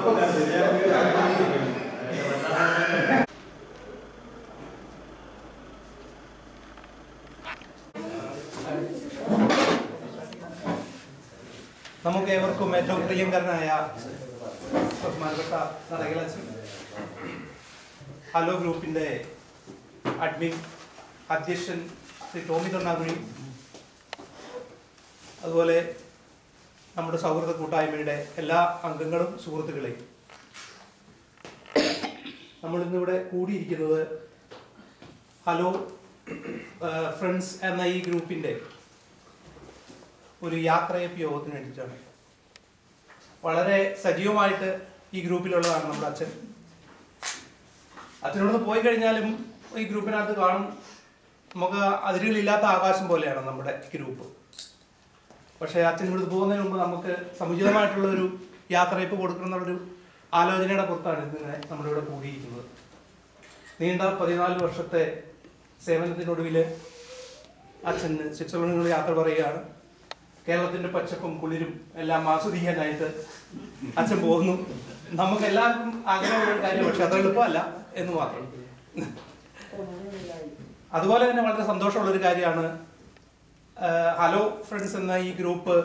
നമുക്ക് ഏവർക്കും ഏറ്റവും പ്രിയങ്കരനായ ബഹുമാനപ്പെട്ട നടകലച്ചൻ, ഹലോ ഗ്രൂപ്പിന്റെ അഡ്മിൻ അധ്യക്ഷൻ ശ്രീ ടോമി തൊണ്ണാകുഴി, അതുപോലെ നമ്മുടെ സൗഹൃദ കൂട്ടായ്മയുടെ എല്ലാ അംഗങ്ങളും സുഹൃത്തുക്കളെയും, നമ്മളിന്നിവിടെ കൂടിയിരിക്കുന്നത് ഹലോ ഫ്രണ്ട്സ് എന്ന ഈ ഗ്രൂപ്പിന്റെ ഒരു യാത്രയപ്പ് യോഗത്തിന് വേണ്ടിയിട്ടാണ്. വളരെ സജീവമായിട്ട് ഈ ഗ്രൂപ്പിലുള്ളതാണ് നമ്മുടെ അച്ഛൻ. അച്ഛനോട് പോയി കഴിഞ്ഞാലും ഈ ഗ്രൂപ്പിനകത്ത് കാണും. നമുക്ക് അതിരുകളില്ലാത്ത ആകാശം പോലെയാണ് നമ്മുടെ ഗ്രൂപ്പ്. പക്ഷേ അച്ഛൻ ഇവിടുന്ന് പോകുന്നതിന് മുമ്പ് നമുക്ക് സമുചിതമായിട്ടുള്ള ഒരു യാത്രയപ്പ് കൊടുക്കണം എന്നുള്ളൊരു ആലോചനയുടെ പുറത്താണ് ഇന്നിങ്ങനെ നമ്മളിവിടെ കൂടിയിരിക്കുന്നത്. നീണ്ട 14 വർഷത്തെ സേവനത്തിനൊടുവിൽ അച്ഛൻ സ്വിറ്റ്സർലൻഡിനോട് യാത്ര പറയുകയാണ്. കേരളത്തിന്റെ പച്ചപ്പും കുളിരും എല്ലാം ആസ്വദിക്കാനായിട്ട് അച്ഛൻ പോകുന്നു. നമുക്ക് എല്ലാവർക്കും ആഗ്രഹമുള്ള ഒരു കാര്യം, പക്ഷെ അത്ര എളുപ്പമല്ല എന്ന് മാത്രം. അതുപോലെ തന്നെ വളരെ സന്തോഷമുള്ള ഒരു കാര്യമാണ് ഹലോ ഫ്രണ്ട്സ് എന്ന ഈ ഗ്രൂപ്പ്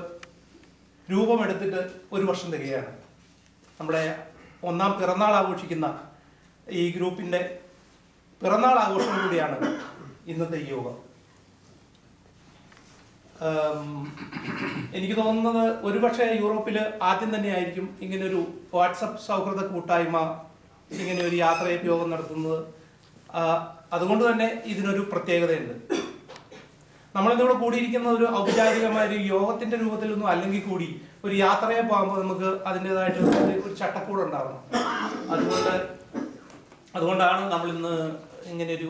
രൂപമെടുത്തിട്ട് 1 വർഷം തികയാണ്. നമ്മുടെ 1ാം പിറന്നാൾ ആഘോഷിക്കുന്ന ഈ ഗ്രൂപ്പിന്റെ പിറന്നാൾ ആഘോഷം കൂടിയാണ് ഇന്നത്തെ ഈ യോഗം. എനിക്ക് തോന്നുന്നത് ഒരുപക്ഷെ യൂറോപ്പിൽ ആദ്യം തന്നെ ആയിരിക്കും ഇങ്ങനൊരു വാട്സപ്പ് സൗഹൃദ കൂട്ടായ്മ ഇങ്ങനെ ഒരു യാത്രയപ്പ് യോഗം നടത്തുന്നത്. അതുകൊണ്ട് തന്നെ ഇതിനൊരു പ്രത്യേകതയുണ്ട്. നമ്മളിന്നിവിടെ കൂടിയിരിക്കുന്ന ഒരു ഔപചാരികമായ ഒരു യോഗത്തിന്റെ രൂപത്തിലൊന്നും അല്ലെങ്കിൽ കൂടി ഒരു യാത്രയപ്പ് ആകുമ്പോൾ നമുക്ക് അതിൻ്റെതായിട്ട് ഒരു ചട്ടക്കൂടുണ്ടാവണം. അതുകൊണ്ടാണ് നമ്മളിന്ന് ഇങ്ങനെ ഒരു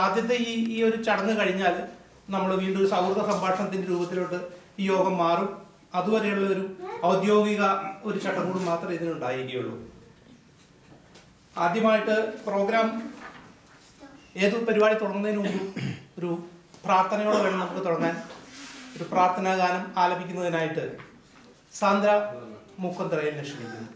ആദ്യത്തെ ഈ ഒരു ചടങ്ങ് കഴിഞ്ഞാൽ നമ്മൾ വീണ്ടും ഒരു സൗഹൃദ സംഭാഷണത്തിന്റെ രൂപത്തിലോട്ട് ഈ യോഗം മാറും. അതുവരെയുള്ള ഒരു ഔദ്യോഗിക ഒരു ചട്ടക്കൂട് മാത്രമേ ഇതിനുണ്ടായിരിക്കുകയുള്ളൂ. ആദ്യമായിട്ട് പ്രോഗ്രാം ഏത് പരിപാടി തുടങ്ങുന്നതിന് മുമ്പ് ഒരു പ്രാർത്ഥനയോടെ വേണം നമുക്ക് തുടങ്ങാൻ. ഒരു പ്രാർത്ഥനാ ഗാനം ആലപിക്കുന്നതിനായിട്ട് സാന്ദ്ര മുക്കന്തറയിൽ ക്ഷണിക്കുന്നു.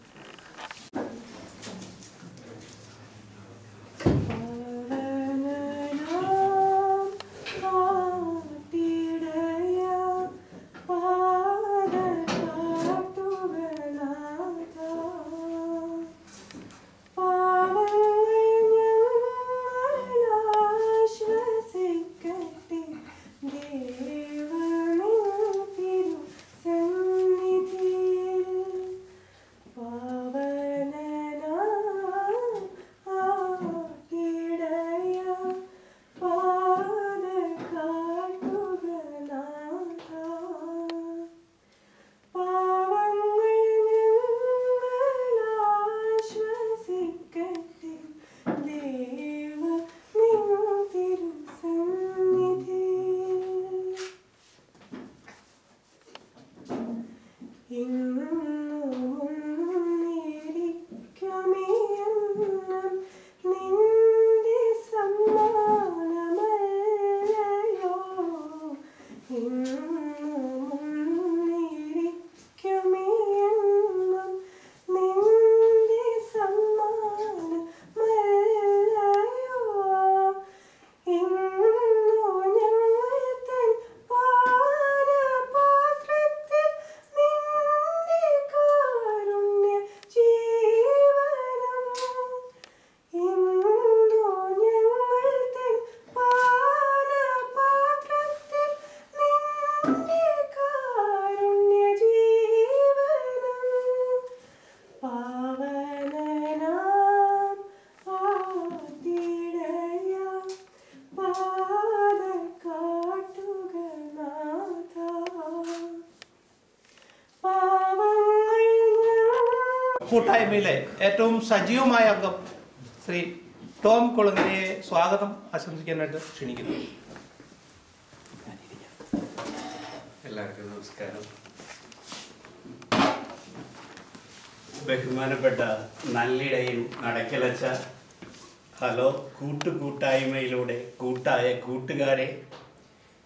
കൂട്ടായ്മയിലെ ഏറ്റവും സജീവമായ അംഗം ശ്രീ ടോം കൊളങ്ങരയെ സ്വാഗതം ആശംസിക്കാനായിട്ട് ക്ഷണിക്കുന്നു. എല്ലാവർക്കും നമസ്കാരം. ബഹുമാനപ്പെട്ട നല്ലിടയിൽ നടക്കലച്ച ഹലോ കൂട്ടായ്മയിലൂടെ കൂട്ടായ കൂട്ടുകാരെ,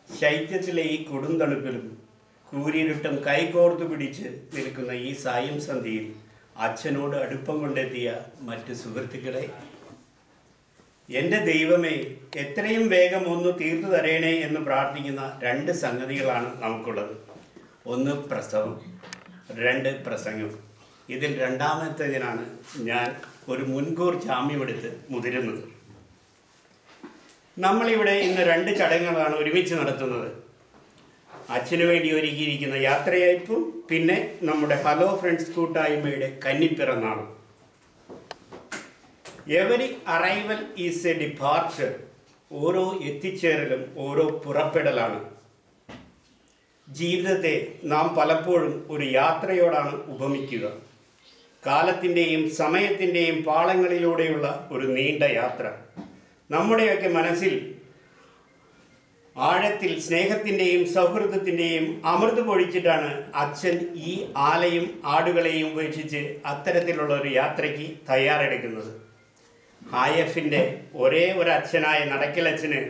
ശൈത്യത്തിലെ ഈ കൊടുന്തണുപ്പിലും കൂരിരുട്ടും കൈകോർത്തു പിടിച്ച് നിൽക്കുന്ന ഈ സായം സന്ധ്യയിൽ അച്ഛനോട് അടുപ്പം കൊണ്ടെത്തിയ മറ്റ് സുഹൃത്തുക്കളെ, എൻ്റെ ദൈവമേ എത്രയും വേഗം ഒന്ന് തീർത്തു തരേണേ എന്ന് പ്രാർത്ഥിക്കുന്ന 2 സംഗതികളാണ് നമുക്കുള്ളത്. ഒന്ന് പ്രസവം, 2 പ്രസംഗം. ഇതിൽ രണ്ടാമത്തേതിനാണ് ഞാൻ ഒരു മുൻകൂർ ജാമ്യമെടുത്ത് മുതിരുന്നത്. നമ്മളിവിടെ ഇന്ന് 2 ചടങ്ങുകളാണ് ഒരുമിച്ച് നടത്തുന്നത്. അച്ഛന് വേണ്ടി ഒരുക്കിയിരിക്കുന്ന യാത്രയയപ്പും പിന്നെ നമ്മുടെ ഹലോ ഫ്രണ്ട്സ് കൂട്ടായ്മയുടെ കന്നിപ്പിറന്നാളും. Every arrival is a departure. ഓരോ എത്തിച്ചേരലും ഓരോ പുറപ്പെടലാണ്. ജീവിതത്തെ നാം പലപ്പോഴും ഒരു യാത്രയോടാണ് ഉപമിക്കുക. കാലത്തിൻ്റെയും സമയത്തിൻ്റെയും പാളങ്ങളിലൂടെയുള്ള ഒരു നീണ്ട യാത്ര. നമ്മുടെയൊക്കെ മനസ്സിൽ ആഴത്തിൽ സ്നേഹത്തിൻ്റെയും സൗഹൃദത്തിൻ്റെയും അമൃത് പൊഴിച്ചിട്ടാണ് അച്ഛൻ ഈ ആലയും ആടുകളെയും ഉപേക്ഷിച്ച് അത്തരത്തിലുള്ള ഒരു യാത്രയ്ക്ക് തയ്യാറെടുക്കുന്നത്. IF-ന്റെ ഒരേ ഒരു അച്ഛനായ നടക്കലച്ഛന്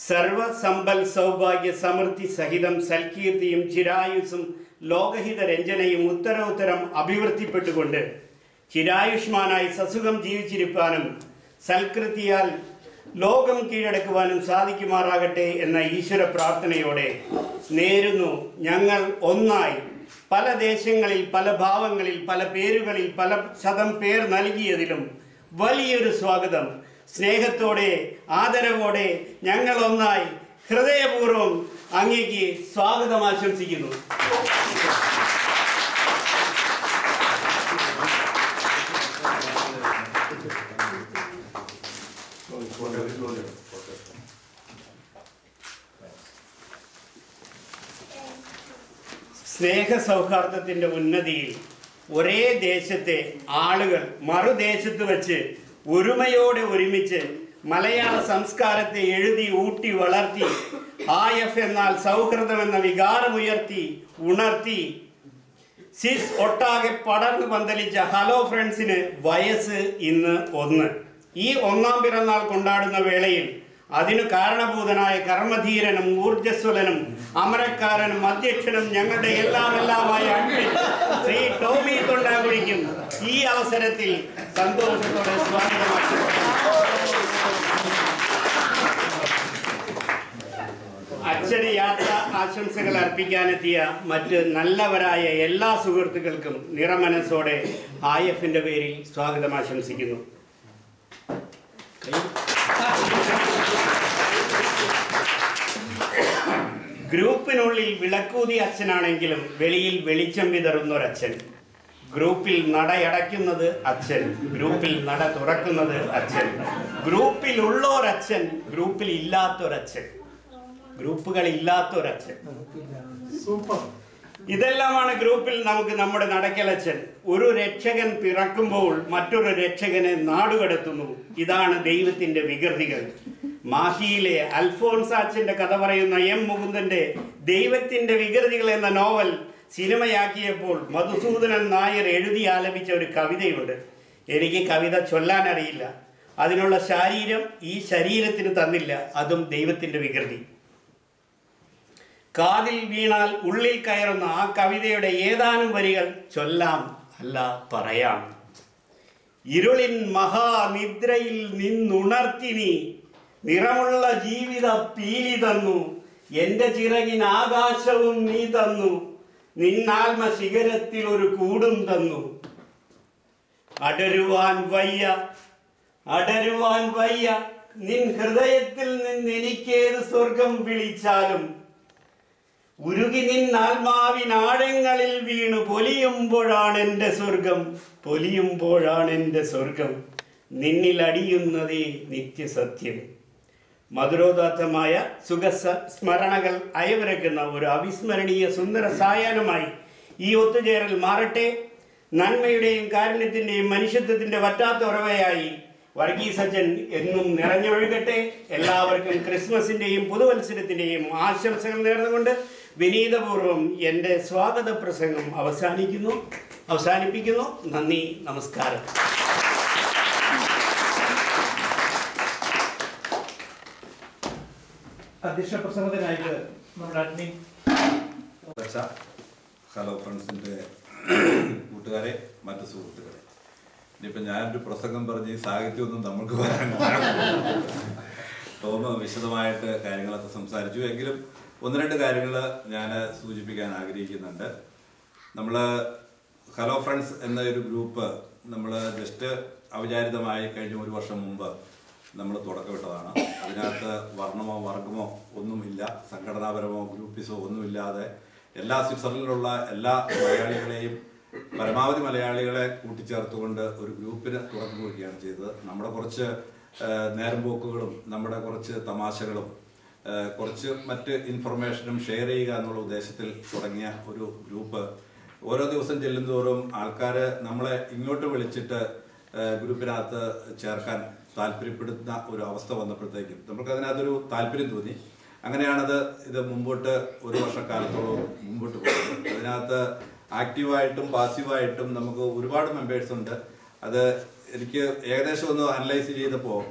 സർവസമ്പൽ സൗഭാഗ്യ സമൃദ്ധി സഹിതം സൽകീർത്തിയും ചിരായുസും ലോകഹിത രഞ്ജനയും ഉത്തരോത്തരം അഭിവൃദ്ധിപ്പെട്ടുകൊണ്ട് ചിരായുഷ്മാനായി സസുഖം ജീവിച്ചിരിപ്പാനും സൽകൃതിയാൽ ലോകം കീഴടക്കുവാനും സാധിക്കുമാറാകട്ടെ എന്ന ഈശ്വര പ്രാർത്ഥനയോടെ നേരുന്നു ഞങ്ങൾ ഒന്നായി. പല ദേശങ്ങളിൽ, പല ഭാവങ്ങളിൽ, പല പേരുകളിൽ, പല ശതം പേർ നൽകിയതിലും വലിയൊരു സ്വാഗതം. സ്നേഹത്തോടെ ആദരവോടെ ഞങ്ങൾ ഒന്നായി ഹൃദയപൂർവ്വം അങ്ങേക്ക് സ്വാഗതം ആശംസിക്കുന്നു. സ്നേഹ സൗഹാർദ്ദത്തിൻ്റെ ഉന്നതിയിൽ ഒരേ ദേശത്തെ ആളുകൾ മറുദേശത്ത് വച്ച് ഒരുമയോടെ ഒരുമിച്ച് മലയാള സംസ്കാരത്തെ എഴുതി ഊട്ടി വളർത്തി IF എന്നാൽ സൗഹൃദം എന്ന വികാരമുയർത്തി ഉണർത്തി സിസ് ഒട്ടാകെ പടർന്നു പന്തലിച്ച ഹലോ ഫ്രണ്ട്സിന് വയസ്സ് ഇന്ന് 1. ഈ 1-ാം പിറന്നാൾ കൊണ്ടാടുന്ന വേളയിൽ അതിനു കാരണഭൂതനായ കർമ്മധീരനും ഊർജ്ജസ്വലനും അമരക്കാരനും അധ്യക്ഷനും ഞങ്ങളുടെ എല്ലാമായ അഡ്മിൻ ശ്രീ ടോമി തൊണ്ടാകുഴിക്കും ഈ അവസരത്തിൽ സന്തോഷത്തോടെ സ്വാഗതമാക്കി. അച്ഛന് യാത്ര ആശംസകൾ അർപ്പിക്കാനെത്തിയ മറ്റ് നല്ലവരായ എല്ലാ സുഹൃത്തുക്കൾക്കും നിറമനസ്സോടെ IF-ന്റെ പേരിൽ സ്വാഗതം ആശംസിക്കുന്നു. ഗ്രൂപ്പിനുള്ളിൽ വിളക്കൂതി അച്ഛനാണെങ്കിലും വെളിയിൽ വെളിച്ചം വിതറുന്നൊരച്ഛൻ. ഗ്രൂപ്പിൽ നടയടയ്ക്കുന്നത് അച്ഛൻ, ഗ്രൂപ്പിൽ നട തുറക്കുന്നത് അച്ഛൻ. ഗ്രൂപ്പിൽ ഉള്ളൊരച്ഛൻ, ഗ്രൂപ്പിൽ ഇല്ലാത്തൊരച്ഛൻ, ഗ്രൂപ്പുകൾ ഇല്ലാത്തൊരച്ഛൻ. ഇതെല്ലാമാണ് ഗ്രൂപ്പിൽ നമുക്ക് നമ്മുടെ നടക്കലച്ഛൻ. ഒരു രക്ഷകൻ പിറക്കുമ്പോൾ മറ്റൊരു രക്ഷകനെ നാടുകടത്തുന്നു. ഇതാണ് ദൈവത്തിന്റെ വികൃതികൾ. മാഹിയിലെ അൽഫോൻസാച്ചന്റെ കഥ പറയുന്ന M. മുകുന്ദന്റെ ദൈവത്തിന്റെ വികൃതികൾ എന്ന നോവൽ സിനിമയാക്കിയപ്പോൾ മധുസൂദനൻ നായർ എഴുതി ആലപിച്ച ഒരു കവിതയുണ്ട്. എനിക്ക് കവിത ചൊല്ലാൻ അറിയില്ല, അതിനുള്ള ശരീരം ഈ ശരീരത്തിന് തന്നില്ല, അതും ദൈവത്തിന്റെ വികൃതി. കാതിൽ വീണാൽ ഉള്ളിൽ കയറുന്ന ആ കവിതയുടെ ഏതാനും വരികൾ ചൊല്ലാം, അല്ല പറയാം. ഇരുളിൻ മഹാനിദ്രയിൽ നിന്നുണർത്തി നീ നിറമുള്ള ജീവിത പീലി തന്നു. എൻ്റെ ചിറകിന് ആകാശവും നീ തന്നു, നിന്നാത്മ ശിഖരത്തിൽ ഒരു കൂടും തന്നു. അടരുവാൻ വയ്യ, അടരുവാൻ വയ്യ, നിൻ ഹൃദയത്തിൽ നിന്ന് എനിക്കേത് സ്വർഗം വിളിച്ചാലും ഉരുകി നിൻ ആത്മാവിനാഴങ്ങളിൽ വീണു പൊലിയുമ്പോഴാണ് എൻ്റെ സ്വർഗം, പൊലിയുമ്പോഴാണ് എൻ്റെ സ്വർഗം. നിന്നിൽ അടിയുന്നതേ നിത്യസത്യം. മധുരോദാത്തമായ സുഖസ്മരണകൾ അയവിറക്കുന്ന ഒരു അവിസ്മരണീയ സുന്ദര സായാഹ്നമായി ഈ ഒത്തുചേരൽ മാറട്ടെ. നന്മയുടെയും കാരുണ്യത്തിൻ്റെയും മനുഷ്യത്വത്തിൻ്റെ വറ്റാത്ത ഉറവയായി വർഗീസ് അച്ഛൻ എന്നും നിറഞ്ഞൊഴുകട്ടെ. എല്ലാവർക്കും ക്രിസ്മസിൻ്റെയും പുതുവത്സരത്തിൻ്റെയും ആശംസകൾ നേർന്നുകൊണ്ട് വിനീതപൂർവ്വം എൻ്റെ സ്വാഗത പ്രസംഗം അവസാനിപ്പിക്കുന്നു. നന്ദി, നമസ്കാരം. അധ്യക്ഷ പ്രസംഗത്തിനായിട്ട് നമ്മുടെ അഡ്മിൻ ഹലോ ഫ്രണ്ട്സിൻ്റെ കൂട്ടുകാരെ, മറ്റു സുഹൃത്തുക്കളെ, ഇനിയിപ്പോൾ ഞാനൊരു പ്രസംഗം പറഞ്ഞ് ഈ സാഹിത്യമൊന്നും നമ്മൾക്ക് വരാൻ ടോം വിശദമായിട്ട് കാര്യങ്ങളൊക്കെ സംസാരിച്ചു. എങ്കിലും ഒന്ന് രണ്ട് കാര്യങ്ങൾ ഞാൻ സൂചിപ്പിക്കാൻ ആഗ്രഹിക്കുന്നുണ്ട്. നമ്മൾ ഹലോ ഫ്രണ്ട്സ് എന്ന ഒരു ഗ്രൂപ്പ് നമ്മൾ ജസ്റ്റ് ഔചാരിതമായി കഴിഞ്ഞ ഒരു വർഷം മുമ്പ് നമ്മൾ തുടക്കമിട്ടതാണ്. അതിനകത്ത് വർണ്ണമോ വർഗമോ ഒന്നുമില്ല, സംഘടനാപരമോ ഗ്രൂപ്പിസോ ഒന്നുമില്ലാതെ എല്ലാ സ്വിറ്റ്സർലൻഡിലുള്ള എല്ലാ മലയാളികളെയും പരമാവധി മലയാളികളെ കൂട്ടിച്ചേർത്തുകൊണ്ട് ഒരു ഗ്രൂപ്പിന് തുറന്നു കൊടുക്കുകയാണ് ചെയ്തത്. നമ്മുടെ കുറച്ച് നേരമ്പോക്കുകളും നമ്മുടെ കുറച്ച് തമാശകളും കുറച്ച് മറ്റ് ഇൻഫർമേഷനും ഷെയർ ചെയ്യുക എന്നുള്ള ഉദ്ദേശത്തിൽ തുടങ്ങിയ ഒരു ഗ്രൂപ്പ് ഓരോ ദിവസം ചെല്ലുന്തോറും ആൾക്കാർ നമ്മളെ ഇങ്ങോട്ട് വിളിച്ചിട്ട് ഗ്രൂപ്പിനകത്ത് ചേർക്കാൻ താല്പര്യപ്പെടുന്ന ഒരു അവസ്ഥ വന്നപ്പോഴത്തേക്കും നമുക്കതിനകത്തൊരു താല്പര്യം തോന്നി. അങ്ങനെയാണത് ഇത് മുമ്പോട്ട് ഒരു വർഷക്കാലത്തോളം മുമ്പോട്ട് പോകുന്നത്. അതിനകത്ത് ആക്റ്റീവായിട്ടും പാസീവായിട്ടും നമുക്ക് ഒരുപാട് മെമ്പേഴ്സ് ഉണ്ട്. അത് എനിക്ക് ഏകദേശം ഒന്ന് അനലൈസ് ചെയ്തപ്പോൾ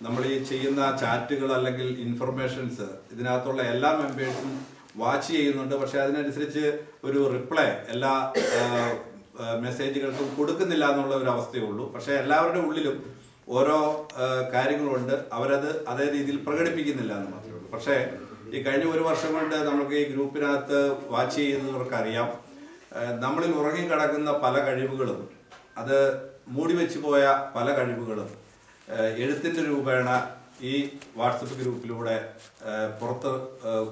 നമ്മൾ ഈ ചെയ്യുന്ന ചാറ്റുകൾ അല്ലെങ്കിൽ ഇൻഫർമേഷൻസ് ഇതിനകത്തുള്ള എല്ലാ മെമ്പേഴ്സും വാച്ച് ചെയ്യുന്നുണ്ട്. പക്ഷെ അതിനനുസരിച്ച് ഒരു റിപ്ലൈ എല്ലാ മെസ്സേജുകൾക്കും കൊടുക്കുന്നില്ല എന്നുള്ള ഒരു അവസ്ഥയേ ഉള്ളൂ. പക്ഷെ എല്ലാവരുടെ ഉള്ളിലും ഓരോ കാര്യങ്ങളുണ്ട്, അവരത് അതേ രീതിയിൽ പ്രകടിപ്പിക്കുന്നില്ല എന്ന് മാത്രമേ ഉള്ളൂ. പക്ഷേ ഈ കഴിഞ്ഞ ഒരു വർഷം കൊണ്ട് നമുക്ക് ഈ ഗ്രൂപ്പിനകത്ത് വാച്ച് ചെയ്യുന്നവർക്കറിയാം, നമ്മളിൽ ഉറങ്ങിക്കിടക്കുന്ന പല കഴിവുകളും, അത് മൂടിവെച്ച് പോയ പല കഴിവുകളും എഴുത്തിൻ്റെ രൂപേണ ഈ വാട്സപ്പ് ഗ്രൂപ്പിലൂടെ പുറത്ത്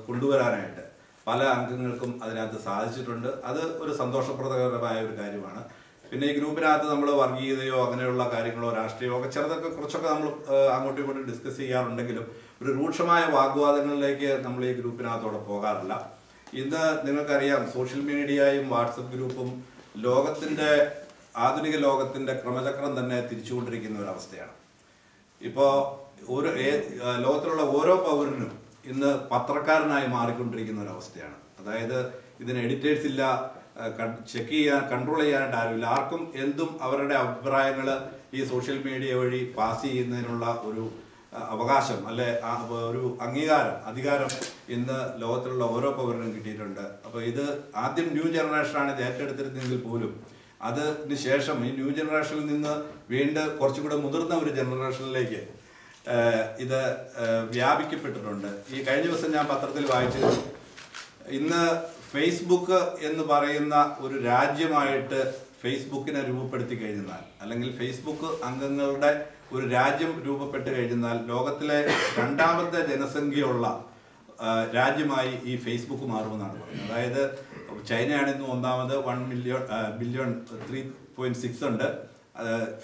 കൊണ്ടുവരാനായിട്ട് പല അംഗങ്ങൾക്കും അതിനകത്ത് സാധിച്ചിട്ടുണ്ട്. അത് ഒരു സന്തോഷപ്രദകരമായ ഒരു കാര്യമാണ്. പിന്നെ ഈ ഗ്രൂപ്പിനകത്ത് നമ്മൾ വർഗീയതയോ അങ്ങനെയുള്ള കാര്യങ്ങളോ രാഷ്ട്രീയമോ ഒക്കെ ചെറുതൊക്കെ കുറച്ചൊക്കെ നമ്മൾ അങ്ങോട്ടും ഇങ്ങോട്ടും ഡിസ്കസ് ചെയ്യാറുണ്ടെങ്കിലും ഒരു രൂക്ഷമായ വാഗ്വാദങ്ങളിലേക്ക് നമ്മൾ ഈ ഗ്രൂപ്പിനകത്തോടെ പോകാറില്ല. ഇന്ന് നിങ്ങൾക്കറിയാം, സോഷ്യൽ മീഡിയയും വാട്സപ്പ് ഗ്രൂപ്പും ആധുനിക ലോകത്തിൻ്റെ ക്രമചക്രം തന്നെ തിരിച്ചുകൊണ്ടിരിക്കുന്ന ഒരവസ്ഥയാണ്. ഇപ്പോൾ ലോകത്തിലുള്ള ഓരോ പൗരനും ഇന്ന് പത്രക്കാരനായി മാറിക്കൊണ്ടിരിക്കുന്ന ഒരവസ്ഥയാണ്. അതായത് ഇതിന് എഡിറ്റേഴ്സ് ഇല്ല, ചെക്ക് ചെയ്യാൻ കൺട്രോൾ ചെയ്യാനായിട്ട് ആരുമില്ല. ആർക്കും എന്തും അവരുടെ അഭിപ്രായങ്ങൾ ഈ സോഷ്യൽ മീഡിയ വഴി പാസ് ചെയ്യുന്നതിനുള്ള ഒരു അവകാശം അല്ലെ ഒരു അധികാരം ഇന്ന് ലോകത്തിലുള്ള ഓരോ പൗരനും കിട്ടിയിട്ടുണ്ട്. അപ്പോൾ ഇത് ആദ്യം ന്യൂ ജനറേഷനാണ് ഇത് ഏറ്റെടുത്തിരുന്നെങ്കിൽ പോലും അതിന് ശേഷം ഈ ന്യൂ ജനറേഷനിൽ നിന്ന് വീണ്ടും കുറച്ചുകൂടെ മുതിർന്ന ഒരു ജനറേഷനിലേക്ക് ഇത് വ്യാപിക്കപ്പെട്ടിട്ടുണ്ട്. ഈ കഴിഞ്ഞ ദിവസം ഞാൻ പത്രത്തിൽ വായിച്ചത്, ഇന്ന് ഫേസ്ബുക്ക് എന്ന് പറയുന്ന ഒരു രാജ്യമായിട്ട് ഫേസ്ബുക്കിനെ രൂപപ്പെടുത്തി കഴിഞ്ഞാൽ, അല്ലെങ്കിൽ ഫേസ്ബുക്ക് അംഗങ്ങളുടെ ഒരു രാജ്യം രൂപപ്പെട്ട് കഴിഞ്ഞാൽ ലോകത്തിലെ രണ്ടാമത്തെ ജനസംഖ്യയുള്ള രാജ്യമായി ഈ ഫേസ്ബുക്ക് മാറുമെന്നാണ് പറയുന്നത്. അതായത് ചൈനയാണ് ഇന്ന് ഒന്നാമത്, 1 ബില്യൺ 3.6 ഉണ്ട്.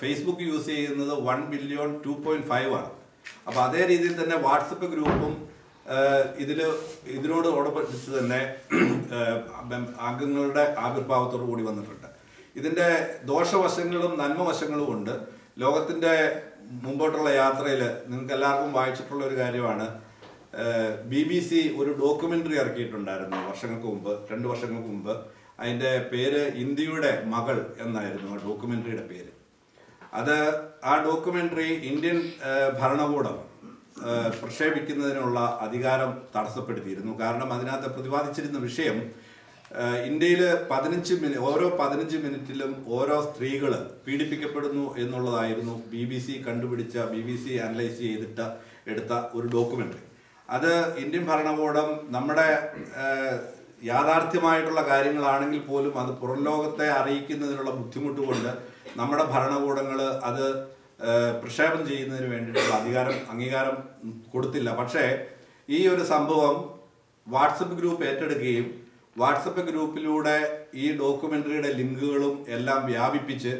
ഫേസ്ബുക്ക് യൂസ് ചെയ്യുന്നത് 1 ബില്യൺ 2.5 ആണ്. അപ്പോൾ അതേ രീതിയിൽ തന്നെ വാട്സപ്പ് ഗ്രൂപ്പും ഇതിനോടൊപ്പം തന്നെ അംഗങ്ങളുടെ ആവിർഭാവത്തോടു കൂടി വന്നിട്ടുണ്ട്. ഇതിൻ്റെ ദോഷവശങ്ങളും നന്മവശങ്ങളും ഉണ്ട്. ലോകത്തിൻ്റെ മുമ്പോട്ടുള്ള യാത്രയിൽ നിങ്ങൾക്ക് എല്ലാവർക്കും വായിച്ചിട്ടുള്ള ഒരു കാര്യമാണ്, BBC ഒരു ഡോക്യുമെൻ്ററി ഇറക്കിയിട്ടുണ്ടായിരുന്നു 2 വർഷങ്ങൾക്ക് മുമ്പ്. അതിൻ്റെ പേര് ഇന്ത്യയുടെ മകൾ എന്നായിരുന്നു ആ ഡോക്യുമെൻ്ററിയുടെ പേര്. ആ ഡോക്യുമെൻ്ററി ഇന്ത്യൻ ഭരണകൂടം പ്രക്ഷേപിക്കുന്നതിനുള്ള അധികാരം തടസ്സപ്പെടുത്തിയിരുന്നു. കാരണം അതിനകത്ത് പ്രതിപാദിച്ചിരുന്ന വിഷയം, ഇന്ത്യയിൽ ഓരോ 15 മിനിറ്റിലും ഓരോ സ്ത്രീകൾ പീഡിപ്പിക്കപ്പെടുന്നു എന്നുള്ളതായിരുന്നു BBC അനലൈസ് എടുത്ത ഒരു ഡോക്യുമെൻ്ററി. അത് ഇന്ത്യൻ ഭരണകൂടം നമ്മുടെ യാഥാർത്ഥ്യമായിട്ടുള്ള കാര്യങ്ങളാണെങ്കിൽ പോലും അത് പുറം ലോകത്തെ അറിയിക്കുന്നതിനുള്ള ബുദ്ധിമുട്ട് കൊണ്ട് നമ്മുടെ ഭരണകൂടങ്ങൾ അത് പ്രക്ഷേപണം ചെയ്യുന്നതിന് വേണ്ടിയിട്ടുള്ള അംഗീകാരം കൊടുത്തില്ല. പക്ഷേ ഈ ഒരു സംഭവം വാട്സപ്പ് ഗ്രൂപ്പ് ഏറ്റെടുക്കുകയും വാട്സപ്പ് ഗ്രൂപ്പിലൂടെ ഈ ഡോക്യുമെൻ്ററിയുടെ ലിങ്കുകളും എല്ലാം വ്യാപിപ്പിച്ച്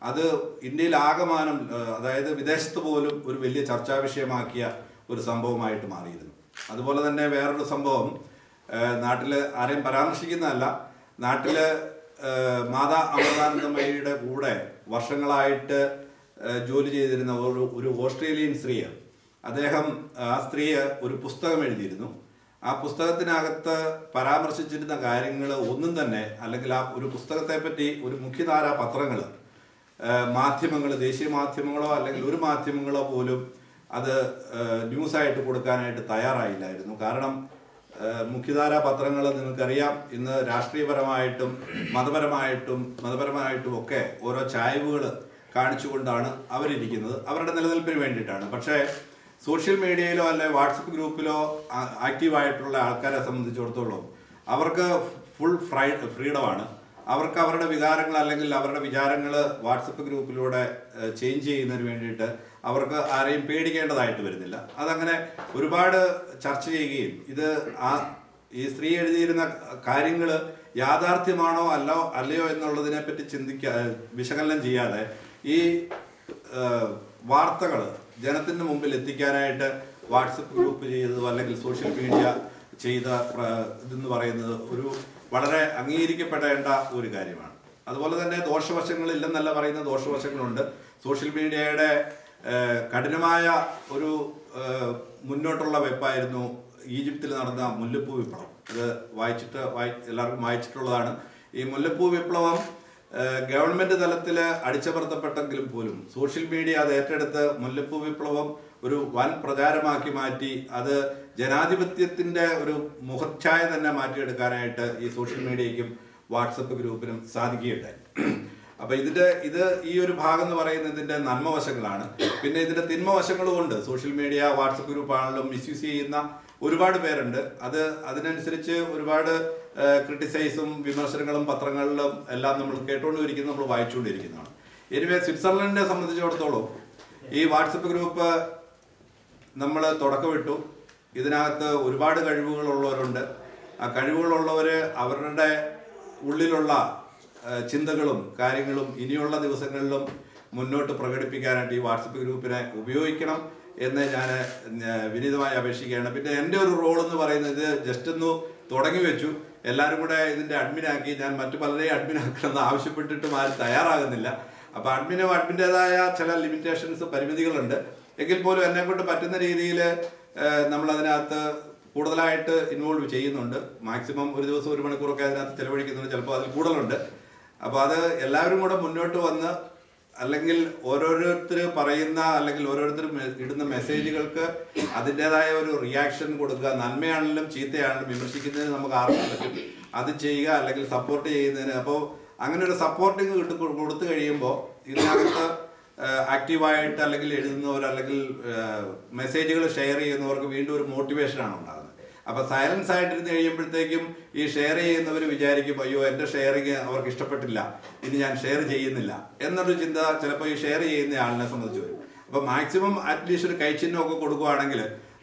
അത് ഇന്ത്യയിൽ ആകമാനം, അതായത് വിദേശത്ത് പോലും ഒരു വലിയ ചർച്ചാ വിഷയമാക്കിയ ഒരു സംഭവമായിട്ട് മാറിയിരുന്നു. അതുപോലെ തന്നെ വേറൊരു സംഭവം, നാട്ടിൽ ആരെയും പരാമർശിക്കുന്നതല്ല, നാട്ടിൽ മാതാ അമൃതാനന്ദമയിയുടെ കൂടെ വർഷങ്ങളായിട്ട് ജോലി ചെയ്തിരുന്ന ഒരു ഓസ്ട്രേലിയൻ സ്ത്രീയാണ്. ആ സ്ത്രീ ഒരു പുസ്തകം എഴുതിയിരുന്നു. ആ പുസ്തകത്തിനകത്ത് പരാമർശിച്ചിരുന്ന കാര്യങ്ങൾ ഒന്നും തന്നെ, അല്ലെങ്കിൽ ആ ഒരു പുസ്തകത്തെ പറ്റി ഒരു മുഖ്യധാരാ പത്രങ്ങൾ, മാധ്യമങ്ങൾ, ദേശീയ മാധ്യമങ്ങളോ അല്ലെങ്കിൽ ഒരു മാധ്യമങ്ങളോ പോലും അത് ന്യൂസായിട്ട് കൊടുക്കാനായിട്ട് തയ്യാറായില്ലായിരുന്നു. കാരണം മുഖ്യധാരാ പത്രങ്ങൾ നിങ്ങൾക്കറിയാം, ഇന്ന് രാഷ്ട്രീയപരമായിട്ടും മതപരമായിട്ടും ഒക്കെ ഓരോ ചായ്വുകൾ കാണിച്ചുകൊണ്ടാണ് അവരിരിക്കുന്നത്, അവരുടെ നിലനിൽപ്പിന് വേണ്ടിയിട്ടാണ്. പക്ഷേ സോഷ്യൽ മീഡിയയിലോ അല്ലെ വാട്സപ്പ് ഗ്രൂപ്പിലോ ആക്റ്റീവായിട്ടുള്ള ആൾക്കാരെ സംബന്ധിച്ചിടത്തോളം അവർക്ക് ഫുൾ ഫ്രീഡമാണ്. അവർക്ക് അവരുടെ വികാരങ്ങൾ അല്ലെങ്കിൽ അവരുടെ വിചാരങ്ങൾ വാട്സപ്പ് ഗ്രൂപ്പിലൂടെ ചേഞ്ച് ചെയ്യുന്നതിന് വേണ്ടിയിട്ട് അവർക്ക് ആരെയും പേടിക്കേണ്ടതായിട്ട് വരുന്നില്ല. അതങ്ങനെ ഒരുപാട് ചർച്ച ചെയ്യുകയും ഈ സ്ത്രീ എഴുതിയിരുന്ന കാര്യങ്ങൾ യാഥാർത്ഥ്യമാണോ അല്ലയോ എന്നുള്ളതിനെ പറ്റി വിശകലനം ചെയ്യാതെ ഈ വാർത്തകൾ ജനത്തിന് മുമ്പിൽ എത്തിക്കാനായിട്ട് വാട്സപ്പ് ഗ്രൂപ്പ് ചെയ്തതോ അല്ലെങ്കിൽ സോഷ്യൽ മീഡിയ ചെയ്ത ഇതെന്ന് പറയുന്നത് ഒരു വളരെ അംഗീകരിക്കപ്പെടേണ്ട ഒരു കാര്യമാണ്. അതുപോലെ തന്നെ ദോഷവശങ്ങളില്ലെന്നല്ല പറയുന്ന ദോഷവശങ്ങളുണ്ട്. സോഷ്യൽ മീഡിയയുടെ കഠിനമായ ഒരു മുന്നോട്ടുള്ള വെപ്പായിരുന്നു ഈജിപ്തിൽ നടന്ന മുല്ലപ്പൂ വിപ്ലവം. അത് എല്ലാവർക്കും വായിച്ചിട്ടുള്ളതാണ്. ഈ മുല്ലപ്പൂ വിപ്ലവം ഗവൺമെന്റ് തലത്തിൽ അടിച്ചമർത്തപ്പെട്ടെങ്കിലും പോലും സോഷ്യൽ മീഡിയ അത് ഏറ്റെടുത്ത് മുല്ലപ്പൂ വിപ്ലവം ഒരു വൻ പ്രചാരമാക്കി മാറ്റി അത് ജനാധിപത്യത്തിന്റെ ഒരു മുഖച്ഛായ തന്നെ മാറ്റിയെടുക്കാനായിട്ട് ഈ സോഷ്യൽ മീഡിയയ്ക്കും വാട്സപ്പ് ഗ്രൂപ്പിനും സാധിക്കുകയുണ്ടായി. അപ്പൊ ഇത് ഈ ഒരു ഭാഗം എന്ന് പറയുന്നത് ഇതിന്റെ നന്മവശങ്ങളാണ്. പിന്നെ ഇതിന്റെ തിന്മവശങ്ങളും ഉണ്ട്. സോഷ്യൽ മീഡിയ വാട്സപ്പ് ഗ്രൂപ്പ് ആണെങ്കിലും മിസ്യൂസ് ചെയ്യുന്ന ഒരുപാട് പേരുണ്ട്. അതിനനുസരിച്ച് ഒരുപാട് ക്രിട്ടിസൈസും വിമർശനങ്ങളും പത്രങ്ങളിലും എല്ലാം നമ്മൾ കേട്ടുകൊണ്ടിരിക്കുന്നത്, നമ്മൾ വായിച്ചുകൊണ്ടിരിക്കുന്നതാണ്. എനിവേ സ്വിറ്റ്സർലൻഡിനെ സംബന്ധിച്ചിടത്തോളം ഈ വാട്സപ്പ് ഗ്രൂപ്പ് നമ്മൾ തുടക്കമിട്ടു. ഇതിനകത്ത് ഒരുപാട് കഴിവുകളുള്ളവരുണ്ട്. ആ കഴിവുകളുള്ളവർ അവരുടെ ഉള്ളിലുള്ള ചിന്തകളും കാര്യങ്ങളും ഇനിയുള്ള ദിവസങ്ങളിലും മുന്നോട്ട് പ്രകടിപ്പിക്കാനായിട്ട് ഈ വാട്സപ്പ് ഗ്രൂപ്പിനെ ഉപയോഗിക്കണം എന്ന് ഞാൻ വിനീതമായി അപേക്ഷിക്കുകയാണ്. പിന്നെ എൻ്റെ ഒരു റോൾ എന്ന് പറയുന്നത് ജസ്റ്റ് ഒന്ന് തുടങ്ങി വെച്ചു, എല്ലാവരും കൂടെ ഇതിൻ്റെ അഡ്മിനാക്കി. ഞാൻ മറ്റു പലരെയും അഡ്മിനാക്കണമെന്ന് ആവശ്യപ്പെട്ടിട്ടും ആരും തയ്യാറാകുന്നില്ല. അപ്പോൾ അഡ്മിൻ്റേതായ ചില ലിമിറ്റേഷൻസ്, പരിമിതികളുണ്ട്. എങ്കിൽ പോലും എന്നെ കൊണ്ട് പറ്റുന്ന രീതിയിൽ നമ്മളതിനകത്ത് കൂടുതലായിട്ട് ഇൻവോൾവ് ചെയ്യുന്നുണ്ട്. മാക്സിമം ഒരു ദിവസം 1 മണിക്കൂറൊക്കെ അതിനകത്ത് ചിലവഴിക്കുന്നുണ്ട്, ചിലപ്പോൾ അതിൽ കൂടുതലുണ്ട്. അപ്പോൾ അത് എല്ലാവരും കൂടെ മുന്നോട്ട് വന്ന് അല്ലെങ്കിൽ ഓരോരുത്തർ പറയുന്ന അല്ലെങ്കിൽ ഓരോരുത്തർ ഇടുന്ന മെസ്സേജുകൾക്ക് അതിൻ്റെതായ ഒരു റിയാക്ഷൻ കൊടുക്കുക. നന്മയാണെങ്കിലും ചീത്തയാണെങ്കിലും വിമർശിക്കുന്നതിന് നമുക്ക് ആർക്കും പറ്റും, അത് ചെയ്യുക അല്ലെങ്കിൽ സപ്പോർട്ട് ചെയ്യുന്നതിന്. അപ്പോൾ അങ്ങനെ ഒരു സപ്പോർട്ടിങ് കൊടുത്തു കഴിയുമ്പോൾ ഇതിനകത്ത് ആക്റ്റീവായിട്ട് അല്ലെങ്കിൽ എഴുതുന്നവർ അല്ലെങ്കിൽ മെസ്സേജുകൾ ഷെയർ ചെയ്യുന്നവർക്ക് വീണ്ടും ഒരു മോട്ടിവേഷനാണ് ഉണ്ടാകുന്നത്. അപ്പോൾ സൈലൻസ് ആയിട്ടിരുന്ന് കഴിയുമ്പോഴത്തേക്കും ഈ ഷെയർ ചെയ്യുന്നവർ വിചാരിക്കും, അയ്യോ എൻ്റെ ഷെയറിങ് അവർക്ക് ഇഷ്ടപ്പെട്ടില്ല, ഇനി ഞാൻ ഷെയർ ചെയ്യുന്നില്ല എന്നൊരു ചിന്ത ചിലപ്പോൾ ഈ ഷെയർ ചെയ്യുന്ന ആളിനെ സംബന്ധിച്ച് വരും. അപ്പോൾ മാക്സിമം അറ്റ്ലീസ്റ്റ് ഒരു കൈച്ചിഹ്നമൊക്കെ കൊടുക്കുകയാണെങ്കിൽ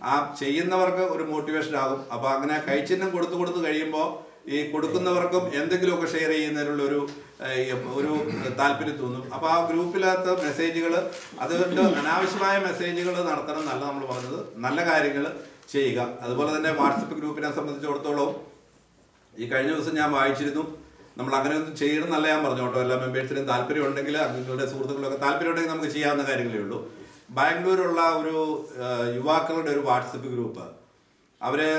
ആ ചെയ്യുന്നവർക്ക് ഒരു മോട്ടിവേഷൻ ആകും. അപ്പോൾ അങ്ങനെ കൈച്ചിഹ്നം കൊടുത്ത് കഴിയുമ്പോൾ ഈ കൊടുക്കുന്നവർക്കും എന്തെങ്കിലുമൊക്കെ ഷെയർ ചെയ്യുന്നതിനുള്ള ഒരു താല്പര്യം തോന്നും. അപ്പോൾ ആ ഗ്രൂപ്പിനകത്ത് മെസ്സേജുകൾ, അതുകൊണ്ട് അനാവശ്യമായ മെസ്സേജുകൾ നടത്തണം എന്നല്ല നമ്മൾ പറഞ്ഞത്, നല്ല കാര്യങ്ങൾ ചെയ്യുക. അതുപോലെ തന്നെ വാട്സപ്പ് ഗ്രൂപ്പിനെ സംബന്ധിച്ചിടത്തോളം ഈ കഴിഞ്ഞ ദിവസം ഞാൻ വായിച്ചിരുന്നു, നമ്മൾ അങ്ങനെയൊന്നും ചെയ്യണം എന്നല്ല ഞാൻ പറഞ്ഞു കേട്ടോ. എല്ലാ മെമ്പേഴ്സിനും താല്പര്യം ഉണ്ടെങ്കിൽ, നിങ്ങളുടെ സുഹൃത്തുക്കളൊക്കെ താല്പര്യം ഉണ്ടെങ്കിൽ നമുക്ക് ചെയ്യാവുന്ന കാര്യങ്ങളേ ഉള്ളൂ. ബാംഗ്ലൂരുള്ള ഒരു യുവാക്കളുടെ ഒരു വാട്സപ്പ് ഗ്രൂപ്പ്, അവര്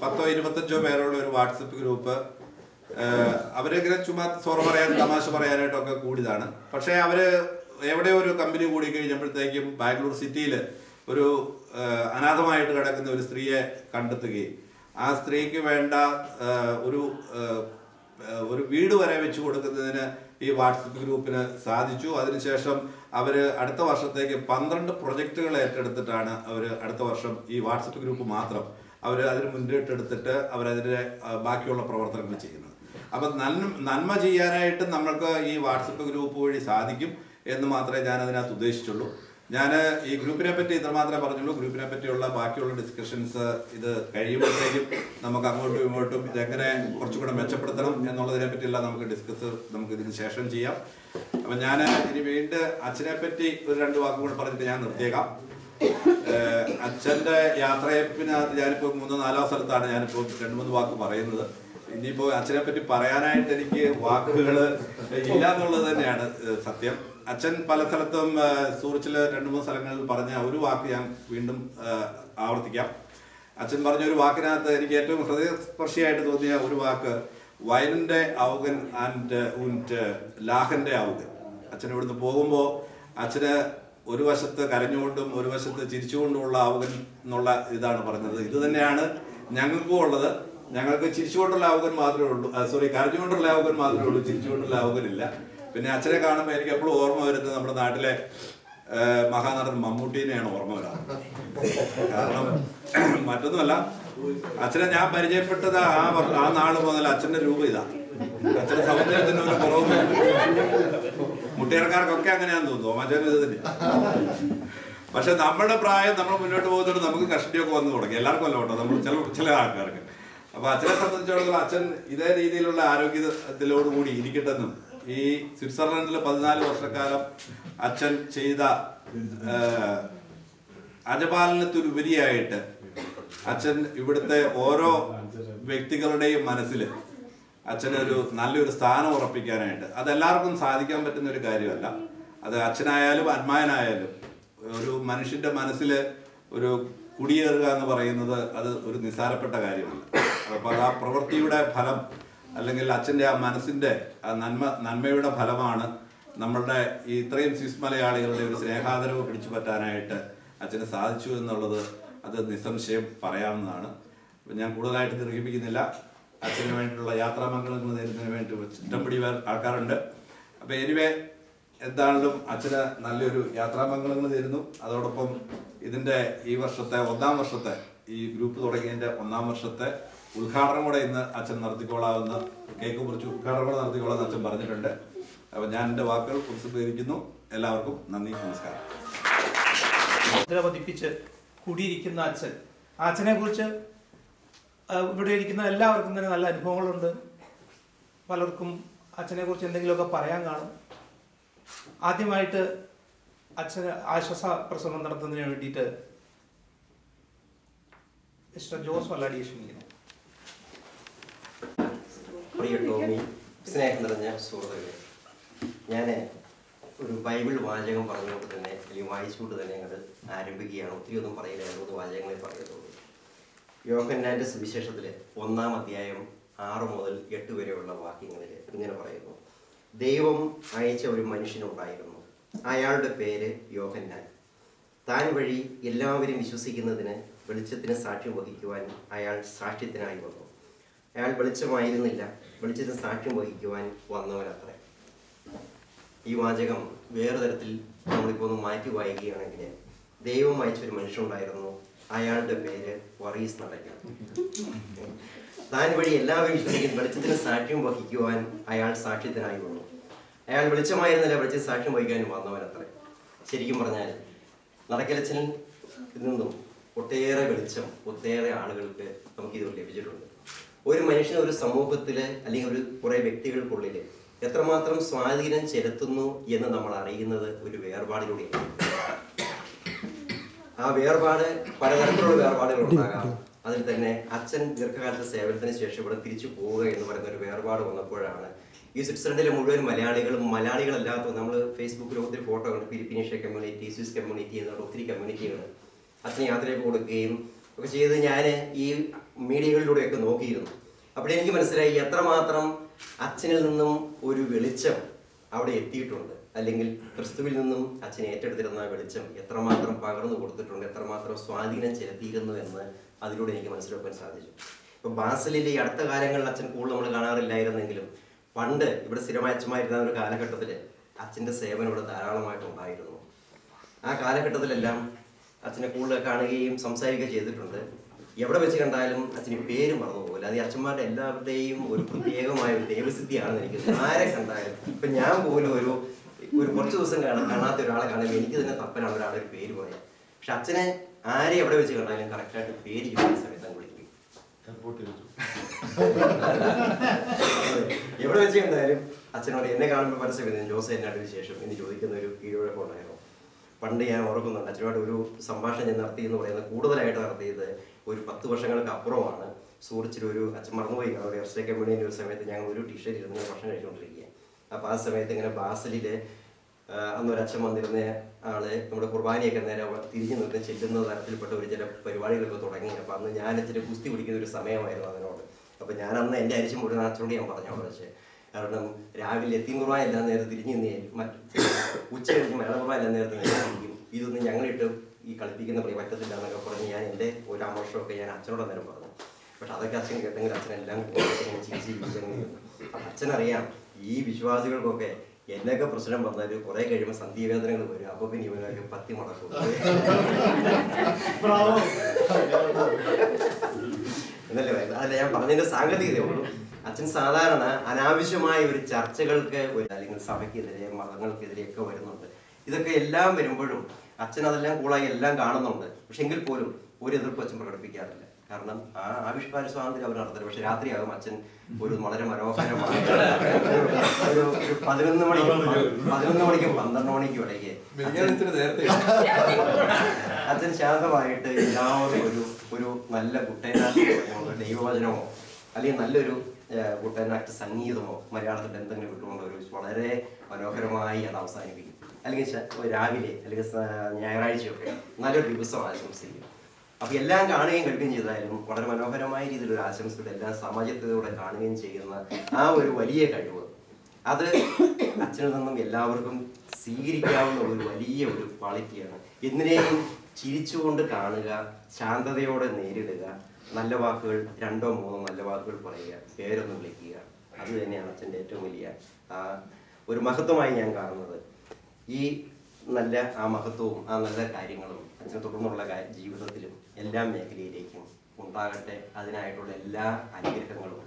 10-25 പേരുള്ള ഒരു വാട്സപ്പ് ഗ്രൂപ്പ്, അവരിങ്ങനെ ചുമ്മാ സൊറ പറയാനും തമാശ പറയാനായിട്ടൊക്കെ കൂടിയതാണ്. പക്ഷേ അവര് എവിടെയോ ഒരു കമ്പനി കൂടി കഴിഞ്ഞപ്പോഴത്തേക്കും ബാംഗ്ലൂർ സിറ്റിയിൽ ഒരു അനാഥമായിട്ട് കിടക്കുന്ന ഒരു സ്ത്രീയെ കണ്ടെത്തുകയും ആ സ്ത്രീക്ക് വേണ്ട ഒരു വീട് വരെ വെച്ച് കൊടുക്കുന്നതിന് ഈ വാട്സപ്പ് ഗ്രൂപ്പിന് സാധിച്ചു. അതിനുശേഷം അവർ അടുത്ത വർഷത്തേക്ക് 12 പ്രൊജക്റ്റുകൾ ഏറ്റെടുത്തിട്ടാണ് അവർ അടുത്ത വർഷം ഈ വാട്സപ്പ് ഗ്രൂപ്പ് മാത്രം അവർ അതിന് മുന്നിട്ടെടുത്തിട്ട് അവരതിൻ്റെ ബാക്കിയുള്ള പ്രവർത്തനങ്ങൾ ചെയ്യുന്നത്. അപ്പം നന്മ ചെയ്യാനായിട്ട് നമ്മൾക്ക് ഈ വാട്സപ്പ് ഗ്രൂപ്പ് വഴി സാധിക്കും എന്ന് മാത്രമേ ഞാൻ അതിനകത്ത് ഉദ്ദേശിച്ചുള്ളൂ. ഞാൻ ഈ ഗ്രൂപ്പിനെ പറ്റി ഇത്ര മാത്രമേ പറഞ്ഞുള്ളൂ. ഗ്രൂപ്പിനെ പറ്റിയുള്ള ബാക്കിയുള്ള ഡിസ്കഷൻസ് ഇത് കഴിയുമ്പോഴത്തേക്കും നമുക്ക് അങ്ങോട്ടും ഇങ്ങോട്ടും ഇതെങ്ങനെ കുറച്ചുകൂടെ മെച്ചപ്പെടുത്തണം എന്നുള്ളതിനെ പറ്റിയെല്ലാം നമുക്ക് ഇതിന് ശേഷം ചെയ്യാം. അപ്പം ഞാൻ ഇനി വീണ്ടും അച്ഛനെ പറ്റി ഒരു 2 വാക്കും കൂടെ പറഞ്ഞിട്ട് ഞാൻ നിർത്തിയേക്കാം. അച്ഛൻ്റെ യാത്രയപ്പിനകത്ത് ഞാനിപ്പോൾ 3-4 സ്ഥലത്താണ് ഞാനിപ്പോൾ 2-3 വാക്ക് പറയുന്നത്. ഇനിയിപ്പോൾ അച്ഛനെ പറ്റി പറയാനായിട്ട് എനിക്ക് വാക്കുകൾ ഇല്ല എന്നുള്ളത് തന്നെയാണ് സത്യം. അച്ഛൻ പല സ്ഥലത്തും സൂറിച്ചിൽ 2-3 സ്ഥലങ്ങളിൽ പറഞ്ഞ ഒരു വാക്ക് ഞാൻ വീണ്ടും ആവർത്തിക്കാം. അച്ഛൻ പറഞ്ഞ ഒരു വാക്കിനകത്ത് എനിക്ക് ഏറ്റവും ഹൃദയസ്പർശിയായിട്ട് തോന്നിയ ഒരു വാക്ക് വയലിൻ്റെ ഔഗൻ ആൻഡ് ലാഹന്റെ ഔഗൻ. അച്ഛൻ ഇവിടുന്ന് പോകുമ്പോൾ അച്ഛന് ഒരു വശത്ത് കരഞ്ഞുകൊണ്ടും ഒരു വശത്ത് ചിരിച്ചുകൊണ്ടുമുള്ള ഔഗൻ എന്നുള്ള ഇതാണ് പറഞ്ഞത്. ഇത് തന്നെയാണ് ഞങ്ങൾക്കും ഉള്ളത്. ഞങ്ങൾക്ക് ചിരിച്ചുകൊണ്ടുള്ള ലാവുകൻ മാത്രമേ ഉള്ളൂ, കരഞ്ഞുകൊണ്ടുള്ള ലാവുകൻ മാത്രമേ ഉള്ളൂ, ചിരിച്ചുകൊണ്ടുള്ള ലാവുകനില്ല. പിന്നെ അച്ഛനെ കാണുമ്പോൾ എനിക്ക് എപ്പോഴും ഓർമ്മ വരുന്നത് നമ്മുടെ നാട്ടിലെ മഹാനടൻ മമ്മൂട്ടീനെയാണ് ഓർമ്മ വരാറ്. കാരണം മറ്റൊന്നുമല്ല, അച്ഛനെ ഞാൻ പരിചയപ്പെട്ടത് ആ നാൾ മുതൽ അച്ഛൻ്റെ രൂപം ഇതാ. അച്ഛൻ്റെ സൗന്ദര്യത്തിന് ഒരു കുറവ് മുട്ടിയറക്കാർക്കൊക്കെ അങ്ങനെയാന്ന് തോന്നുന്നു, മറ്റൊരു ഇത് തന്നെ. പക്ഷെ നമ്മുടെ പ്രായം നമ്മൾ മുന്നോട്ട് പോകുന്നതോട് നമുക്ക് കഷ്ടിയൊക്കെ വന്നു തുടങ്ങി. എല്ലാവർക്കും അല്ല കേട്ടോ, നമ്മൾ ചില ആൾക്കാർക്ക്. അപ്പൊ അച്ഛനെ സംബന്ധിച്ചിടത്തോളം അച്ഛൻ ഇതേ രീതിയിലുള്ള ആരോഗ്യത്തിലോടുകൂടി ഇരിക്കട്ടെന്നും ഈ സ്വിറ്റ്സർലൻഡിൽ 14 വർഷക്കാലം അച്ഛൻ ചെയ്ത അജപാലനത്തിലുപരിയായിട്ട് അച്ഛൻ ഇവിടുത്തെ ഓരോ വ്യക്തികളുടെയും മനസ്സിൽ അച്ഛനൊരു നല്ലൊരു സ്ഥാനം ഉറപ്പിക്കാനായിട്ട്, അതെല്ലാവർക്കും സാധിക്കാൻ പറ്റുന്ന ഒരു കാര്യമല്ല. അത് അച്ഛനായാലും അന്മായനായാലും ഒരു മനുഷ്യന്റെ മനസ്സിൽ ഒരു കുടിയേറുക എന്ന് പറയുന്നത് അത് ഒരു നിസ്സാരപ്പെട്ട കാര്യമല്ല. അപ്പോൾ ആ പ്രവൃത്തിയുടെ ഫലം, അല്ലെങ്കിൽ അച്ഛൻ്റെ ആ മനസ്സിൻ്റെ ആ നന്മയുടെ ഫലമാണ് നമ്മളുടെ ഈ ഇത്രയും സ്വിസ് മലയാളികളുടെ ഒരു സ്നേഹാദരവ് പിടിച്ചു പറ്റാനായിട്ട് അച്ഛന് സാധിച്ചു എന്നുള്ളത് അത് നിസ്സംശയം പറയാവുന്നതാണ്. അപ്പം ഞാൻ കൂടുതലായിട്ട് ദീർഘിപ്പിക്കുന്നില്ല. അച്ഛന് വേണ്ടിയിട്ടുള്ള യാത്രാമംഗളങ്ങൾ നേരുന്നതിന് വേണ്ടി ഇഷ്ടംപിടി ആൾക്കാരുണ്ട്. അപ്പം എനിവേ എന്താണെങ്കിലും അച്ഛന് നല്ലൊരു യാത്രാമംഗളങ്ങൾ തരുന്നു. അതോടൊപ്പം ഇതിൻ്റെ ഈ വർഷത്തെ 1-ാം വർഷത്തെ ഈ ഗ്രൂപ്പ് തുടങ്ങിയതിൻ്റെ 1-ാം വർഷത്തെ ഉദ്ഘാടനം കൂടെ ഇന്ന് അച്ഛൻ നടത്തിക്കോളാമെന്ന്, കേക്ക് മുറിച്ച് ഉദ്ഘാടനം കൂടെ നടത്തിക്കോളാമെന്ന് അച്ഛൻ പറഞ്ഞിട്ടുണ്ട്. അപ്പം ഞാൻ എൻ്റെ വാക്കുകൾ ഉപസംഹരിക്കുന്നു. എല്ലാവർക്കും നന്ദി, നമസ്കാരം. പതിപ്പിച്ച് കൂടിയിരിക്കുന്ന അച്ഛൻ, അച്ഛനെ കുറിച്ച് ഇവിടെ ഇരിക്കുന്ന എല്ലാവർക്കും തന്നെ നല്ല അനുഭവങ്ങളുണ്ട്. പലർക്കും അച്ഛനെ കുറിച്ച് എന്തെങ്കിലുമൊക്കെ പറയാൻ കാണും. ആദ്യമായിട്ട് അച്ഛന് ആശ്വാസ പ്രസംഗം നടത്തുന്നതിന് വേണ്ടിയിട്ട് മിസ്റ്റർ ജോസ് വല്ലാടി ക്ഷണിക്കുന്നു. പ്രിയ ടോമി, സ്നേഹം നിറഞ്ഞ സുഹൃത്തുക്കളെ, ഞാൻ ഒരു ബൈബിൾ വാചകം പറഞ്ഞുകൊണ്ട് തന്നെ, അല്ലെങ്കിൽ വായിച്ചുകൊണ്ട് തന്നെ ഞങ്ങൾ ആരംഭിക്കുകയാണ്. ഒത്തിരി ഒന്നും പറയില്ല, 2 വാചകങ്ങളെ പറയത്തുള്ളൂ. യോഹന്നാന്റെ സുവിശേഷത്തിൽ 1-ാം അധ്യായം 6 മുതൽ 8 വരെയുള്ള വാക്യങ്ങളിൽ ഇങ്ങനെ പറയുന്നു: ദൈവം അയച്ച ഒരു മനുഷ്യനുണ്ടായിരുന്നു, അയാളുടെ പേര് യോഹന്നാൻ. താൻ വഴി എല്ലാവരും വിശ്വസിക്കുന്നതിന് വെളിച്ചത്തിന് സാക്ഷ്യം വഹിക്കുവാൻ അയാൾ സാക്ഷ്യത്തിനായി വന്നു. അയാൾ വെളിച്ചമായിരുന്നില്ല, വെളിച്ചത്തിന് സാക്ഷ്യം വഹിക്കുവാൻ വന്നവനത്രേ. ഈ വാചകം വേറെ തരത്തിൽ നമ്മളിപ്പോൾ ഒന്ന് മാറ്റി വായിക്കുകയാണെങ്കിൽ, ദൈവം അയച്ചൊരു മനുഷ്യനുണ്ടായിരുന്നു, അയാളുടെ പേര് വറീസ് നടക്കാൻ. താൻ വഴി എല്ലാവരും വിശ്വസിക്കുന്ന വെളിച്ചത്തിന് സാക്ഷ്യം വഹിക്കുവാൻ അയാൾ സാക്ഷ്യത്തിനായി വന്നു. അയാൾ വെളിച്ചമായിരുന്നില്ല, വെളിച്ചത്തിന് സാക്ഷ്യം വഹിക്കാൻ വന്നവനത്രേ. ശരിക്കും പറഞ്ഞാൽ നടക്കലച്ചനിൽ നിന്നും ഒട്ടേറെ വെളിച്ചം ഒട്ടേറെ ആളുകൾക്ക് നമുക്കിതുവരെ ലഭിച്ചിട്ടുണ്ട്. ഒരു മനുഷ്യന് ഒരു സമൂഹത്തിൽ അല്ലെങ്കിൽ ഒരു കുറേ വ്യക്തികൾക്കുള്ളിൽ എത്രമാത്രം സ്വാധീനം ചെലുത്തുന്നു എന്ന് നമ്മൾ അറിയുന്നത് ഒരു വേർപാടിലൂടെയാണ്. ആ വേർപാട് പലതരത്തിലുള്ള വേർപാടുകൾ ഉണ്ടാകാം. അതിൽ തന്നെ അച്ഛൻ ദീർഘകാലത്തെ സേവനത്തിന് ശേഷം ഇവിടെ തിരിച്ചു പോവുക എന്ന് പറയുന്ന ഒരു വേർപാട് വന്നപ്പോഴാണ് ഈ സ്വിറ്റ്സർലൻഡിലെ മുഴുവൻ മലയാളികളും, മലയാളികളല്ലാത്ത, നമ്മൾ ഫേസ്ബുക്കിൽ ഒത്തിരി ഫോട്ടോ കണ്ട്, ഫിലിപ്പീനീഷ്യ കമ്മ്യൂണിറ്റി, സ്വിസ് കമ്മ്യൂണിറ്റി എന്നുള്ള ഒത്തിരി കമ്മ്യൂണിറ്റികൾ അച്ഛന് യാത്രയൊക്കെ കൊടുക്കുകയും ഒക്കെ ചെയ്ത് ഞാൻ ഈ മീഡിയകളിലൂടെയൊക്കെ നോക്കിയിരുന്നു. അപ്പോൾ എനിക്ക് മനസ്സിലായി എത്രമാത്രം അച്ഛനിൽ നിന്നും ഒരു വെളിച്ചം അവിടെ എത്തിയിട്ടുണ്ട്, അല്ലെങ്കിൽ ക്രിസ്തുവിൽ നിന്നും അച്ഛൻ ഏറ്റെടുത്തിരുന്ന വെളിച്ചം എത്രമാത്രം പകർന്നു കൊടുത്തിട്ടുണ്ട്, എത്രമാത്രം സ്വാധീനം ചെലുത്തിയിരുന്നു എന്ന് അതിലൂടെ എനിക്ക് മനസ്സിലാക്കാൻ സാധിച്ചു. ഇപ്പം ബാസലിൽ ഈ അടുത്ത കാലങ്ങളിൽ അച്ഛൻ കൂടുതൽ നമ്മൾ കാണാറില്ലായിരുന്നെങ്കിലും പണ്ട് ഇവിടെ സ്ഥിരമായി അച്ഛന്മാരുന്ന ഒരു കാലഘട്ടത്തിൽ അച്ഛൻ്റെ സേവനം ഇവിടെ ധാരാളമായിട്ടുണ്ടായിരുന്നു. ആ കാലഘട്ടത്തിലെല്ലാം അച്ഛനെ കൂടുതൽ കാണുകയും സംസാരിക്കുകയും ചെയ്തിട്ടുണ്ട്. എവിടെ വെച്ച് കണ്ടാലും അച്ഛന് പേര് മറന്നു പോകില്ല. അത് ഈ അച്ഛന്മാരുടെ എല്ലാവരുടെയും ഒരു പ്രത്യേകമായ ഒരു ദൈവസിദ്ധിയാണെന്ന് എനിക്ക് ആരെ കണ്ടാലും. ഇപ്പം ഞാൻ പോലും ഒരു കുറച്ച് ദിവസം കാണാത്ത ഒരാളെ കാണുമ്പോൾ എനിക്ക് തന്നെ തപ്പനാണ് ഒരാളെ ഒരു പേര് പറയാം. പക്ഷെ അച്ഛനെ ആരെ എവിടെ വെച്ച് കണ്ടാലും കറക്റ്റായിട്ട് പേര് ചോദിക്കുന്ന സമയത്ത് അങ്ങ് വിളിക്കും. എവിടെ വെച്ച് കണ്ടാലും അച്ഛനോട് എന്നെ കാണുമ്പോൾ പല സമയത്ത് ജോസ് എന്നാട്ടിന് ശേഷം എന്ന് ചോദിക്കുന്ന ഒരു കീഴ്വഴക്കം ഉണ്ടായിരുന്നു. പണ്ട് ഞാൻ ഓർക്കുന്നുണ്ട്, അച്ഛനോട് ഒരു സംഭാഷണം ഞാൻ നടത്തി എന്ന് പറയുന്നത് കൂടുതലായിട്ട് നടത്തിയത് ഒരു 10 വർഷങ്ങൾക്ക് അപ്പുറമാണ്. സൂറിച്ചിലൊരു അച്ഛൻ മറന്നുപോയി കാണും, എർസ്റ്റേ കമ്മ്യൂണിൻ്റെ ഒരു സമയത്ത് ഞങ്ങൾ ഒരു ടീഷർട്ട് ഇരുന്ന് ഭക്ഷണം കഴിച്ചുകൊണ്ടിരിക്കുക. അപ്പോൾ ആ സമയത്ത് ഇങ്ങനെ ബാസലിൽ അന്നൊരച്ഛൻ വന്നിരുന്ന ആള് നമ്മുടെ കുർബാനയൊക്കെ നേരെ തിരിഞ്ഞു നിർത്തി ചെല്ലുന്ന തരത്തിൽപ്പെട്ട ഒരു ചില പരിപാടികളൊക്കെ തുടങ്ങി. അപ്പോൾ അന്ന് ഞാൻ അച്ഛനെ കുസ്തി പിടിക്കുന്ന ഒരു സമയമായിരുന്നു അതിനോട്. അപ്പോൾ ഞാൻ അന്ന് എൻ്റെ അരിച്ചു മുഴുവൻ അച്ഛനോട് ഞാൻ പറഞ്ഞോളൂ വെച്ച്, കാരണം രാവിലെ എത്തി കുർബാന എല്ലാം നേരത്തെ തിരിഞ്ഞു നിന്ന് ഉച്ച കഴിഞ്ഞ് മലയാള കുർബാന എല്ലാം നേരത്തെ നിൽക്കും. ഇതൊന്നും ഞങ്ങളിട്ട് ഈ കളിപ്പിക്കുന്ന പറ്റത്തില്ല എന്നൊക്കെ പറഞ്ഞ് ഞാൻ എൻ്റെ ഒരു ആമർഷമൊക്കെ ഞാൻ അച്ഛനോട് നേരം പറഞ്ഞു. പക്ഷെ അതൊക്കെ അച്ഛൻ കേട്ടെങ്കിൽ അച്ഛനെല്ലാം ചിരിച്ചിരിക്കുന്നു. അപ്പം അച്ഛനറിയാം ഈ വിശ്വാസികൾക്കൊക്കെ എന്നൊക്കെ പ്രശ്നം വന്നാൽ കുറെ കഴിയുമ്പോൾ സന്ധിവേദനകൾ വരും. അപ്പൊ പിന്നെ ഇവരൊക്കെ പത്തി മുടക്കും. എന്നല്ലേ പറയുന്നത്? അല്ല, ഞാൻ പറഞ്ഞതിന്റെ സാങ്കേതികതയുള്ളൂ. അച്ഛൻ സാധാരണ അനാവശ്യമായ ഒരു ചർച്ചകൾക്ക് അല്ലെങ്കിൽ സഭയ്ക്കെതിരെ മതങ്ങൾക്കെതിരെയൊക്കെ വരുന്നുണ്ട്. ഇതൊക്കെ എല്ലാം വരുമ്പോഴും അച്ഛൻ അതെല്ലാം കൂളായി എല്ലാം കാണുന്നുണ്ട്. പക്ഷെ എങ്കിൽ പോലും ഒരു എതിർപ്പ് അച്ഛൻ പ്രകടിപ്പിക്കാറില്ല. കാരണം ആ ആവിഷ്കാര സ്വാതന്ത്ര്യം അവർ നടത്തുന്നത്. പക്ഷെ രാത്രിയാകും അച്ഛൻ ഒരു വളരെ മനോഹരമായ ഒരു 11 മണിക്കും 12 മണിക്കും ഇടയ്ക്ക് അച്ഛൻ ശാന്തമായിട്ട് എല്ലാവരും ഒരു നല്ല കുട്ടേനാക്ട് ദൈവവചനമോ അല്ലെങ്കിൽ നല്ലൊരു കുട്ടേനാക്ട് സംഗീതമോ മലയാളത്തിൽ എന്തെങ്കിലും വിട്ടുകൊണ്ട് ഒരു വളരെ മനോഹരമായി അത് അവസാനിപ്പിക്കും. അല്ലെങ്കിൽ രാവിലെ അല്ലെങ്കിൽ ഞായറാഴ്ചയൊക്കെ നല്ലൊരു ദിവസം ആശംസിക്കും. അപ്പൊ എല്ലാം കാണുകയും കേൾക്കുകയും ചെയ്താലും വളരെ മനോഹരമായ രീതിയിൽ ഒരു ആശംസയുടെ എല്ലാം സമാജത്തിലൂടെ കാണുകയും ചെയ്യുന്ന ആ ഒരു വലിയ കഴിവ്, അത് അച്ഛനിൽ നിന്നും എല്ലാവർക്കും സ്വീകരിക്കാവുന്ന ഒരു വലിയ ഒരു ക്വാളിറ്റിയാണ്. എന്തിനേയും ചിരിച്ചുകൊണ്ട് കാണുക, ശാന്തതയോടെ നേരിടുക, നല്ല വാക്കുകൾ 2 or 3 നല്ല വാക്കുകൾ പറയുക, പേരൊന്ന് വിളിക്കുക. അത് തന്നെയാണ് അച്ഛൻ്റെ ഏറ്റവും വലിയ ഒരു മഹത്വമായി ഞാൻ കാണുന്നത്. ഈ നല്ല ആ മഹത്വവും ആ നല്ല കാര്യങ്ങളും അച്ഛനെ തുടർന്നുള്ള ജീവിതത്തിലും എല്ലാ മേഖലയിലേക്കും ഉണ്ടാകട്ടെ. അതിനായിട്ടുള്ള എല്ലാ അനുഗ്രഹങ്ങളും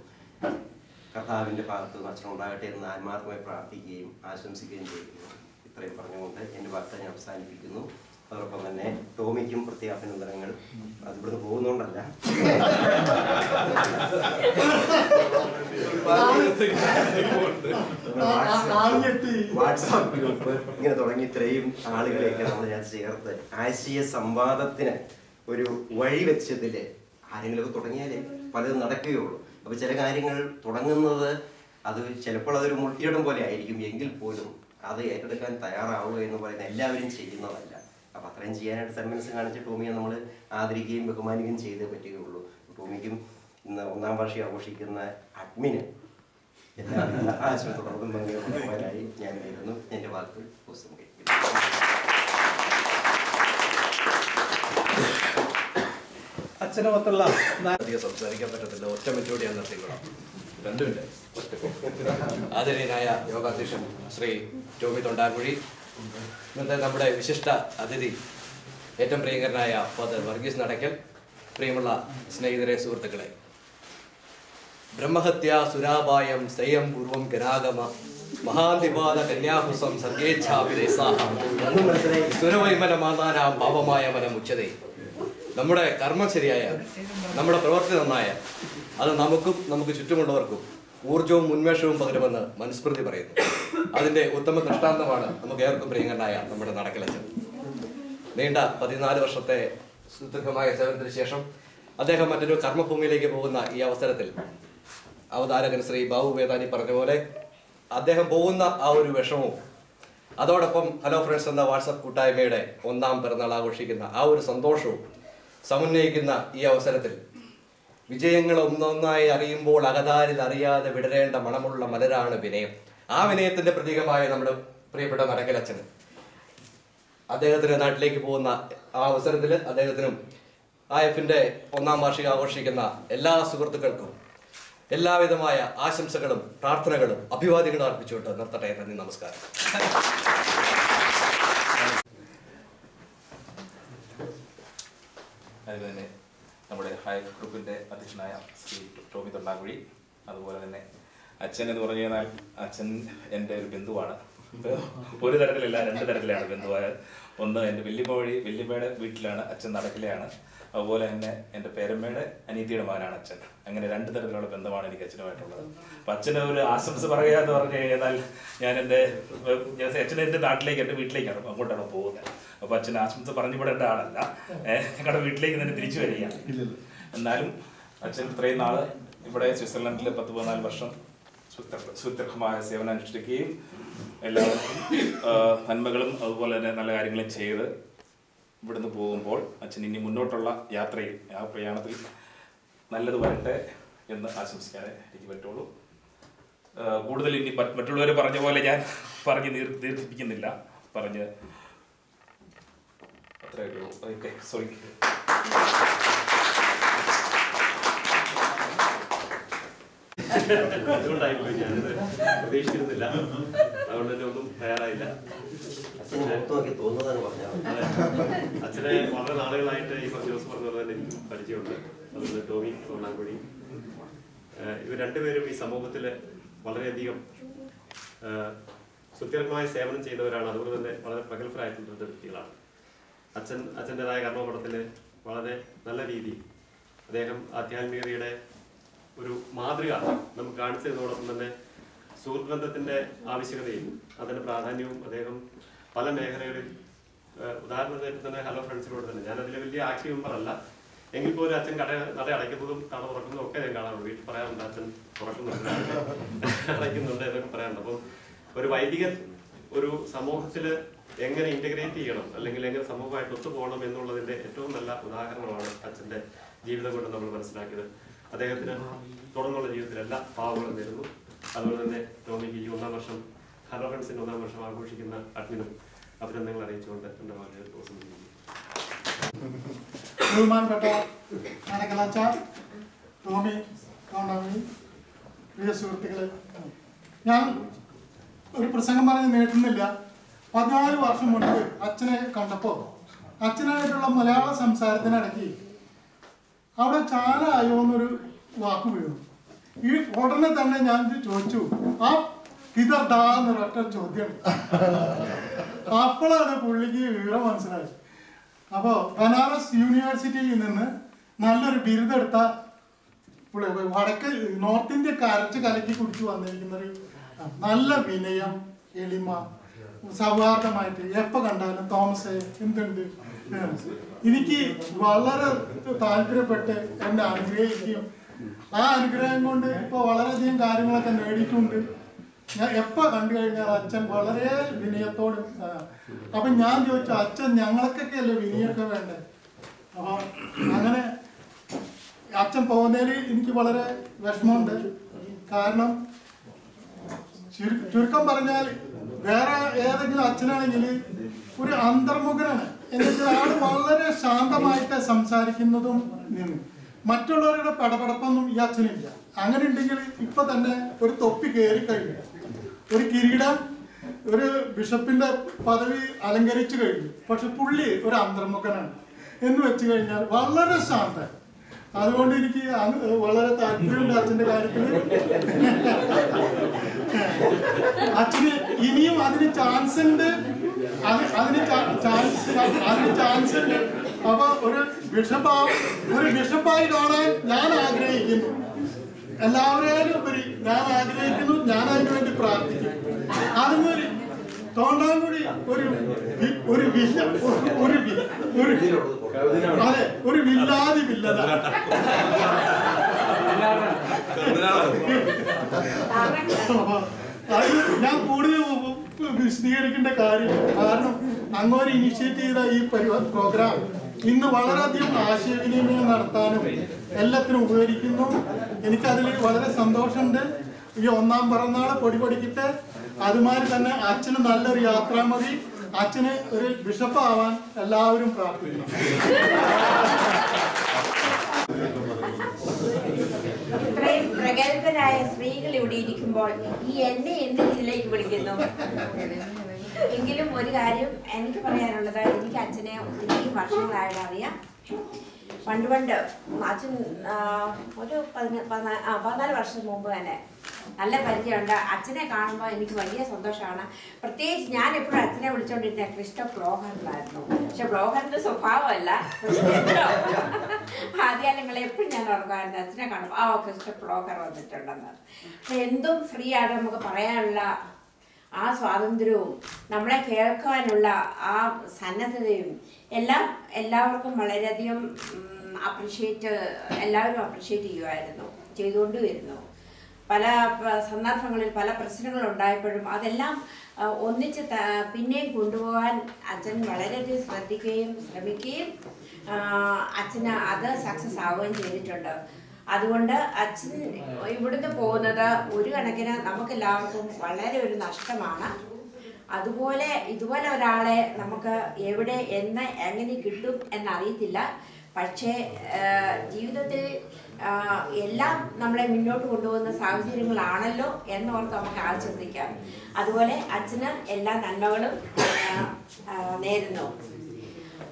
കർത്താവിൻ്റെ ഭാഗത്തു നിന്ന് അച്ഛനുണ്ടാകട്ടെ എന്ന് ആത്മാർത്ഥമായി പ്രാർത്ഥിക്കുകയും ആശംസിക്കുകയും ചെയ്യുന്നു. ഇത്രയും പറഞ്ഞുകൊണ്ട് എൻ്റെ വാർത്ത ഞാൻ അവസാനിപ്പിക്കുന്നു. അതോടൊപ്പം തന്നെ ടോമിക്കും പ്രത്യേക അഭിനന്ദനങ്ങൾ. അത് ഇവിടുന്ന് പോകുന്നോണ്ടല്ല, വാട്സാപ്പ് ഗ്രൂപ്പ് ഇങ്ങനെ തുടങ്ങി ഇത്രയും ആളുകളെയൊക്കെ നമ്മൾ ഞാൻ ചേർത്ത് ആശയ സംവാദത്തിന് ഒരു വഴി വെച്ചതില് ആരെങ്കിലുമൊക്കെ തുടങ്ങിയാലേ പലതും നടക്കുകയുള്ളൂ. അപ്പൊ ചില കാര്യങ്ങൾ തുടങ്ങുന്നത് അത് ചിലപ്പോൾ അതൊരു മുൾട്ടിയിടം പോലെ ആയിരിക്കും. എങ്കിൽ പോലും അത് ഏറ്റെടുക്കാൻ തയ്യാറാവുക എന്ന് പറയുന്നത് എല്ലാവരും ചെയ്യുന്നതല്ല. അപ്പൊ അത്രയും ചെയ്യാനായിട്ട് സന്മനസ് കാണിച്ച ടോമിയെ നമ്മൾ ആദരിക്കുകയും ബഹുമാനിക്കുകയും ചെയ്തേ പറ്റുകയുള്ളൂ. ടോമിക്കും ഇന്ന് 1ാം വാർഷികം ആഘോഷിക്കുന്ന അഡ്മിന് എല്ലാ ആശയം തുടർന്നും പങ്കുവരായി ഞാൻ നേരുന്നു. എൻ്റെ വാക്കുകൾ ഉപസംഹരിക്കുന്നു. അച്ഛനുമൊത്തുള്ള അധികം സംസാരിക്കാൻ പറ്റത്തില്ല. ഒറ്റ മിനിറ്റോടെ ഞാൻ നിർത്തിക്കൊള്ളാം. 2 മിനിറ്റ്. ആദരണീയനായ യോഗാധ്യക്ഷൻ ശ്രീ ടോമി തൊണ്ടാകുഴി, ഇന്നത്തെ നമ്മുടെ വിശിഷ്ട അതിഥി ഏറ്റവും പ്രിയങ്കരനായ ഫാദർ വർഗീസ് നടക്കൽ, പ്രിയമുള്ള സ്നേഹിതരെ, സുഹൃത്തുക്കളെ, ബ്രഹ്മഹത്യ സുരാപായം സ്വയം പൂർവം ഗരാഗമ മഹാദിപാദ കന്യാഹുസം സർഗേച്ഛാഭിരസാഹം സുരവൈമനമാതാനാം പാപമായ മനമുച്ചതേ. നമ്മുടെ കർമ്മം ശരിയായ, നമ്മുടെ പ്രവൃത്തി നന്നായ, അത് നമുക്ക് ചുറ്റുമുള്ളവർക്കും ഊർജവും ഉന്മേഷവും പകരുമെന്ന് മനുസ്മൃതി പറയുന്നു. അതിൻ്റെ ഉത്തമ ദൃഷ്ടാന്തമാണ് നമുക്ക് ഏവർക്കും പ്രിയങ്കരനായ നമ്മുടെ നടക്കലച്ചൻ. നീണ്ട 14 വർഷത്തെ സുദീർഘമായ സേവനത്തിന് ശേഷം അദ്ദേഹം മറ്റൊരു കർമ്മഭൂമിയിലേക്ക് പോകുന്ന ഈ അവസരത്തിൽ അവതാരകൻ ശ്രീ ബാബു വേദാനി പറഞ്ഞ പോലെ അദ്ദേഹം പോകുന്ന ആ ഒരു വിഷമവും അതോടൊപ്പം ഹലോ ഫ്രണ്ട്സ് എന്ന വാട്സപ്പ് കൂട്ടായ്മയുടെ 1ാം പിറന്നാൾ ആഘോഷിക്കുന്ന ആ ഒരു സന്തോഷവും സമന്വയിക്കുന്ന ഈ അവസരത്തിൽ വിജയങ്ങൾ ഒന്നൊന്നായി അറിയുമ്പോൾ അകതാരിൽ അറിയാതെ വിടരേണ്ട മണമുള്ള മലരാണ് വിനയം. ആ വിനയത്തിന്റെ പ്രതീകമായ നമ്മുടെ പ്രിയപ്പെട്ട നടക്കലച്ചന് അദ്ദേഹത്തിന് നാട്ടിലേക്ക് പോകുന്ന ആ അവസരത്തിൽ അദ്ദേഹത്തിനും IF-ന്റെ 1ാം വാർഷികം ആഘോഷിക്കുന്ന എല്ലാ സുഹൃത്തുക്കൾക്കും എല്ലാവിധമായ ആശംസകളും പ്രാർത്ഥനകളും അഭിവാദ്യങ്ങളും അർപ്പിച്ചുകൊണ്ട് നിർത്തട്ടെ. നന്ദി, നമസ്കാരം. അതിൽ തന്നെ നമ്മുടെ IF ഗ്രൂപ്പിൻ്റെ അധ്യക്ഷനായ ശ്രീ ടോമി തൊണ്ടാകുഴി, അതുപോലെ തന്നെ അച്ഛൻ എന്ന് പറഞ്ഞു കഴിഞ്ഞാൽ അച്ഛൻ എൻ്റെ ഒരു ബന്ധുവാണ്. ഒരു തരത്തിലല്ല, 2 തരത്തിലാണ് ബന്ധുവായത്. ഒന്ന് എൻ്റെ വല്യമ്മയുടെ വീട്ടിലാണ് അച്ഛൻ, നടക്കിലെയാണ്. അതുപോലെ തന്നെ എൻ്റെ പേരമ്മയുടെ അനിയത്തിയുടെ മകനാണ് അച്ഛൻ. അങ്ങനെ 2 തരത്തിലുള്ള ബന്ധമാണ് എനിക്ക് അച്ഛനുമായിട്ടുള്ളത്. അപ്പം അച്ഛന് ഒരു ആശംസ പറയുക എന്ന് പറഞ്ഞു കഴിഞ്ഞാൽ ഞാൻ അച്ഛൻ എൻ്റെ നാട്ടിലേക്ക്, എൻ്റെ വീട്ടിലേക്കാണ്, അങ്ങോട്ടാണ് പോകുന്നത്. അപ്പോൾ അച്ഛൻ ആശംസ പറഞ്ഞു വിടേണ്ട ആളല്ല, ഞങ്ങളുടെ വീട്ടിലേക്ക് തന്നെ തിരിച്ചു വരികയാണ്. എന്നാലും അച്ഛൻ ഇത്രയും നാൾ ഇവിടെ സ്വിറ്റ്സർലൻഡിൽ 14 വർഷം സുദീർഘമായ സേവനം അനുഷ്ഠിക്കുകയും എല്ലാവർക്കും നന്മകളും അതുപോലെ തന്നെ നല്ല കാര്യങ്ങളും ചെയ്ത് ഇവിടുന്ന് പോകുമ്പോൾ അച്ഛൻ ഇനി മുന്നോട്ടുള്ള യാത്രയിൽ, ആ പ്രയാണത്തിൽ നല്ലത് വരട്ടെ എന്ന് ആശംസിക്കാനേ എനിക്ക് പറ്റുള്ളൂ. കൂടുതൽ ഇനി മറ്റുള്ളവർ പറഞ്ഞ പോലെ ഞാൻ പറഞ്ഞ് ദീർഘിപ്പിക്കുന്നില്ല. പറഞ്ഞ് അത്രയേ ഉള്ളൂ. Okay, sorry. അതുകൊണ്ടായിപ്പോയി, ഞാനിത് പ്രതീക്ഷിച്ചിരുന്നില്ല, അതുകൊണ്ട് തന്നെ ഒന്നും തയ്യാറായില്ല. അച്ഛനെ വളരെ നാളുകളായിട്ട് ഈ ജോസ് പറഞ്ഞ പോലെ തന്നെ എനിക്ക് പരിചയമുണ്ട്. അതുപോലെ ടോമി തൊള്ളാങ്കുഴി, ഇവർ രണ്ടുപേരും ഈ സമൂഹത്തിൽ വളരെയധികം സുത്യർഹമായ സേവനം ചെയ്യുന്നവരാണ്. അതുപോലെ തന്നെ വളരെ പ്രഗത്ഭരായിട്ടുള്ള വ്യക്തികളാണ്. അച്ഛൻ്റെതായ കർമ്മപടത്തിൽ വളരെ നല്ല രീതിയിൽ അദ്ദേഹം ആധ്യാത്മികതയുടെ ഒരു മാതൃക നമുക്ക് കാണിച്ചതിനോടൊപ്പം തന്നെ സുഹൃത്ത് ബന്ധത്തിൻ്റെ ആവശ്യകതയും അതിൻ്റെ പ്രാധാന്യവും അദ്ദേഹം പല മേഖലകളിൽ, ഉദാഹരണത്തിന് തന്നെ ഹലോ ഫ്രണ്ട്സിനോട് തന്നെ, ഞാനതിൽ വലിയ ആക്റ്റീവ് മെമ്പറല്ല എങ്കിൽ പോലും അച്ഛൻ നട അടയ്ക്കുന്നതും നട തുറക്കുന്നതും ഒക്കെ ഞാൻ കാണാറുണ്ട്. വീട്ടിൽ പറയാറുണ്ട് അച്ഛൻ തുറക്കുന്നുണ്ട്, അടയ്ക്കുന്നുണ്ട് എന്നൊക്കെ പറയാറുണ്ട്. അപ്പം ഒരു വൈദികൻ ഒരു സമൂഹത്തിൽ എങ്ങനെ ഇന്റഗ്രേറ്റ് ചെയ്യണം, അല്ലെങ്കിൽ എങ്ങനെ സമൂഹമായിട്ട് ഒത്തുപോകണം എന്നുള്ളതിന്റെ ഏറ്റവും നല്ല ഉദാഹരണമാണ് അച്ഛൻ്റെ ജീവിതം കൊണ്ട് നമ്മൾ മനസ്സിലാക്കിയത്. അദ്ദേഹത്തിന് തുടർന്നുള്ള ജീവിതത്തിൽ എല്ലാ പാവങ്ങളും നേരുന്നു. അതുപോലെ തന്നെ ടോമിക്ക് ഈ 1-ാം വർഷം ഹലോ ഫ്രണ്ട്സിന്റെ 1-ാം വർഷം ആഘോഷിക്കുന്ന അഡ്മിനും അഭിനന്ദനങ്ങൾ അറിയിച്ചുകൊണ്ട് എൻ്റെ വളരെ ദിവസം ബഹുമാനപ്പെട്ട അനക്കലാച്ച, ടോമി കോണ്ടാമി, പ്രിയ സുഹൃത്തുക്കളെ, ഞാൻ ഒരു പ്രസംഗം പറഞ്ഞ് നീട്ടുന്നില്ല. 14 വർഷം മുൻപ് അച്ഛനെ കണ്ടപ്പോൾ അച്ഛനായിട്ടുള്ള മലയാള സംസാരത്തിനിടയ്ക്ക് അവിടെ ചാലായോ എന്നൊരു വാക്ക് വീണു. ഈ ഉടനെ തന്നെ ഞാൻ ചോദിച്ചു, ആ കിതർദാ എന്നൊരൊറ്റ ചോദ്യം. അപ്പോഴാണ് പുള്ളിക്ക് വിവരം മനസ്സിലായത്. അപ്പോൾ ബനാറസ് യൂണിവേഴ്സിറ്റിയിൽ നിന്ന് നല്ലൊരു ബിരുദെടുത്ത പുള്ളി, വടക്ക് നോർത്ത് ഇന്ത്യക്ക് അരച്ച് കലക്കി കുടിച്ചു വന്നിരിക്കുന്നൊരു നല്ല വിനയം, എളിമ, സൗഹാർദ്ദമായിട്ട് എപ്പോൾ കണ്ടാലും തോമസ് എന്തുണ്ട്, എനിക്ക് വളരെ താല്പര്യപ്പെട്ട് എന്നെ അനുഗ്രഹിക്കുകയും ആ അനുഗ്രഹം കൊണ്ട് ഇപ്പോൾ വളരെയധികം കാര്യങ്ങളൊക്കെ നേടിയിട്ടുണ്ട്. ഞാൻ എപ്പോൾ കണ്ടു കഴിഞ്ഞാൽ അച്ഛൻ വളരെ വിനയത്തോട്. അപ്പം ഞാൻ ചോദിച്ചു, അച്ഛൻ ഞങ്ങൾക്കൊക്കെ അല്ലേ വിനയൊക്കെ വേണ്ടേ? അപ്പോൾ അങ്ങനെ അച്ഛൻ പോകുന്നതിൽ എനിക്ക് വളരെ വിഷമമുണ്ട്. കാരണം ചുരുക്കം പറഞ്ഞാൽ വേറെ ഏതെങ്കിലും അച്ഛനാണെങ്കിൽ ഒരു അന്തർമുഖനാണ്. എന്നുവെച്ചാൽ ആൾ വളരെ ശാന്തമായിട്ട് സംസാരിക്കുന്നതും നിന്ന് മറ്റുള്ളവരുടെ പടപടപ്പൊന്നും ഈ അച്ഛനില്ല. അങ്ങനെ ഉണ്ടെങ്കിൽ ഇപ്പൊ തന്നെ ഒരു തൊപ്പി കയറി കഴിഞ്ഞു, ഒരു കിരീടം, ഒരു ബിഷപ്പിന്റെ പദവി അലങ്കരിച്ചു കഴിഞ്ഞു. പക്ഷെ പുള്ളി ഒരു അന്തർമുഖനാണ് എന്ന് വെച്ച് കഴിഞ്ഞാൽ വളരെ ശാന്തൻ. അതുകൊണ്ട് എനിക്ക് വളരെ താല്പര്യമുണ്ട് അച്ഛൻ്റെ കാര്യത്തിൽ. അച്ഛന് ഇനിയും അതിന് ചാൻസ് ഉണ്ട്, അതിന് ചാൻസ് ഉണ്ട്. അപ്പൊ ഒരു ബിഷപ്പായി കാണാൻ ഞാൻ ആഗ്രഹിക്കുന്നു. എല്ലാവരെയും ഉപരി ഞാൻ ആഗ്രഹിക്കുന്നു, ഞാൻ അതിനു വേണ്ടി പ്രാർത്ഥിക്കുന്നു. അതുപോലെ തോണ്ടാങ്കുടി അതെ ഒരു വില്ലാതി വില്ലത. അത് ഞാൻ കൂടുതൽ വിശദീകരിക്കേണ്ട കാര്യമില്ല. കാരണം അങ്ങോട്ട് ഇനിഷ്യേറ്റ് ചെയ്ത ഈ പ്രോഗ്രാം ഇന്ന് വളരെയധികം ആശയവിനിമയം നടത്താനും എല്ലാത്തിനും ഉപകരിക്കുന്നു. എനിക്കതിൽ വളരെ സന്തോഷമുണ്ട്. ഈ 1-ാം പിറന്നാൾ പൊടി പൊടിക്കിട്ട് അതുമാതിരി തന്നെ അച്ഛന് നല്ലൊരു യാത്രാമതി. അച്ഛന് ഒരു ബിഷപ്പ് ആവാൻ എല്ലാവരും പ്രാർത്ഥിക്കണം. ഇത്രയും പ്രഗത്ഭരായ സ്ത്രീകൾ ഇവിടെ ഇരിക്കുമ്പോൾ ഈ എന്നെ എന്ത് ഇതിലേക്ക് വിളിക്കുന്നു? എങ്കിലും ഒരു കാര്യം എനിക്ക് പറയാനുള്ളത്, എനിക്ക് അച്ഛനെ ഒത്തിരി വർഷങ്ങളായിട്ട് അറിയാം. പണ്ട് അച്ഛൻ ഒരു 14 വർഷം മുമ്പ് തന്നെ നല്ല പരിചയമുണ്ട്. അച്ഛനെ കാണുമ്പോൾ എനിക്ക് വലിയ സന്തോഷമാണ്. പ്രത്യേകിച്ച് ഞാൻ എപ്പോഴും അച്ഛനെ വിളിച്ചുകൊണ്ടിരുന്ന കൃഷ്ണ ബ്ലോഗറിലായിരുന്നു. പക്ഷെ ബ്ലോഗറിന്റെ സ്വഭാവമല്ല, ആദ്യകാലങ്ങളിൽ എപ്പോഴും ഞാൻ ഓർക്കാറുണ്ട് അച്ഛനെ കാണുമ്പോൾ കൃഷ്ണ ബ്ലോഗർ വന്നിട്ടുണ്ടെന്ന്. എന്തും ഫ്രീ ആയിട്ട് നമുക്ക് പറയാനുള്ള ആ സ്വാതന്ത്ര്യവും നമ്മളെ കേൾക്കാനുള്ള ആ സന്നദ്ധതയും എല്ലാം എല്ലാവർക്കും വളരെയധികം എല്ലാവരും അപ്രിഷ്യേറ്റ് ചെയ്തുകൊണ്ട് വരുന്നു. പല സന്ദർഭങ്ങളിൽ പല പ്രശ്നങ്ങൾ ഉണ്ടായപ്പോഴും അതെല്ലാം ഒന്നിച്ച് പിന്നെയും കൊണ്ടുപോകാൻ അച്ഛൻ വളരെയധികം ശ്രദ്ധിക്കുകയും ശ്രമിക്കുകയും അച്ഛന് അത് സക്സസ് ആവുകയും ചെയ്തിട്ടുണ്ട്. അതുകൊണ്ട് അച്ഛൻ ഇവിടുന്ന് പോകുന്നത് ഒരു കണക്കിന് നമുക്കെല്ലാവർക്കും വളരെ ഒരു നഷ്ടമാണ്. ഇതുപോലെ ഒരാളെ നമുക്ക് എവിടെ എങ്ങനെ കിട്ടും എന്നറിയത്തില്ല. പക്ഷേ ജീവിതത്തിൽ എല്ലാം നമ്മളെ മുന്നോട്ട് കൊണ്ടുപോകുന്ന സാഹചര്യങ്ങളാണല്ലോ എന്നോർത്ത് നമുക്ക് ആശ്വസിക്കാം. അതുപോലെ അച്ഛന് എല്ലാ നന്മകളും നേരുന്നു.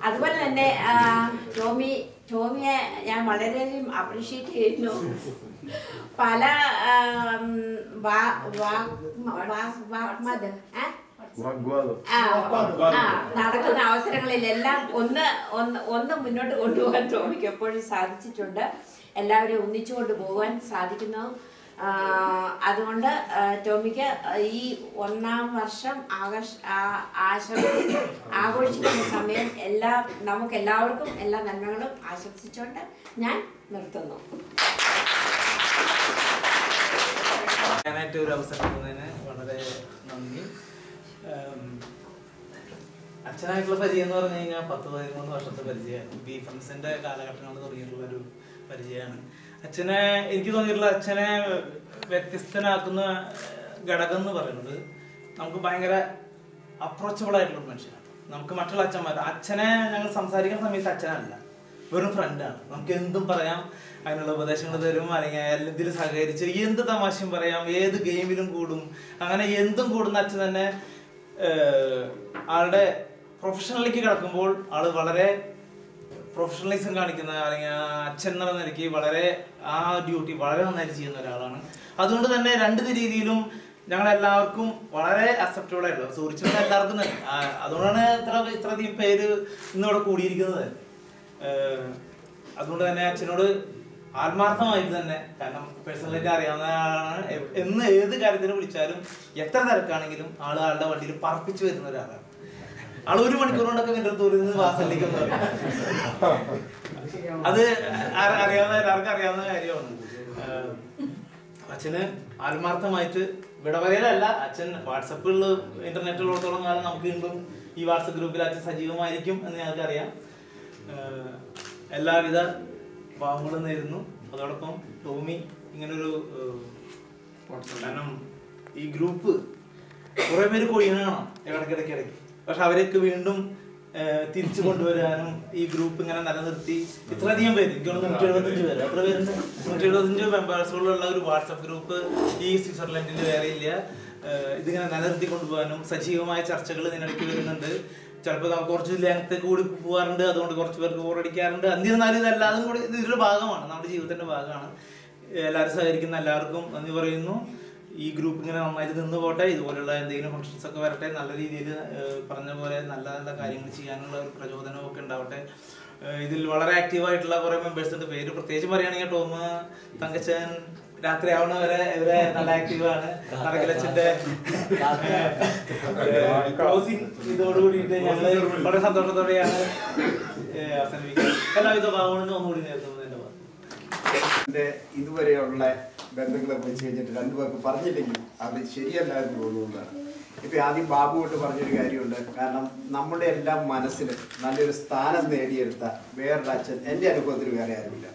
അതുപോലെ തന്നെ ടോമിയെ ഞാൻ വളരെയധികം അപ്രീഷിയേറ്റ് ചെയ്യുന്നു. പല നടക്കുന്ന അവസരങ്ങളിലെല്ലാം ഒന്ന് മുന്നോട്ട് കൊണ്ടുപോകാൻ ടോമിക്ക് എപ്പോഴും സാധിച്ചിട്ടുണ്ട്. എല്ലാവരെയും ഒന്നിച്ചുകൊണ്ട് പോകാൻ സാധിക്കുന്നു. അതുകൊണ്ട് ടോമിക്ക് ഈ 1-ാം വർഷം ആഘോഷിക്കുന്ന സമയം നമുക്ക് എല്ലാവർക്കും എല്ലാ നന്മകളും ആശംസിച്ചുകൊണ്ട് ഞാൻ നിർത്തുന്നു. ഞാനായിട്ട് ഒരു അവസരം തന്നതിന് വളരെ നന്ദി. അച്ഛനായിട്ടുള്ള പരിചയം എന്ന് പറഞ്ഞു കഴിഞ്ഞാൽ 10-13 വർഷത്തെ പരിചയമാണ്. ബി ഫ്രണ്ട്സിന്റെ കാലഘട്ടങ്ങൾ തുടങ്ങിയിട്ടുള്ള ഒരു പരിചയമാണ്. അച്ഛനെ എനിക്ക് തോന്നിയിട്ടുള്ള അച്ഛനെ വ്യത്യസ്തനാക്കുന്ന ഘടകം എന്ന് പറയുന്നത് നമുക്ക് ഭയങ്കര അപ്രോച്ചബിൾ ആയിട്ടുള്ള മനുഷ്യനാണ്. നമുക്ക് മറ്റുള്ള അച്ഛനെ ഞങ്ങൾ സംസാരിക്കുന്ന സമയത്ത് അച്ഛനല്ല, വെറും ഫ്രണ്ടാണ്. നമുക്ക് എന്തും പറയാം, അതിനുള്ള ഉപദേശങ്ങൾ തരും, അല്ലെങ്കിൽ ഇതിൽ സഹകരിച്ച് എന്ത് തമാശയും പറയാം, ഏത് ഗെയിമിലും കൂടും. അങ്ങനെ എന്തും കൂടുന്ന അച്ഛൻ തന്നെ ആളുടെ പ്രൊഫഷണലിലേക്ക് കിടക്കുമ്പോൾ ആള് വളരെ പ്രൊഫഷണലിസം കാണിക്കുന്ന, അല്ലെങ്കിൽ അച്ഛൻ എന്നുള്ള നിലയ്ക്ക് വളരെ ആ ഡ്യൂട്ടി വളരെ നന്നായിട്ട് ചെയ്യുന്ന ഒരാളാണ്. അതുകൊണ്ട് തന്നെ രണ്ട് രീതിയിലും ഞങ്ങളെല്ലാവർക്കും വളരെ അക്സെപ്റ്റബിൾ ആയിട്ടുള്ള സുഹൃത്തുക്കൾ എല്ലാവർക്കും തന്നെ. അതുകൊണ്ടാണ് ഇത്രയധികം പേര് ഇന്നിവിടെ കൂടിയിരിക്കുന്നത്. അതുകൊണ്ട് തന്നെ അച്ഛനോട് ആത്മാർത്ഥമായിട്ട് തന്നെ, കാരണം പേഴ്സണലായിട്ട് അറിയാവുന്ന ആളാണ്. എന്ന് ഏത് കാര്യത്തിന് വിളിച്ചാലും എത്ര തിരക്കാണെങ്കിലും ആളുടെ വണ്ടിയിൽ പറപ്പിച്ചു വരുന്ന ഒരാളാണ്. ആള് 1 മണിക്കൂർ കൊണ്ടൊക്കെ വെണ്ടത്തൂരിൽ നിന്ന് വാസലിലേക്ക് ഒന്ന് പറയും. അത് അറിയാവുന്ന എല്ലാവർക്കും അറിയാവുന്ന കാര്യമാണ്. അച്ഛന് ആത്മാർത്ഥമായിട്ട് വിടവരയിലല്ല, അച്ഛൻ വാട്സപ്പിൽ ഇന്റർനെറ്റിലോടത്തോളം കാലം നമുക്ക് വീണ്ടും ഈ വാട്സപ്പ് ഗ്രൂപ്പിൽ അച്ഛൻ സജീവമായിരിക്കും എന്ന് ഞങ്ങൾക്കറിയാം. എല്ലാവിധ ഭാവങ്ങളും നേരുന്നു. അതോടൊപ്പം ടോമി ഇങ്ങനൊരു, കാരണം ഈ ഗ്രൂപ്പ് കുറെ പേര് കൊഴിയണ കാണാം ഇടയ്ക്കിടയ്ക്ക്. പക്ഷെ അവരൊക്കെ വീണ്ടും തിരിച്ചു കൊണ്ടുവരാനും ഈ ഗ്രൂപ്പ് ഇങ്ങനെ നിലനിർത്തി ഇത്രയധികം പേര്, എനിക്ക് 175 പേര്, എത്ര പേരുണ്ട്? 175 മെമ്പേഴ്സുകളുള്ള ഒരു വാട്സപ്പ് ഗ്രൂപ്പ് ഈ സ്വിറ്റ്സർലൻഡിൽ വേറെ ഇല്ല. ഇതിങ്ങനെ നിലനിർത്തി കൊണ്ടുപോകാനും സജീവമായ ചർച്ചകൾ ഇതിനിടയ്ക്ക് വരുന്നുണ്ട്. ചിലപ്പോൾ നമുക്ക് കുറച്ച് ലെങ്ത് കൂടി പോകാറുണ്ട്, അതുകൊണ്ട് കുറച്ച് പേർക്ക് ബോറടിക്കാറുണ്ട്. എന്നിരുന്നാലും ഇതെല്ലാതും കൂടി ഇതിൻ്റെ ഭാഗമാണ്, നമ്മുടെ ജീവിതത്തിൻ്റെ ഭാഗമാണ്. എല്ലാവരും സഹകരിക്കുന്ന എല്ലാവർക്കും നന്ദി പറയുന്നു. ഈ ഗ്രൂപ്പ് ഇങ്ങനെ നന്നായിട്ട് നിന്ന് പോട്ടെ, ഇതുപോലുള്ള എന്തെങ്കിലും ഫംഗ്ഷൻസ് ഒക്കെ വരട്ടെ, നല്ല രീതിയിൽ പറഞ്ഞ പോലെ നല്ല നല്ല കാര്യങ്ങൾ ചെയ്യാനുള്ള ഒരു പ്രചോദനവും ഒക്കെ ഉണ്ടാവട്ടെ. ഇതിൽ വളരെ ആക്റ്റീവായിട്ടുള്ള കുറേ മെമ്പേഴ്സിൻ്റെ പേര് പ്രത്യേകിച്ച് പറയുകയാണെങ്കിൽ ടോം, തങ്കച്ചൻ, രാത്രി ആവണ വരെ ഇവരെ നല്ല ആക്റ്റീവാണ്. നടക്കലച്ചന്റെ ക്ലോസിംഗ് ഇതോടുകൂടിയിട്ട് ഞങ്ങൾ വളരെ സന്തോഷത്തോടെയാണ് അവസാനിപ്പിക്കുന്നത്. എല്ലാവിധ ഭാവങ്ങളും ഒന്നുകൂടി നേരിടുന്നതിൻ്റെ ഇതുവരെയുള്ള ബന്ധങ്ങളെ കുറിച്ച് കഴിഞ്ഞിട്ട് രണ്ടുപേർക്ക് പറഞ്ഞില്ലെങ്കിൽ അത് ശരിയല്ല എന്ന് തോന്നുന്നതാണ്. ഇപ്പം ആദ്യം ബാബു കൊണ്ട് പറഞ്ഞൊരു കാര്യമുണ്ട്. കാരണം നമ്മുടെ എല്ലാം മനസ്സിൽ നല്ലൊരു സ്ഥാനം നേടിയെടുത്ത വേറൊരു അച്ഛൻ എൻ്റെ അനുഭവത്തിൽ വേറെ ആരുമില്ല.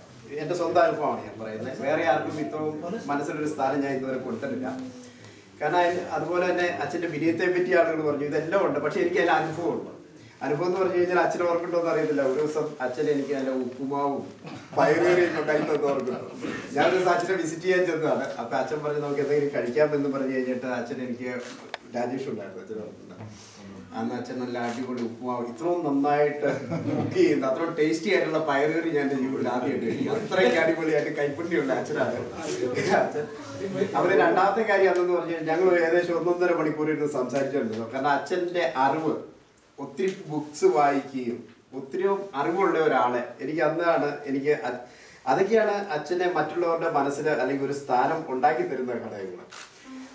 എൻ്റെ സ്വന്തം അനുഭവമാണ് ഞാൻ പറയുന്നത്. വേറെ ആർക്കും ഇത്രയും മനസ്സിലൊരു സ്ഥാനം ഞാൻ ഇതുവരെ കൊടുത്തിട്ടില്ല. കാരണം അതുപോലെ തന്നെ അച്ഛൻ്റെ വിനയത്തെ പറ്റി ആളുകൾ പറഞ്ഞു, ഇതെല്ലാം ഉണ്ട്. പക്ഷെ എനിക്ക് അതിൻ്റെ അനുഭവമുണ്ട്. അനുഭവം എന്ന് പറഞ്ഞു കഴിഞ്ഞാൽ അച്ഛനെ ഓർക്കുന്നുണ്ടോന്ന് അറിയത്തില്ല. ഒരു ദിവസം അച്ഛൻ എനിക്ക് നല്ല ഉപ്പുമാവും പയറുകറിയൊക്കെ കൈ തന്നു ഓർക്കുന്നുണ്ടോ. ഞാനൊരു ദിവസം അച്ഛനെ വിസിറ്റ് ചെയ്യാൻ ചെന്നതാണ്. അപ്പം അച്ഛൻ പറഞ്ഞു നമുക്ക് എന്തെങ്കിലും കഴിക്കാമെന്ന് പറഞ്ഞു കഴിഞ്ഞിട്ട് അച്ഛൻ എനിക്ക് രാജേഷ് ഉണ്ടായിരുന്നു, അച്ഛൻ ഓർക്കുന്നുണ്ട്. അന്ന് അച്ഛൻ നല്ല അടിപൊളി ഉപ്പുമാവ് ഇത്രയും നന്നായിട്ട് കുക്ക് ചെയ്യുന്നത്, അത്രയും ടേസ്റ്റി ആയിട്ടുള്ള പയറുകറി ഞാൻ എൻ്റെ ജീവിതത്തിൽ ആദ്യമായിട്ട് കഴിക്കും. അത്രയ്ക്ക് അടിപൊളിയായിട്ട് കൈപ്പുണ്യുള്ള അച്ഛനാണ് അച്ഛൻ. അവര് രണ്ടാമത്തെ കാര്യം അതെന്ന് പറഞ്ഞാൽ ഞങ്ങൾ ഏകദേശം 1.5 മണിക്കൂർ ഇരുന്ന് സംസാരിച്ചുകൊണ്ടിരുന്നു. കാരണം അച്ഛൻ്റെ അറിവ്, ഒത്തിരി ബുക്സ് വായിക്കുകയും ഒത്തിരി അറിവുള്ള ഒരാളെ എനിക്ക് അതൊക്കെയാണ് അച്ഛനെ മറ്റുള്ളവരുടെ മനസ്സിൽ അല്ലെങ്കിൽ ഒരു സ്ഥാനം ഉണ്ടാക്കി തരുന്ന ഘടകങ്ങൾ.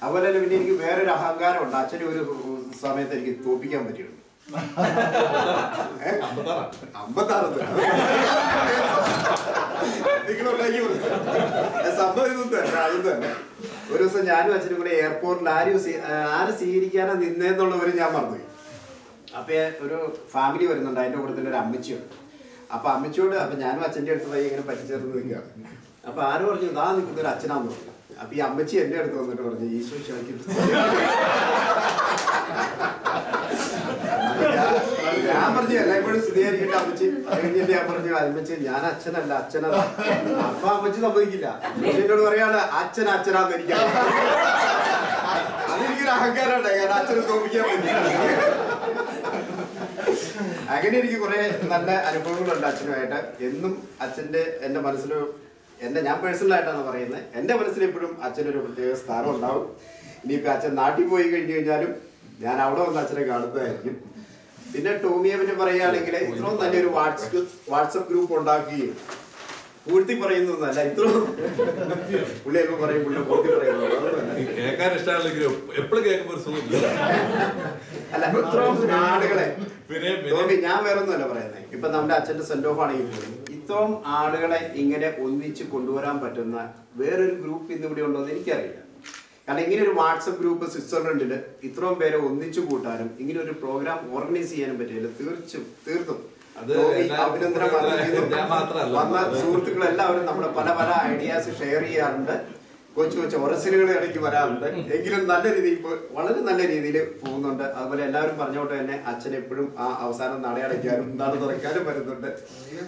അതുപോലെ തന്നെ പിന്നെ എനിക്ക് വേറൊരു അഹങ്കാരമുണ്ട്. അച്ഛനെ ഒരു സമയത്ത് എനിക്ക് തോപ്പിക്കാൻ പറ്റിയിട്ടുണ്ട്. 56 സംഭവം ഇതൊന്നും തന്നെ. അതൊന്നും തന്നെ ഒരു ദിവസം ഞാനും അച്ഛനും കൂടെ എയർപോർട്ടിൽ ആര് സ്വീകരിക്കാനാ നിന്നേന്നുള്ളവരും ഞാൻ മറന്നുപോയി. അപ്പൊ ഒരു ഫാമിലി വരുന്നുണ്ട്, അതിന്റെ കൂട്ടത്തിൽ ഒരു അമ്മച്ചിയുണ്ട്. അപ്പൊ അമ്മച്ചിയോട് ഞാനും അച്ഛൻ്റെ അടുത്ത് പോയി ഇങ്ങനെ പറ്റിച്ചേർന്ന് നിൽക്കുകയാണ്. അപ്പൊ ആര് പറഞ്ഞു ഇതാ നിൽക്കുന്ന ഒരു അച്ഛനാന്ന് പറഞ്ഞു. അപ്പൊ ഈ അമ്മച്ചി എന്റെ അടുത്ത് വന്നിട്ട് പറഞ്ഞു ഈശോ ഞാൻ പറഞ്ഞു എല്ലായ്പ്പോഴും സ്ഥിരീകരിക്കട്ടെ അമ്മച്ചി. അത് കഴിഞ്ഞിട്ട് ഞാൻ പറഞ്ഞു അമ്മച്ചി ഞാൻ അച്ഛനല്ല അച്ഛനല്ല. അപ്പൊ അമ്മച്ചി സമ്മതിക്കില്ല. എന്നോട് പറയാണ് അച്ഛനാന്ന് എനിക്ക്. അതെനിക്കൊരു അഹങ്കാരമുണ്ട്. കാരണം അച്ഛനെ തോന്നിക്കാൻ പറ്റില്ല. അങ്ങനെ എനിക്ക് കുറെ നല്ല അനുഭവങ്ങളുണ്ട് അച്ഛനുമായിട്ട്. എന്നും എന്റെ മനസ്സിൽ ഞാൻ പേഴ്സണലായിട്ടാണ് പറയുന്നത്, എന്റെ മനസ്സിൽ എപ്പോഴും അച്ഛനൊരു പ്രത്യേക സ്ഥാനം ഉണ്ടാവും. ഇനിയിപ്പോ അച്ഛൻ നാട്ടിൽ പോയി കഴിഞ്ഞു കഴിഞ്ഞാലും ഞാൻ അവിടെ വന്ന് അച്ഛനെ കാണുന്നതായിരിക്കും. പിന്നെ ടോമിയെ പറ്റി പറയുകയാണെങ്കിൽ ഇത്രയും നല്ലൊരു വാട്സപ്പ് ഗ്രൂപ്പ് ഉണ്ടാക്കുകയും പൂർത്തി പറയുന്നതല്ല, ഇത്രയും പുള്ളി എല്ലാം പറയും പുള്ളി പൂർത്തി പറയുന്നത് കേൾക്കാൻ ഇഷ്ടമാണെങ്കിലും എപ്പോഴും കേൾക്കുമ്പോൾ അല്ല. ഇത്രയും ആളുകളെ ടോമി ഞാൻ വേറെ ഒന്നുമല്ല പറയുന്നത്. ഇപ്പൊ നമ്മുടെ അച്ഛന്റെ സെന്റ് ഓഫ് ആണെങ്കിൽ പോലും ഇത്രയും ആളുകളെ ഇങ്ങനെ ഒന്നിച്ച് കൊണ്ടുവരാൻ പറ്റുന്ന വേറൊരു ഗ്രൂപ്പ് ഇന്നിവിടെ ഉണ്ടോ എന്ന് എനിക്കറിയില്ല. കാരണം ഇങ്ങനെ ഒരു വാട്സപ്പ് ഗ്രൂപ്പ് സ്വിറ്റ്സർലൻഡില് ഇത്രയും പേരെ ഒന്നിച്ചു കൂട്ടാനും ഇങ്ങനെ ഒരു പ്രോഗ്രാം ഓർഗനൈസ് ചെയ്യാനും പറ്റില്ല. തീർത്തും അഭിനന്ദനം വന്ന സുഹൃത്തുക്കളെല്ലാവരും നമ്മുടെ പല പല ഐഡിയാസ് ഷെയർ ചെയ്യാറുണ്ട്. കൊച്ചു ഒറസിലുകൾ ഇടയ്ക്ക് വരാറുണ്ട്. എങ്കിലും നല്ല രീതിയിൽ വളരെ നല്ല രീതിയിൽ പോകുന്നുണ്ട്. അതുപോലെ എല്ലാവരും പറഞ്ഞോട്ട് തന്നെ അച്ഛൻ എപ്പോഴും ആ അവസാനം നടയടയ്ക്കാനും നട തുറയ്ക്കാനും വരുന്നുണ്ട്.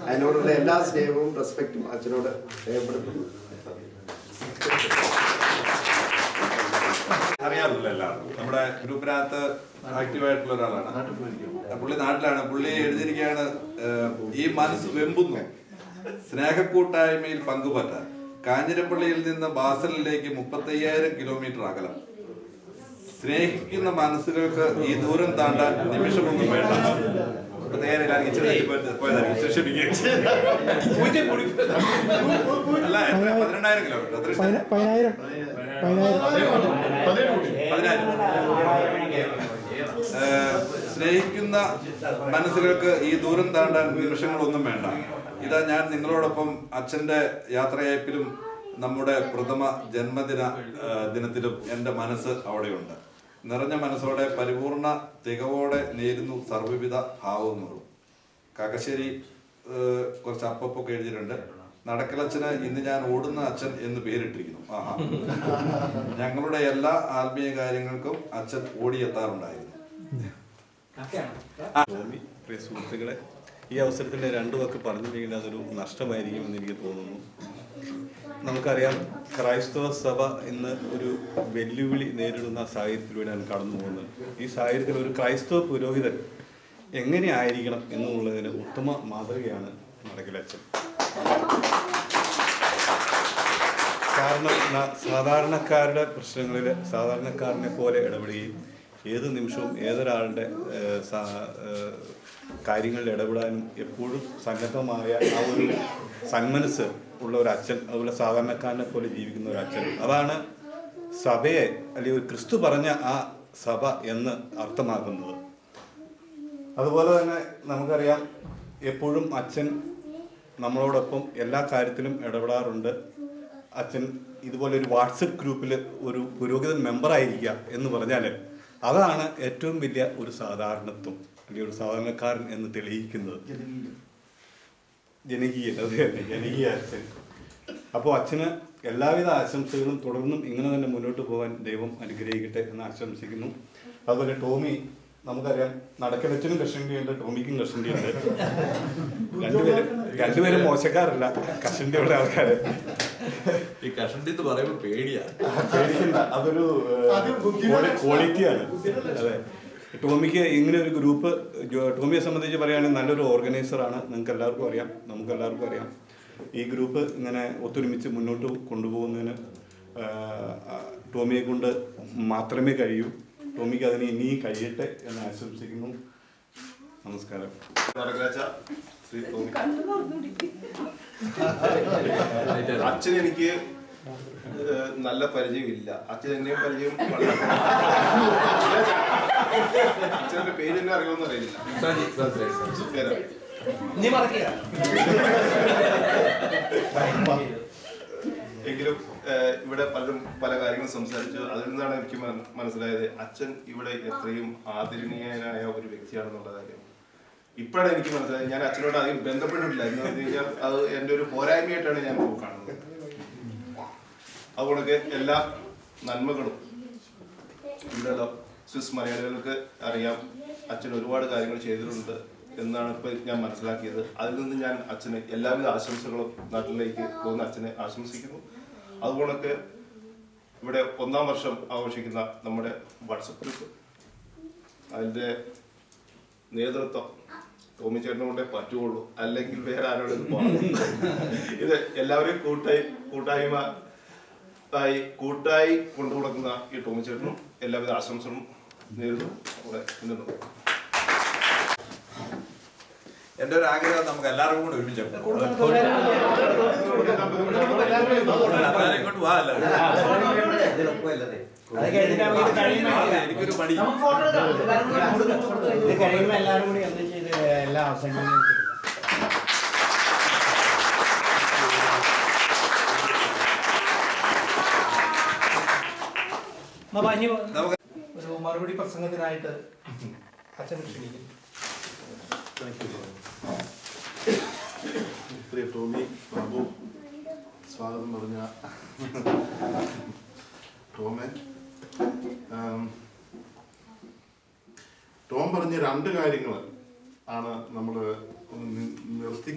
അതിനോടുള്ള എല്ലാ സ്നേഹവും റെസ്പെക്റ്റും അച്ഛനോട് രേഖപ്പെടുത്തുന്നു. അറിയാറില്ല എല്ലാവർക്കും. നമ്മുടെ ഗ്രൂപ്പിനകത്ത് ആക്റ്റീവായിട്ടുള്ള ഒരാളാണ്. പുള്ളി നാട്ടിലാണ്. പുള്ളി എഴുതിയിരിക്കുകയാണ്, ഈ മനസ്സ് വെമ്പുന്നു സ്നേഹക്കൂട്ടായ്മയിൽ പങ്കുപറ്റാൻ. കാഞ്ഞിരപ്പള്ളിയിൽ നിന്ന് ബാസലിലേക്ക് 35,000 കിലോമീറ്റർ അകലം. സ്നേഹിക്കുന്ന മനസ്സുകൾക്ക് ഈ ദൂരം താണ്ടാൻ നിമിഷമൊന്നും വേണ്ട. അല്ല, 12,000 കിലോമീറ്റർ. 15,000. സ്നേഹിക്കുന്ന മനസ്സുകൾക്ക് ഈ ദൂരം താണ്ടാൻ നിമിഷങ്ങളൊന്നും വേണ്ട. ഇതാ ഞാൻ നിങ്ങളോടൊപ്പം അച്ഛൻ്റെ യാത്രയയപ്പിലും നമ്മുടെ പ്രഥമ ദിനത്തിലും എൻ്റെ മനസ്സ് അവിടെയുണ്ട്. നിറഞ്ഞ മനസ്സോടെ പരിപൂർണ തികവോടെ നേരുന്നു സർവ്വവിധ ഭാവങ്ങളും. കാക്കശ്ശേരി കുറച്ച് അപ്പൊക്കെ എഴുതിയിട്ടുണ്ട്. നടക്കലച്ഛന് ഇന്ന് ഞാൻ ഓടുന്ന അച്ഛൻ എന്ന് പേരിട്ടിരിക്കുന്നു. ആഹാ. ഞങ്ങളുടെ എല്ലാ ആത്മീയ കാര്യങ്ങൾക്കും അച്ഛൻ ഓടിയെത്താറുണ്ടായിരുന്നു. പ്രിയ സുഹൃത്തുക്കളെ, ഈ അവസരത്തിൽ രണ്ടു വാക്ക് പറഞ്ഞില്ലെങ്കിൽ അതൊരു നഷ്ടമായിരിക്കുമെന്ന് എനിക്ക് തോന്നുന്നു. നമുക്കറിയാം, ക്രൈസ്തവ സഭ ഇന്ന് ഒരു വെല്ലുവിളി നേരിടുന്ന സാഹചര്യത്തിലൂടെയാണ് കടന്നു പോകുന്നത്. ഈ സാഹചര്യത്തിൽ ഒരു ക്രൈസ്തവ പുരോഹിതൻ എങ്ങനെ ആയിരിക്കണം എന്നുള്ളതിന് ഉത്തമ മാതൃകയാണ് നടക്കലച്ഛൻ. കാരണം സാധാരണക്കാരുടെ പ്രശ്നങ്ങളിൽ സാധാരണക്കാരനെ പോലെ ഇടപെടുകയും ഏത് നിമിഷവും ഏതൊരാളുടെ കാര്യങ്ങളിൽ ഇടപെടാനും എപ്പോഴും സന്നദ്ധമായ ആ ഒരു സന്മനസ് ഉള്ള ഒരു അച്ഛൻ, അതുപോലെ സാധാരണക്കാരനെ പോലെ ജീവിക്കുന്ന ഒരു അച്ഛൻ. അതാണ് സഭയെ അല്ലെങ്കിൽ ക്രിസ്തു പറഞ്ഞ ആ സഭ എന്ന് അർത്ഥമാക്കുന്നത്. അതുപോലെ തന്നെ നമുക്കറിയാം, എപ്പോഴും അച്ഛൻ നമ്മളോടൊപ്പം എല്ലാ കാര്യത്തിലും ഇടപെടാറുണ്ട്. അച്ഛൻ ഇതുപോലെ ഒരു വാട്സപ്പ് ഗ്രൂപ്പിൽ ഒരു പുരോഹിതൻ മെമ്പറായിരിക്കുക എന്ന് പറഞ്ഞാൽ അതാണ് ഏറ്റവും വലിയ ഒരു സാധാരണത്വം, അല്ലെങ്കിൽ ഒരു സാധാരണക്കാരൻ എന്ന് തെളിയിക്കുന്നത്. ജനകീയ അച്ഛൻ. അപ്പോൾ അച്ഛന് എല്ലാവിധ ആശംസകളും തുടർന്നും ഇങ്ങനെ തന്നെ മുന്നോട്ട് പോകാൻ ദൈവം അനുഗ്രഹിക്കട്ടെ എന്ന് ആശംസിക്കുന്നു. അതുപോലെ ടോമി, നമുക്കറിയാം നടക്കലച്ഛനും കഷണ്ടിയുണ്ട്, ടോമിക്കും കഷണ്ടിയുണ്ട്. രണ്ടുപേരും മോശക്കാരല്ല, കഷണ്ടിയുള്ള ആൾക്കാര്. ഈ കഷണ്ടി എന്ന് പറയുമ്പോൾ പേടിക്കണ്ട, അതൊരു ക്വാളിറ്റിയാണ്. അതെ, ടോമിക്ക് ഇങ്ങനെ ഒരു ഗ്രൂപ്പ്, ടോമിയെ സംബന്ധിച്ച് പറയുകയാണെങ്കിൽ നല്ലൊരു ഓർഗനൈസറാണ്. നിങ്ങൾക്ക് എല്ലാവർക്കും അറിയാം, നമുക്ക് എല്ലാവർക്കും അറിയാം. ഈ ഗ്രൂപ്പ് ഇങ്ങനെ ഒത്തൊരുമിച്ച് മുന്നോട്ട് കൊണ്ടുപോകുന്നതിന് ടോമിയെ കൊണ്ട് മാത്രമേ കഴിയൂ. ടോമിക്ക് അതിന് ഇനിയും കഴിയട്ടെ എന്ന് ആശംസിക്കുന്നു. നമസ്കാരം. അച്ഛൻ എനിക്ക് നല്ല പരിചയമില്ല. അച്ഛൻ എന്നെയും പരിചയം അച്ഛന്റെ പേര് തന്നെ അറിയുമെന്ന് അറിയില്ല. എങ്കിലും ഇവിടെ പലരും പല കാര്യങ്ങളും സംസാരിച്ചു. അതിൽ നിന്നാണ് എനിക്ക് മനസ്സിലായത് അച്ഛൻ ഇവിടെ എത്രയും ആദരണീയനായ ഒരു വ്യക്തിയാണെന്നുള്ള കാര്യം ഇപ്പോഴാണ് എനിക്ക് മനസ്സിലായത്. ഞാൻ അച്ഛനോട് അധികം ബന്ധപ്പെട്ടിട്ടില്ല. എന്ന് പറഞ്ഞു കഴിഞ്ഞാൽ അത് എൻ്റെ ഒരു പോരായ്മയായിട്ടാണ് ഞാൻ കാണുന്നത്. അതുകൊണ്ടൊക്കെ എല്ലാ നന്മകളും ഉണ്ടല്ലോ സ്വിസ് മലയാളികൾക്ക് അറിയാം അച്ഛൻ ഒരുപാട് കാര്യങ്ങൾ ചെയ്തിട്ടുണ്ട് എന്നാണ് ഇപ്പോൾ ഞാൻ മനസ്സിലാക്കിയത്. അതിൽ നിന്ന് ഞാൻ അച്ഛന് എല്ലാവിധ ആശംസകളും നാട്ടിലേക്ക് പോകുന്ന അച്ഛനെ ആശംസിക്കുന്നു. അതുപോലൊക്കെ ഇവിടെ 1-ാം വർഷം ആഘോഷിക്കുന്ന നമ്മുടെ വാട്സപ്പ് ഗ്രൂപ്പ്, അതിൻ്റെ നേതൃത്വം ടോമി ചേട്ടനെ കൊണ്ടേ പറ്റുള്ളൂ, അല്ലെങ്കിൽ വേറെ ആരോടും പോകാം. ഇത് എല്ലാവരെയും കൂട്ടായി കൊണ്ടുകൊടുക്കുന്ന ഈ ടോമി ചേട്ടനും എല്ലാവിധ ആശംസകളും നേരിടുന്നു. അവിടെ നിന്നു എൻ്റെ ഒരു ആഗ്രഹം നമുക്ക് എല്ലാവർക്കും കൂടെ ഒരുമിച്ച് ഇങ്ങോട്ട് പോകാമല്ലോ. എനിക്കൊരു മടി. കഴിയുമ്പോൾ എല്ലാവരും കൂടി എന്ത് ചെയ്ത് എല്ലാ അവസരങ്ങളും ഒരു മറുപടി പ്രസംഗത്തിനായിട്ട് അച്ഛൻ ക്ഷണിക്കുന്നു. പ്രിയ ടോമി, ബാബു, സ്വാഗതം പറഞ്ഞ ടോം പറഞ്ഞ 2 കാര്യങ്ങൾ ആണ് നമ്മൾ നിർത്തി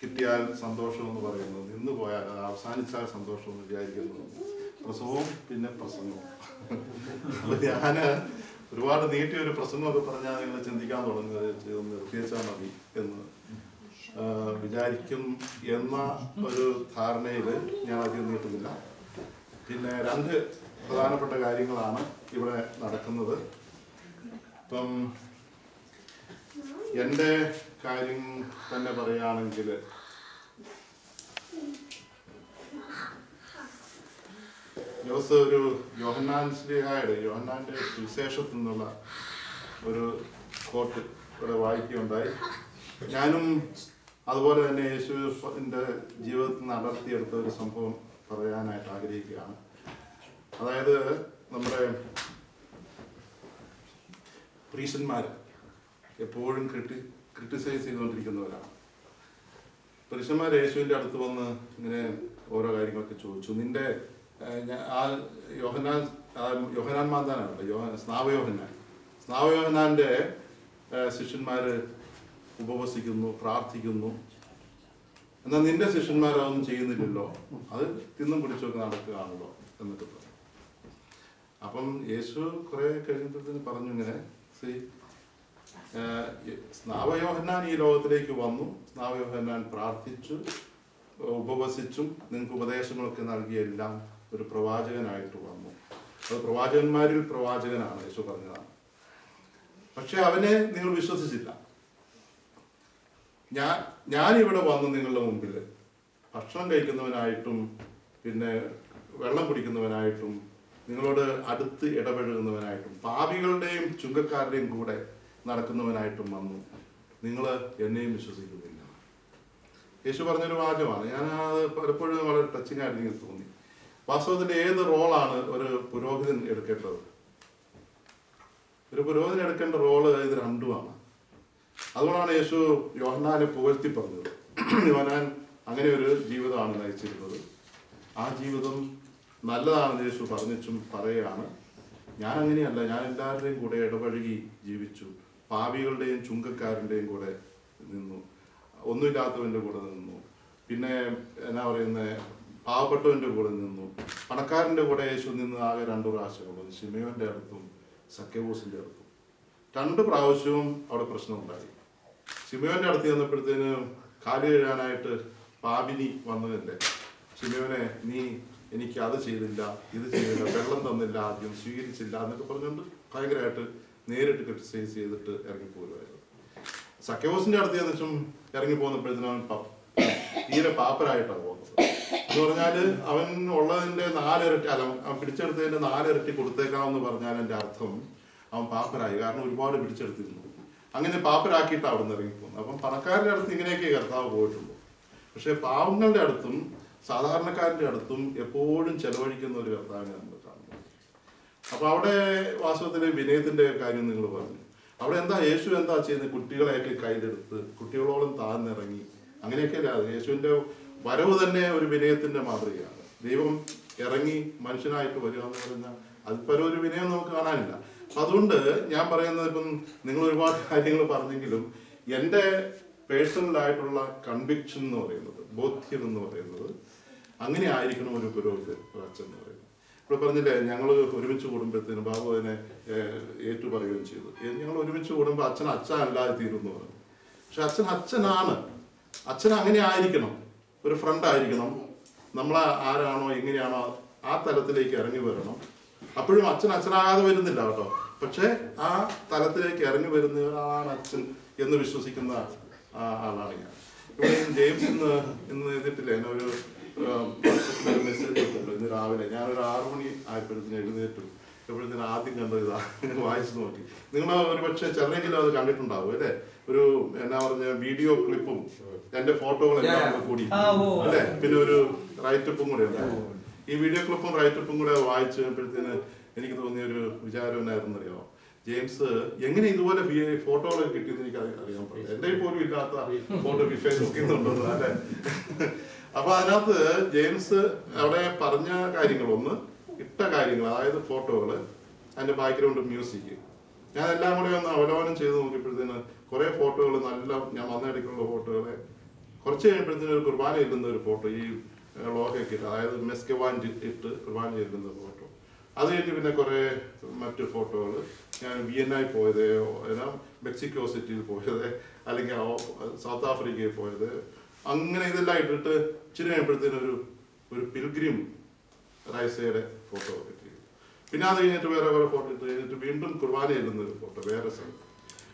കിട്ടിയാൽ സന്തോഷം എന്ന് പറയുന്നത്. നിന്ന് പോയാൽ അവസാനിച്ചാൽ സന്തോഷം എന്ന് വിചാരിക്കുന്നത് പ്രസവവും പിന്നെ പ്രസംഗവും. അപ്പൊ ഞാന് ഒരുപാട് നീട്ടിയ ഒരു പ്രസംഗമൊക്കെ പറഞ്ഞാൽ നിങ്ങൾ ചിന്തിക്കാൻ തുടങ്ങുന്നത് നിർത്തിവെച്ചാൽ മതി എന്ന് വിചാരിക്കും എന്ന ഒരു ധാരണയിൽ ഞാൻ അധികം നീട്ടുന്നില്ല. പിന്നെ 2 പ്രധാനപ്പെട്ട കാര്യങ്ങളാണ് ഇവിടെ നടക്കുന്നത്. ഇപ്പം എൻ്റെ കാര്യം തന്നെ പറയുകയാണെങ്കിൽ ഒരു യോഹന്നാന്റെ സുവിശേഷത്തിൽ നിന്നുള്ള ഒരു കോട്ട് ഇവിടെ വായിക്കുകയുണ്ടായി. ഞാനും അതുപോലെ തന്നെ യേശുവിൻ്റെ ജീവിതത്തിൽ നടത്തിയെടുത്ത ഒരു സംഭവം പറയാനായിട്ട് ആഗ്രഹിക്കുകയാണ്. അതായത് നമ്മുടെ പ്രീഷന്മാർ എപ്പോഴും ക്രിട്ടിസൈസ് ചെയ്തുകൊണ്ടിരിക്കുന്നവരാണ്. പുരുഷന്മാർ യേശുവിൻ്റെ അടുത്ത് വന്ന് ഇങ്ങനെ ഓരോ കാര്യങ്ങളൊക്കെ ചോദിച്ചു. നിന്റെ യോഹന്നാൻ മാന്താനാണ് സ്നാവയോഹന്നാൻ്റെ ശിഷ്യന്മാർ ഉപവസിക്കുന്നു, പ്രാർത്ഥിക്കുന്നു, എന്നാൽ നിന്റെ ശിഷ്യന്മാരൊന്നും ചെയ്യുന്നില്ലല്ലോ, അത് തിന്നും പിടിച്ചൊക്കെ നടക്കുകയാണല്ലോ എന്നൊക്കെ പറഞ്ഞു. അപ്പം യേശു കുറെ കഴിഞ്ഞപ്പോഴത്തേന് പറഞ്ഞു ഇങ്ങനെ, സ്നാവയോഹന്നാൻ ഈ ലോകത്തിലേക്ക് വന്നു, സ്നാവയോഹന്നാൻ പ്രാർത്ഥിച്ചു, ഉപവസിച്ചും നിങ്ങൾക്ക് ഉപദേശങ്ങളൊക്കെ നൽകിയെല്ലാം ഒരു പ്രവാചകനായിട്ട് വന്നു. അത് പ്രവാചകന്മാരിൽ പ്രവാചകനാണ് യേശു പറഞ്ഞതാണ്. പക്ഷെ അവനെ നിങ്ങൾ വിശ്വസിച്ചില്ല. ഞാനിവിടെ വന്ന് നിങ്ങളുടെ മുമ്പിൽ ഭക്ഷണം കഴിക്കുന്നവനായിട്ടും പിന്നെ വെള്ളം കുടിക്കുന്നവനായിട്ടും നിങ്ങളോട് അടുത്ത് ഇടപഴകുന്നവനായിട്ടും പാപികളുടെയും ചുങ്കക്കാരുടെയും കൂടെ നടക്കുന്നവനായിട്ടും വന്നു. നിങ്ങൾ എന്നെയും വിശ്വസിക്കുന്നില്ല. യേശു പറഞ്ഞൊരു വാചകമാണ്. ഞാൻ അത് പലപ്പോഴും വളരെ ടച്ചിങ് ആയിട്ട് എനിക്ക് തോന്നി. വാസ്തവത്തിൽ ഏത് റോളാണ് ഒരു പുരോഹിതൻ എടുക്കേണ്ടത്? ഒരു പുരോഹിതൻ എടുക്കേണ്ട റോള് ഇത് 2ആണ്. അതുകൊണ്ടാണ് യേശു യോഹന്നാനെ പുകഴ്ത്തി പറഞ്ഞത്. യോഹന്നാൻ അങ്ങനെ ഒരു ജീവിതമാണ് നയിച്ചിരുന്നത്. ആ ജീവിതം നല്ലതാണെന്ന് യേശു പറഞ്ഞും പറയുകയാണ്. ഞാൻ അങ്ങനെയല്ല, ഞാൻ എല്ലാവരുടെയും കൂടെ ഇടപഴകി ജീവിച്ചു, പാപികളുടെയും ചുങ്കക്കാരൻ്റെയും കൂടെ നിന്നു, ഒന്നുമില്ലാത്തവൻ്റെ കൂടെ നിന്നു, പിന്നെ എന്നാ പറയുന്നത് പാവപ്പെട്ടവൻ്റെ കൂടെ നിന്നു. പണക്കാരൻ്റെ കൂടെ യേശു നിന്ന് ആകെ 2 പ്രാവശ്യമുള്ളത്, ശിമയോൻ്റെ അടുത്തും സക്കേവൂസിൻ്റെ അടുത്തും. 2 പ്രാവശ്യവും അവിടെ പ്രശ്നമുണ്ടായി. ശിമയോൻ്റെ അടുത്ത് ചെന്നപ്പോഴത്തേന് കാല് കഴുകാനായിട്ട് പാപിനി വന്നതല്ലേ, ശിമയോനെ നീ എനിക്ക് അത് ചെയ്തില്ല, ഇത് ചെയ്തില്ല, വെള്ളം തന്നില്ല, ആദ്യം സ്വീകരിച്ചില്ല എന്നൊക്കെ പറഞ്ഞുകൊണ്ട് ഭയങ്കരമായിട്ട് നേരിട്ട് ക്രിട്ടിസൈസ് ചെയ്തിട്ട് ഇറങ്ങിപ്പോരുമായിരുന്നു. സക്കേവൂസിൻ്റെ അടുത്ത് ചെന്നിട്ടും ഇറങ്ങിപ്പോകുന്നപ്പോഴത്തേനും തീരെ പാപ്പരായിട്ടാണ് പോകുന്നത്. എന്ന് പറഞ്ഞാൽ അവൻ ഉള്ളതിൻ്റെ 4 ഇരട്ടി, അല്ല അവൻ പിടിച്ചെടുത്തതിൻ്റെ 4 ഇരട്ടി കൊടുത്തേക്കാമെന്ന് പറഞ്ഞാൽ എൻ്റെ അർത്ഥം അവൻ പാപ്പരായി. കാരണം ഒരുപാട് പിടിച്ചെടുത്തിരുന്നു. അങ്ങനെ പാപ്പരാക്കിയിട്ട് അവിടെ നിന്ന് ഇറങ്ങിപ്പോകുന്നു. അപ്പം പണക്കാരുടെ അടുത്ത് ഇങ്ങനെയൊക്കെ കർത്താവ് പോയിട്ടുള്ളൂ. പക്ഷെ പാവങ്ങളുടെ അടുത്തും സാധാരണക്കാരൻ്റെ അടുത്തും എപ്പോഴും ചെലവഴിക്കുന്ന ഒരു കർത്താവിനെ നമ്മൾ കാണുന്നു. അപ്പൊ അവിടെ വാസ്തവത്തിൽ വിനയത്തിന്റെ കാര്യം നിങ്ങൾ പറഞ്ഞു. അവിടെ യേശു എന്താ ചെയ്യുന്നത്? കുട്ടികളെയൊക്കെ കയ്യിലെടുത്ത് കുട്ടികളോളം താഴ്ന്നിറങ്ങി അങ്ങനെയൊക്കെ അല്ല. യേശുവിന്റെ വരവ് തന്നെ ഒരു വിനയത്തിന്റെ മാതൃകയാണ്. ദൈവം ഇറങ്ങി മനുഷ്യനായിട്ട് വരിക എന്ന് പറഞ്ഞാൽ അതിപ്പോൾ ഒരു വിനയം നമുക്ക് കാണാനില്ല. അപ്പം അതുകൊണ്ട് ഞാൻ പറയുന്നത്, ഇപ്പം നിങ്ങൾ ഒരുപാട് കാര്യങ്ങൾ പറഞ്ഞെങ്കിലും എൻ്റെ പേഴ്സണലായിട്ടുള്ള കൺവിക്ഷൻ എന്ന് പറയുന്നത്, ബോധ്യം എന്ന് പറയുന്നത്, അങ്ങനെ ആയിരിക്കണം ഒരു പുരോഹിതൻ, ഒരു അച്ഛൻ എന്ന് പറയുന്നത്. ഇപ്പോൾ പറഞ്ഞില്ലേ, ഞങ്ങൾ ഒരുമിച്ച് കൂടുമ്പോഴത്തേനും ബാബു അതിനെ ഏറ്റു പറയുകയും ചെയ്തു. ഞങ്ങൾ ഒരുമിച്ച് കൂടുമ്പോൾ അച്ഛൻ അല്ലാതെ തീരുമെന്ന് പറഞ്ഞു. പക്ഷെ അച്ഛൻ അച്ഛനാണ്. അച്ഛൻ അങ്ങനെ ആയിരിക്കണം, ഒരു ഫ്രണ്ട് ആയിരിക്കണം. നമ്മളെ ആരാണോ എങ്ങനെയാണോ ആ തലത്തിലേക്ക് ഇറങ്ങി വരണം. അപ്പോഴും അച്ഛനാകാതെ വരുന്നില്ല കേട്ടോ, പക്ഷെ ആ തലത്തിലേക്ക് ഇറങ്ങി വരുന്ന ഒരാളാണ് അച്ഛൻ എന്ന് വിശ്വസിക്കുന്ന ആളാണ് ഞാൻ. ഇവിടെ ജെയിംസ് ഇന്ന് എഴുതിയിട്ടില്ല, എന്നെ ഒരു മെസ്സേജ് ഇട്ടിട്ടുണ്ട് ഇന്ന് രാവിലെ. ഞാനൊരു 6 മണി ആയപ്പോഴത്തേന് എഴുന്നേറ്റു. എപ്പോഴത്തേനും ആദ്യം കണ്ടത് ഇതാ, വായിച്ചു നോക്കി. നിങ്ങൾ ഒരു പക്ഷേ ചിലരെങ്കിലും അത് കണ്ടിട്ടുണ്ടാവും അല്ലേ? ഒരു എന്നാ പറഞ്ഞ വീഡിയോ ക്ലിപ്പും എന്റെ ഫോട്ടോകളെല്ലാം കൂടി അല്ലേ, പിന്നെ ഒരു റൈറ്റപ്പും കൂടെ ഉണ്ടായിരുന്നു. ഈ വീഡിയോ ക്ലിപ്പും റൈറ്റപ്പും കൂടെ വായിച്ചു കഴിഞ്ഞപ്പോഴത്തേന് എനിക്ക് തോന്നിയ ഒരു വിചാരം എന്നായിരുന്നു അറിയാമോ, ജെയിംസ് എങ്ങനെ ഇതുപോലെ ഫോട്ടോകളൊക്കെ കിട്ടിയെന്ന് എനിക്ക് അറിയാൻ പറ്റില്ല. എൻ്റെ പോലും ഇല്ലാത്ത ഫോട്ടോ വിശ്വസിക്കുന്നുണ്ടോ അല്ലെ? അപ്പൊ അതിനകത്ത് ജെയിംസ് അവിടെ പറഞ്ഞ കാര്യങ്ങളൊന്ന്, ഇട്ട കാര്യങ്ങൾ, അതായത് ഫോട്ടോകള്, അതിന്റെ ബാക്ക്ഗ്രൗണ്ട് മ്യൂസിക്, ഞാൻ എല്ലാം കൂടെ ഒന്ന് അവലോകനം ചെയ്ത് നോക്കിയപ്പോഴത്തേന് കുറെ ഫോട്ടോകൾ നല്ല, ഞാൻ വന്നിടയ്ക്കുള്ള ഫോട്ടോകളെ കുറച്ച് കഴിയുമ്പോഴത്തേന് ഒരു കുർബാന ഇടുന്ന ഒരു ഫോട്ടോ, ഈ ലോഹയൊക്കെ ഇട്ട്, അതായത് മെസ്കവാൻ ഇട്ട് കുർബാന ഇടുന്ന ഫോട്ടോ. അത് കഴിഞ്ഞ് പിന്നെ കുറെ മറ്റു ഫോട്ടോകൾ, ഞാൻ വിയന്നയിൽ പോയത്, മെക്സിക്കോ സിറ്റിയിൽ പോയത്, അല്ലെങ്കിൽ സൗത്ത് ആഫ്രിക്കയിൽ പോയത്, അങ്ങനെ ഇതെല്ലാം ഇട്ടിട്ട് ഇച്ചിരി കഴിയുമ്പോഴത്തേനും ഒരു പിൽഗ്രിം റൈസയുടെ ഫോട്ടോ കിട്ടി. പിന്നെ അത് കഴിഞ്ഞിട്ട് വേറെ കുറെ ഫോട്ടോ ഇട്ട് കഴിഞ്ഞിട്ട് വീണ്ടും കുർബാന എഴുതുന്ന ഒരു ഫോട്ടോ വേറെ സ്ഥലത്ത്.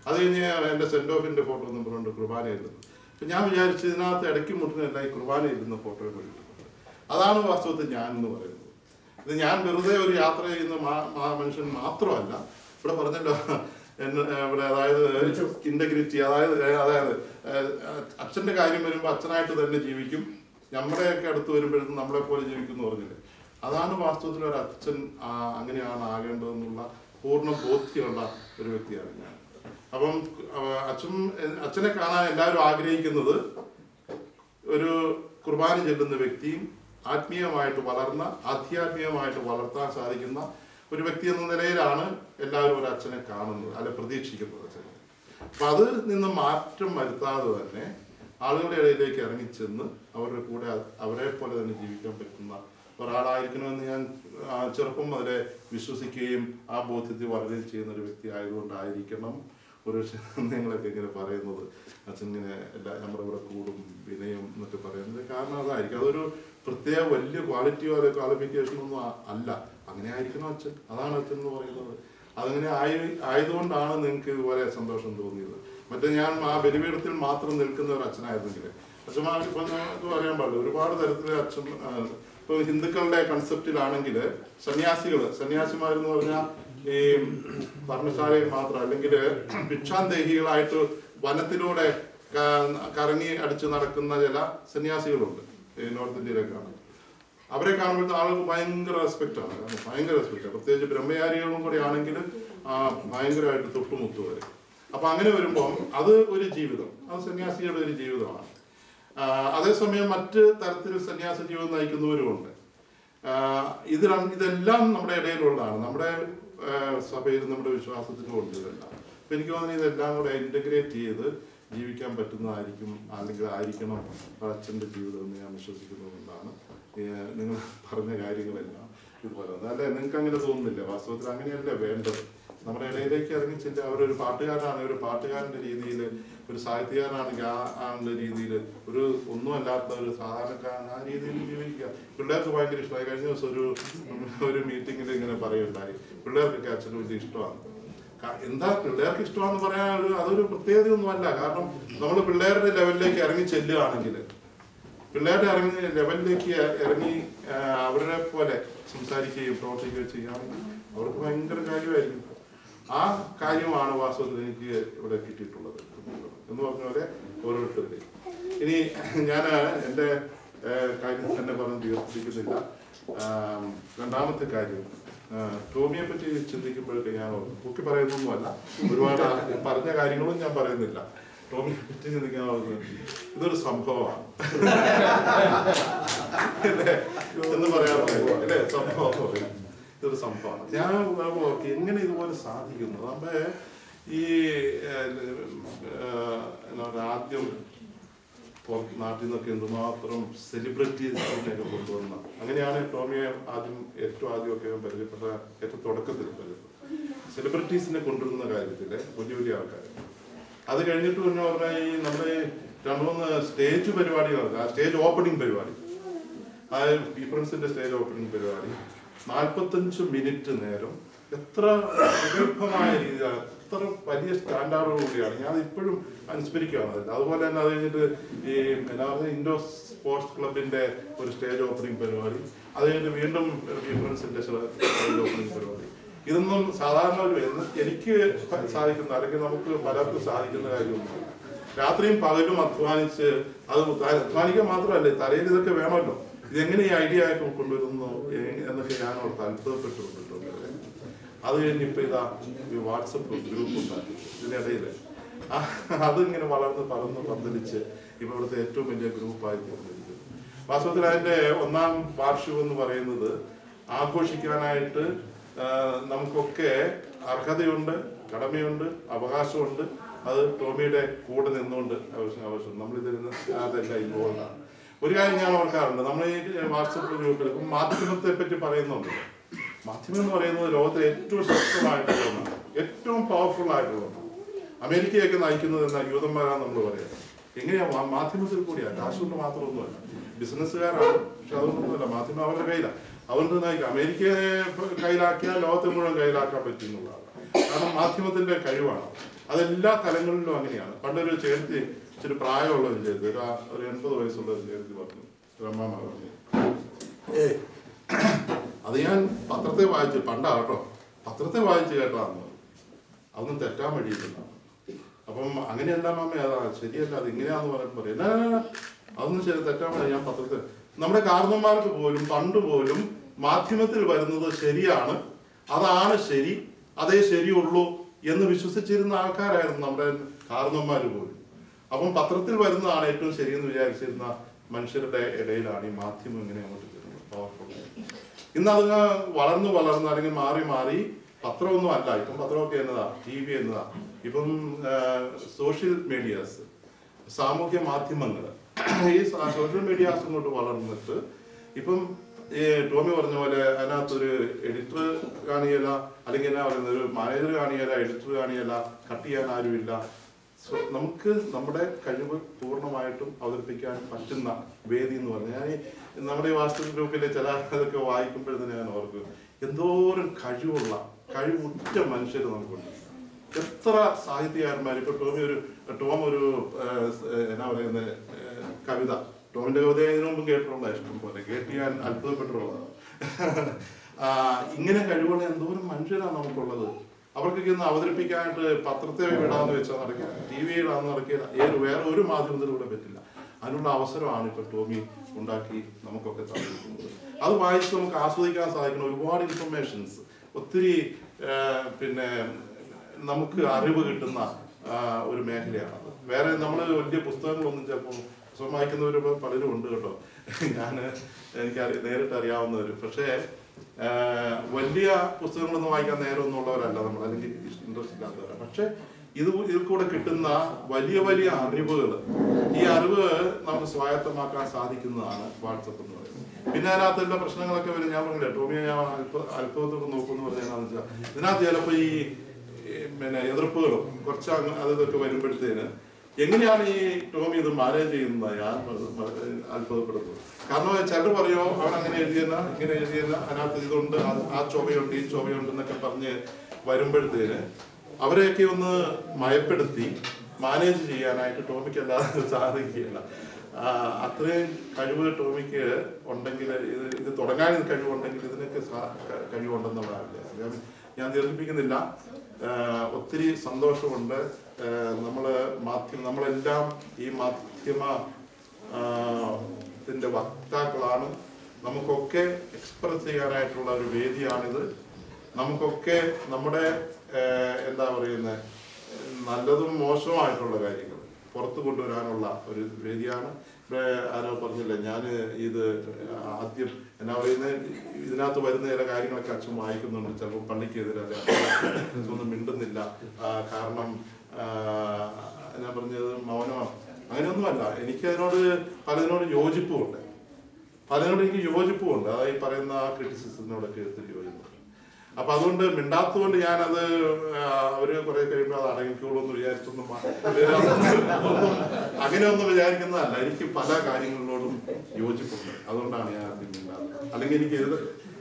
അത് കഴിഞ്ഞ് എൻ്റെ സെൻഡ് ഓഫിന്റെ ഫോട്ടോ ഒന്നും പറഞ്ഞുകൊണ്ട് കുർബാന എഴുതുന്നു. അപ്പം ഞാൻ വിചാരിച്ചു ഇതിനകത്ത് ഇടയ്ക്ക് മുട്ടിനല്ല ഈ കുർബാന എഴുതുന്ന ഫോട്ടോകൾ ഇട്ടിട്ടുണ്ട്. അതാണ് വാസ്തവത്തിൽ ഞാൻ എന്ന് പറയുന്നത്. ഇത് ഞാൻ വെറുതെ ഒരു യാത്ര ചെയ്യുന്ന മനുഷ്യൻ മാത്രമല്ല, ഇവിടെ പറഞ്ഞല്ലോ ഇവിടെ, അതായത് ഇന്റഗ്രിറ്റി, അതായത് അച്ഛന്റെ കാര്യം വരുമ്പോൾ അച്ഛനായിട്ട് തന്നെ ജീവിക്കും, നമ്മുടെയൊക്കെ അടുത്ത് വരുമ്പോഴത്തേക്കും നമ്മളെ പോലെ ജീവിക്കും എന്ന് പറഞ്ഞില്ലേ. അതാണ് വാസ്തവത്തിൽ ഒരു അച്ഛൻ അങ്ങനെയാണ് ആകേണ്ടതെന്നുള്ള പൂർണ്ണ ബോധ്യമുള്ള ഒരു വ്യക്തിയാണ് ഞാൻ. അപ്പം അച്ഛനെ കാണാൻ എല്ലാവരും ആഗ്രഹിക്കുന്നത് ഒരു കുർബാന ചെല്ലുന്ന വ്യക്തിയും ആത്മീയമായിട്ട് ആധ്യാത്മികമായിട്ട് വളർത്താൻ സാധിക്കുന്ന ഒരു വ്യക്തി എന്ന നിലയിലാണ് എല്ലാവരും ഒരു അച്ഛനെ കാണുന്നത്, അല്ലെ പ്രതീക്ഷിക്കുന്നത് അച്ഛനെ. അപ്പൊ അതിൽ നിന്ന് മാറ്റം വരുത്താതെ തന്നെ ആളുകളുടെ ഇടയിലേക്ക് ഇറങ്ങിച്ചെന്ന് അവരുടെ കൂടെ അവരെ പോലെ തന്നെ ജീവിക്കാൻ പറ്റുന്ന ഒരാളായിരിക്കണമെന്ന് ഞാൻ ചെറുപ്പം മുതലേ വിശ്വസിക്കുകയും ആ ബോധ്യത്തിൽ വളരുകയും ചെയ്യുന്ന ഒരു വ്യക്തി ആയതുകൊണ്ടായിരിക്കണം ഒരു നിങ്ങളൊക്കെ ഇങ്ങനെ പറയുന്നത്, അച്ഛൻ ഇങ്ങനെ നമ്മുടെ ഇവിടെ കൂടും വിനയം എന്നൊക്കെ പറയുന്നത്. കാരണം അതായിരിക്കും, അതൊരു പ്രത്യേക വലിയ ക്വാളിറ്റിയോ അല്ലെ ക്വാളിഫിക്കേഷനൊന്നും അല്ല. അങ്ങനെ ആയിരിക്കണം അച്ഛൻ, അതാണ് അച്ഛൻ എന്ന് പറയുന്നത്. അതങ്ങനെ ആയതുകൊണ്ടാണ് നിങ്ങൾക്ക് ഇതുപോലെ സന്തോഷം തോന്നിയത്. മറ്റേ ഞാൻ ആ ബലിപീഠത്തിൽ മാത്രം നിൽക്കുന്ന ഒരു അച്ഛനായിരുന്നെങ്കിൽ, അച്ഛന്മാർക്ക് ഇപ്പം നമുക്ക് പറയാൻ പാടില്ല, ഒരുപാട് തരത്തിലെ അച്ഛൻ. ഇപ്പൊ ഹിന്ദുക്കളുടെ കൺസെപ്റ്റിലാണെങ്കിൽ സന്യാസിമാരെന്ന് പറഞ്ഞാൽ ഈ ഭരണശാലയിൽ മാത്രം, അല്ലെങ്കിൽ ഭിക്ഷാന്തേഹികളായിട്ട് വനത്തിലൂടെ കറങ്ങി അടിച്ച് നടക്കുന്ന ചില സന്യാസികളുണ്ട് ഈ നോർത്ത് ഇന്ത്യയിലൊക്കെയാണ്. അവരെ കാണുമ്പോഴത്തെ ആളുകൾക്ക് ഭയങ്കര റെസ്പെക്റ്റാണ്, ഭയങ്കര റെസ്പെക്റ്റാണ്. പ്രത്യേകിച്ച് ബ്രഹ്മചാരികളും കൂടി ആണെങ്കിൽ ഭയങ്കരമായിട്ട് തൊട്ടുമുത്തു വരും. അപ്പൊ അങ്ങനെ വരുമ്പോൾ അത് ഒരു ജീവിതം, അത് സന്യാസികളുടെ ഒരു ജീവിതമാണ്. അതേസമയം മറ്റ് തരത്തിൽ സന്യാസ ജീവിതം നയിക്കുന്നവരുമുണ്ട്. ഇതെല്ലാം നമ്മുടെ ഇടയിലുള്ളതാണ്, നമ്മുടെ സഭയിൽ നമ്മുടെ വിശ്വാസത്തിലും ഉണ്ട് ഇതെല്ലാം. അപ്പൊ എനിക്ക് തോന്നുന്നു ഇതെല്ലാം കൂടെ ഇന്റഗ്രേറ്റ് ചെയ്ത് ജീവിക്കാൻ പറ്റുന്നതായിരിക്കും, അല്ലെങ്കിൽ ആയിരിക്കണം അച്ഛൻ്റെ ജീവിതം എന്ന് ഞാൻ വിശ്വസിക്കുന്നതുകൊണ്ടാണ് നിങ്ങൾ പറഞ്ഞ കാര്യങ്ങളെല്ലാം ഇതുപോലെ. അല്ലേ, നിങ്ങൾക്ക് അങ്ങനെ തോന്നുന്നില്ല? വാസ്തവത്തിൽ അങ്ങനെയല്ലേ വേണ്ടത്. നമ്മുടെ ഇടയിലേക്ക് ഇറങ്ങിച്ചില്ല. അവരൊരു പാട്ടുകാരനാണെങ്കിൽ ഒരു പാട്ടുകാരൻ്റെ രീതിയിൽ, ഒരു സാഹിത്യകാരനാണെങ്കിൽ ആ രീതിയിൽ, ഒരു ഒന്നുമല്ലാത്ത ഒരു സാധാരണക്കാരൻ ആ രീതിയിൽ ജീവിക്കുക. പിള്ളേർക്ക് ഭയങ്കര ഇഷ്ടമായി. കഴിഞ്ഞ ദിവസം ഒരു മീറ്റിങ്ങിൽ ഇങ്ങനെ പറയുണ്ടായി, പിള്ളേർക്കൊക്കെ അച്ഛന് വലിയ ഇഷ്ടമാണ്. എന്താ പിള്ളേർക്ക് ഇഷ്ടമാണെന്ന് പറയാൻ അതൊരു പ്രത്യേകതയൊന്നുമല്ല. കാരണം നമ്മൾ പിള്ളേരുടെ ലെവലിലേക്ക് ഇറങ്ങി ചെല്ലുകയാണെങ്കിൽ, പിള്ളേരുടെ ലെവലിലേക്ക് ഇറങ്ങി അവരുടെ പോലെ സംസാരിക്കുകയും പ്രവർത്തിക്കുകയും ചെയ്യുകയാണെങ്കിൽ അവർക്ക് ഭയങ്കര കാര്യമായിരിക്കും. ആ കാര്യമാണ് വാസ്തവത്തിൽ എനിക്ക് ഇവിടെ കിട്ടിയിട്ടുള്ളത് എന്ന് പറഞ്ഞ പോലെ ഓരോരുത്തരുടെയും. ഇനി ഞാൻ എൻ്റെ കാര്യം തന്നെ പറഞ്ഞ് തീർപ്പിക്കുന്നില്ല. രണ്ടാമത്തെ കാര്യം, ടോമിയെ പറ്റി ചിന്തിക്കുമ്പോഴൊക്കെ ഞാൻ പൊക്കി പറയുന്നൊന്നുമല്ല, ഒരുപാട് പറഞ്ഞ കാര്യങ്ങളും ഞാൻ പറയുന്നില്ല. ടോമിയെ പറ്റി ചിന്തിക്കാൻ ഇതൊരു സംഭവമാണ് എന്ന് പറയാറുള്ളത് അല്ലേ? സംഭവം ഇതൊരു സംഭവമാണ്. ഞാൻ ഓർക്കും എങ്ങനെ ഇതുപോലെ സാധിക്കുന്നു. നമ്മുടെ ഈ എന്താ പറയുക, ആദ്യം നാട്ടിൽ നിന്നൊക്കെ എന്തുമാത്രം സെലിബ്രിറ്റീസിനെയൊക്കെ കൊണ്ടുവന്ന, അങ്ങനെയാണ് ടോമിയെ ഏറ്റവും ആദ്യമൊക്കെ പരിചയപ്പെട്ട, ഏറ്റവും തുടക്കത്തിൽ പരിചയപ്പെട്ട സെലിബ്രിറ്റീസിനെ കൊണ്ടുവരുന്ന കാര്യത്തില് വലിയ വലിയ ആൾക്കാർ. അത് കഴിഞ്ഞിട്ട് പിന്നെ പറഞ്ഞാൽ ഈ നമ്മുടെ 2-3 സ്റ്റേജ് പരിപാടികളൊക്കെ, ആ സ്റ്റേജ് ഓപ്പണിംഗ് പരിപാടി, ആ പീപ്പിൾസിന്റെ സ്റ്റേജ് ഓപ്പണിംഗ് പരിപാടി 45 മിനിറ്റ് നേരം എത്ര പ്രഗത്ഭമായ രീതിയിലാണ്, എത്ര വലിയ സ്റ്റാൻഡേർഡോടുകൂടിയാണ്. ഞാൻ ഇപ്പോഴും അനുസ്മരിക്കുകയാണ്. അതുപോലെ തന്നെ അത് കഴിഞ്ഞിട്ട് ഈ എന്താ പറയുക, ഇൻഡോർ സ്പോർട്സ് ക്ലബിന്റെ ഒരു സ്റ്റേജ് ഓപ്പണിംഗ് പരിപാടി, അത് കഴിഞ്ഞിട്ട് വീണ്ടും പീപ്പിൾസിന്റെ സ്റ്റേജ് ഓപ്പണിംഗ് പരിപാടി. ഇതൊന്നും സാധാരണ എനിക്ക് സാധിക്കുന്ന, അല്ലെങ്കിൽ നമുക്ക് പലർക്കും സാധിക്കുന്ന കാര്യമൊന്നുമില്ല. രാത്രിയും പകലും അധ്വാനിച്ച്, അത് അധ്വാനിക്കാൻ മാത്രമല്ല, തലയിൽ ഇതൊക്കെ വേണമല്ലോ. ഇതെങ്ങനെ ഈ ഐഡിയ ആയിട്ട് കൊണ്ടുവരുന്നു എന്നൊക്കെ ഞാൻ ഓർത്ത് അത്ഭുതപ്പെട്ടുകൊണ്ടിട്ടുണ്ട്. അത് കഴിഞ്ഞിപ്പോ ഇതാ ഈ വാട്സപ്പ് ഗ്രൂപ്പ് ഉണ്ടാക്കി ഇതിനിടയിൽ അതിങ്ങനെ വളർന്ന് പറന്ന് പന്തലിച്ച് ഇപ്പൊ ഇവിടുത്തെ ഏറ്റവും വലിയ ഗ്രൂപ്പായി തീർന്നിരിക്കുന്നു. വാസ്തവത്തിൽ അതിന്റെ 1-ാം വാർഷികം എന്ന് പറയുന്നത് ആഘോഷിക്കാനായിട്ട് നമുക്കൊക്കെ അർഹതയുണ്ട്, കടമയുണ്ട്, അവകാശമുണ്ട്. അത് ടോമിയുടെ കൂടെ നിന്നുകൊണ്ട് ആവശ്യം നമ്മളിതിരുന്ന് അതെല്ലാം ഇൻവോൾവാണ്. ഒരു കാര്യം ഞാൻ ഓർക്കാറുണ്ട്, നമ്മൾ ഈ വാട്സപ്പ് ഗ്രൂപ്പിൽ മാധ്യമത്തെ പറ്റി പറയുന്നുണ്ട്. മാധ്യമം എന്ന് പറയുന്നത് ലോകത്തിലെ ഏറ്റവും ശക്തമായിട്ടുള്ള ഒന്നാണ്, ഏറ്റവും പവർഫുൾ ആയിട്ടുള്ള ഒന്നാണ്. അമേരിക്കയൊക്കെ നയിക്കുന്നത് എന്നാൽ യൂതന്മാരാണ് നമ്മൾ പറയുക. എങ്ങനെയാ? മാധ്യമത്തിൽ കൂടിയാണ്. കാശുകൊണ്ട് മാത്രമൊന്നുമല്ല, ബിസിനസ്സുകാരാണ്. പക്ഷെ അതൊന്നുമല്ല, മാധ്യമം അവരുടെ കയ്യിലാണ്. അതുകൊണ്ട് നയിക്കാം. അമേരിക്കയെ കയ്യിലാക്കിയാൽ ലോകത്തെ മുഴുവൻ കയ്യിലാക്കാൻ പറ്റുന്നതാണ്. കാരണം മാധ്യമത്തിന്റെ കഴിവാണ്. അതെല്ലാ തലങ്ങളിലും അങ്ങനെയാണ്. പണ്ടൊരു ചേർത്തി, ഇച്ചിരി പ്രായമുള്ള ഒരു ചേർത്തി, ഒരു 80 വയസ്സുള്ള ഒരു ചേർത്തി പറഞ്ഞു, അമ്മ പറഞ്ഞു, അത് ഞാൻ പത്രത്തെ വായിച്ച്, പണ്ടാട്ടോ പത്രത്തെ വായിച്ച് കേട്ടാന്ന്. അതൊന്നും തെറ്റാൻ വഴിയില്ല. അപ്പം അങ്ങനെയല്ല മാമ, അതാ ശരിയല്ല, അത് ഇങ്ങനെയാന്ന് പറഞ്ഞിട്ട് പറയും, അതൊന്നും ശരി, തെറ്റാൻ വഴി. ഞാൻ പത്രത്തിൽ, നമ്മുടെ കാരണന്മാർക്ക് പോലും പണ്ട് പോലും മാധ്യമത്തിൽ വരുന്നത് ശരിയാണ്, അതാണ് ശരി, അതേ ശരിയുള്ളൂ എന്ന് വിശ്വസിച്ചിരുന്ന ആൾക്കാരായിരുന്നു നമ്മുടെ കാരണന്മാർ പോലും. അപ്പം പത്രത്തിൽ വരുന്നതാണ് ഏറ്റവും ശരിയെന്ന് വിചാരിച്ചിരുന്ന മനുഷ്യരുടെ ഇടയിലാണ് ഈ മാധ്യമം ഇങ്ങനെ അങ്ങോട്ട് വരുന്നത്, പവർഫുൾ. ഇന്ന് അതങ്ങ് വളർന്ന് അല്ലെങ്കിൽ മാറി പത്രമൊന്നും അല്ല. ഇപ്പം പത്രമൊക്കെ എന്നതാ, TV എന്നതാ. ഇപ്പം സോഷ്യൽ മീഡിയാസ്, സാമൂഹ്യ മാധ്യമങ്ങൾ, ഈ സോഷ്യൽ മീഡിയാസ് കൊണ്ട് വളർന്നിട്ട് ഇപ്പം ഈ ടോമി പറഞ്ഞ പോലെ അതിനകത്തൊരു എഡിറ്റർ കാണിയല്ല, അല്ലെങ്കിൽ എന്നാ പറയുന്നത്, ഒരു മാനേജർ കാണിയല്ല, എഡിറ്റർ കാണിയല്ല, കട്ട് ചെയ്യാൻ ആരുമില്ല. നമുക്ക് നമ്മുടെ കഴിവ് പൂർണ്ണമായിട്ടും അവതരിപ്പിക്കാൻ പറ്റുന്ന വേദി എന്ന് പറഞ്ഞാൽ, ഞാൻ നമ്മുടെ ഈ വാട്സപ്പ് ഗ്രൂപ്പിലെ ചില ഇതൊക്കെ വായിക്കുമ്പോഴത്തേന് ഞാൻ ഓർക്കും, എന്തോരം കഴിവുറ്റ മനുഷ്യർ നമുക്കുണ്ട്. എത്ര സാഹിത്യകാരന്മാർ. ഇപ്പൊ ടോം ഒരു എന്നാ പറയുന്നത്, കവിത, ടോമിന്റെ കവിത ഇതിനു മുമ്പ് കേട്ടിട്ടുള്ള ഇഷ്ടം പോലെ കേട്ട് ഞാൻ അത്ഭുതപ്പെട്ടിട്ടുള്ളതാണ്. ഇങ്ങനെ കഴിവുള്ള എന്തോരം മനുഷ്യരാണ് നമുക്കുള്ളത്. അവർക്കൊക്കെ ഇന്ന് അവതരിപ്പിക്കാനായിട്ട് പത്രത്തെ വിടാന്ന് വെച്ചാൽ നടക്കില്ല, TV ഇടാന്ന് നടക്കില്ല, വേറെ ഒരു മാധ്യമത്തിലൂടെ പറ്റില്ല. അതിനുള്ള അവസരമാണ് ഇപ്പൊ ടോമി ഉണ്ടാക്കി നമുക്കൊക്കെ തന്നിരിക്കുന്നത്. അത് വായിച്ച് നമുക്ക് ആസ്വദിക്കാൻ സാധിക്കുന്ന ഒരുപാട് ഇൻഫർമേഷൻസ്, ഒത്തിരി പിന്നെ നമുക്ക് അറിവ് കിട്ടുന്ന ഒരു മേഖലയാണത്. വേറെ നമ്മൾ വലിയ പുസ്തകങ്ങളൊന്നും ചിലപ്പോൾ വായിക്കുന്നവർ പലരും ഉണ്ട് കേട്ടോ, എനിക്ക് നേരിട്ട് അറിയാവുന്നവർ. പക്ഷേ വലിയ പുസ്തകങ്ങളൊന്നും വായിക്കാൻ നേരമൊന്നും ഉള്ളവരല്ല നമ്മൾ, അല്ലെങ്കിൽ ഇൻട്രസ്റ്റ് ഇല്ലാത്തവരാണ്. പക്ഷെ ഇതിൽ കൂടെ കിട്ടുന്ന വലിയ അറിവുകൾ, ഈ അറിവ് നമുക്ക് സ്വായത്തമാക്കാൻ സാധിക്കുന്നതാണ് വാട്സപ്പ് എന്ന് പറയുന്നത്. പിന്നെ അതിനകത്ത് എല്ലാ പ്രശ്നങ്ങളൊക്കെ വരും. ഞാൻ പറഞ്ഞില്ല, ടോമിയെ ഞാൻ അത്ഭുതത്തോടെ നോക്കുമെന്ന് പറഞ്ഞാൽ എന്താണെന്ന് വെച്ചാൽ, ഇതിനകത്ത് ചിലപ്പോൾ ഈ പിന്നെ എതിർപ്പുകളും കുറച്ച് അതൊക്കെ വരുമ്പോഴത്തേന് എങ്ങനെയാണ് ഈ ടോമി ഇത് മാനേജ് ചെയ്യുന്നത് ഞാൻ അത്ഭുതപ്പെടുന്നത്. കാരണം ചിലർ പറയോ, അവൻ അങ്ങനെ എഴുതിയെന്ന ഇങ്ങനെ എഴുതിയെന്ന, അതിനകത്ത് ഇതുണ്ട്, ആ ചൊവ്വയുണ്ട്, ഈ ചൊവ്വയുണ്ട് എന്നൊക്കെ പറഞ്ഞ് വരുമ്പോഴത്തേന് അവരെയൊക്കെ ഒന്ന് മയപ്പെടുത്തി മാനേജ് ചെയ്യാനായിട്ട് ടോമിക്ക് അല്ലാതെ സാധിക്കുകയില്ല. അത്രയും കഴിവ് ടോമിക്ക് ഉണ്ടെങ്കിൽ, ഇത് തുടങ്ങാൻ കഴിവുണ്ടെങ്കിൽ ഇതിനൊക്കെ കഴിവുണ്ടെന്നുള്ളതാണ്. ഞാൻ ദീർഘിപ്പിക്കുന്നില്ല. ഒത്തിരി സന്തോഷമുണ്ട്. നമ്മളെല്ലാം ഈ മാധ്യമത്തിന്റെ വക്താക്കളാണ്. നമുക്കൊക്കെ എക്സ്പ്രസ് ചെയ്യാനായിട്ടുള്ള ഒരു വേദിയാണിത്. നമുക്കൊക്കെ നമ്മുടെ എന്താ പറയുന്നത്, നല്ലതും മോശമായിട്ടുള്ള കാര്യങ്ങൾ പുറത്തു കൊണ്ടുവരാനുള്ള ഒരു വേദിയാണ്. ഇവിടെ ആരോ പറഞ്ഞില്ല, ഞാൻ ഇത് ആദ്യം എന്നാ പറയുന്നത്, ഇതിനകത്ത് വരുന്ന ചില കാര്യങ്ങളൊക്കെ അച്ഛൻ വായിക്കുന്നുണ്ട്, ചിലപ്പോൾ പള്ളിക്കെതിരല്ല ഒന്നും മിണ്ടുന്നില്ല, കാരണം എന്നാ പറഞ്ഞത് മൗനമാണ്. അങ്ങനെയൊന്നുമല്ല, എനിക്ക് അതിനോട് പലതിനോട് യോജിപ്പുമുണ്ട്, എനിക്ക് യോജിപ്പുമുണ്ട്. അതായത് പറയുന്ന ആ ക്രിറ്റിസിസത്തിനോടൊക്കെ ഒത്തിരി യോജിപ്പുണ്ട്. അപ്പൊ അതുകൊണ്ട് മിണ്ടാത്തതുകൊണ്ട് ഞാനത് അവര് കുറെ കഴിയുമ്പോൾ അത് അടങ്ങിക്കോളൂ എന്ന് വിചാരിച്ചൊന്നും അങ്ങനെയൊന്നും വിചാരിക്കുന്നതല്ല. എനിക്ക് പല കാര്യങ്ങളിലോടും യോജിപ്പുണ്ട്, അതുകൊണ്ടാണ് ഞാൻ ആദ്യം മിണ്ടാത്തത്. അല്ലെങ്കിൽ എനിക്ക്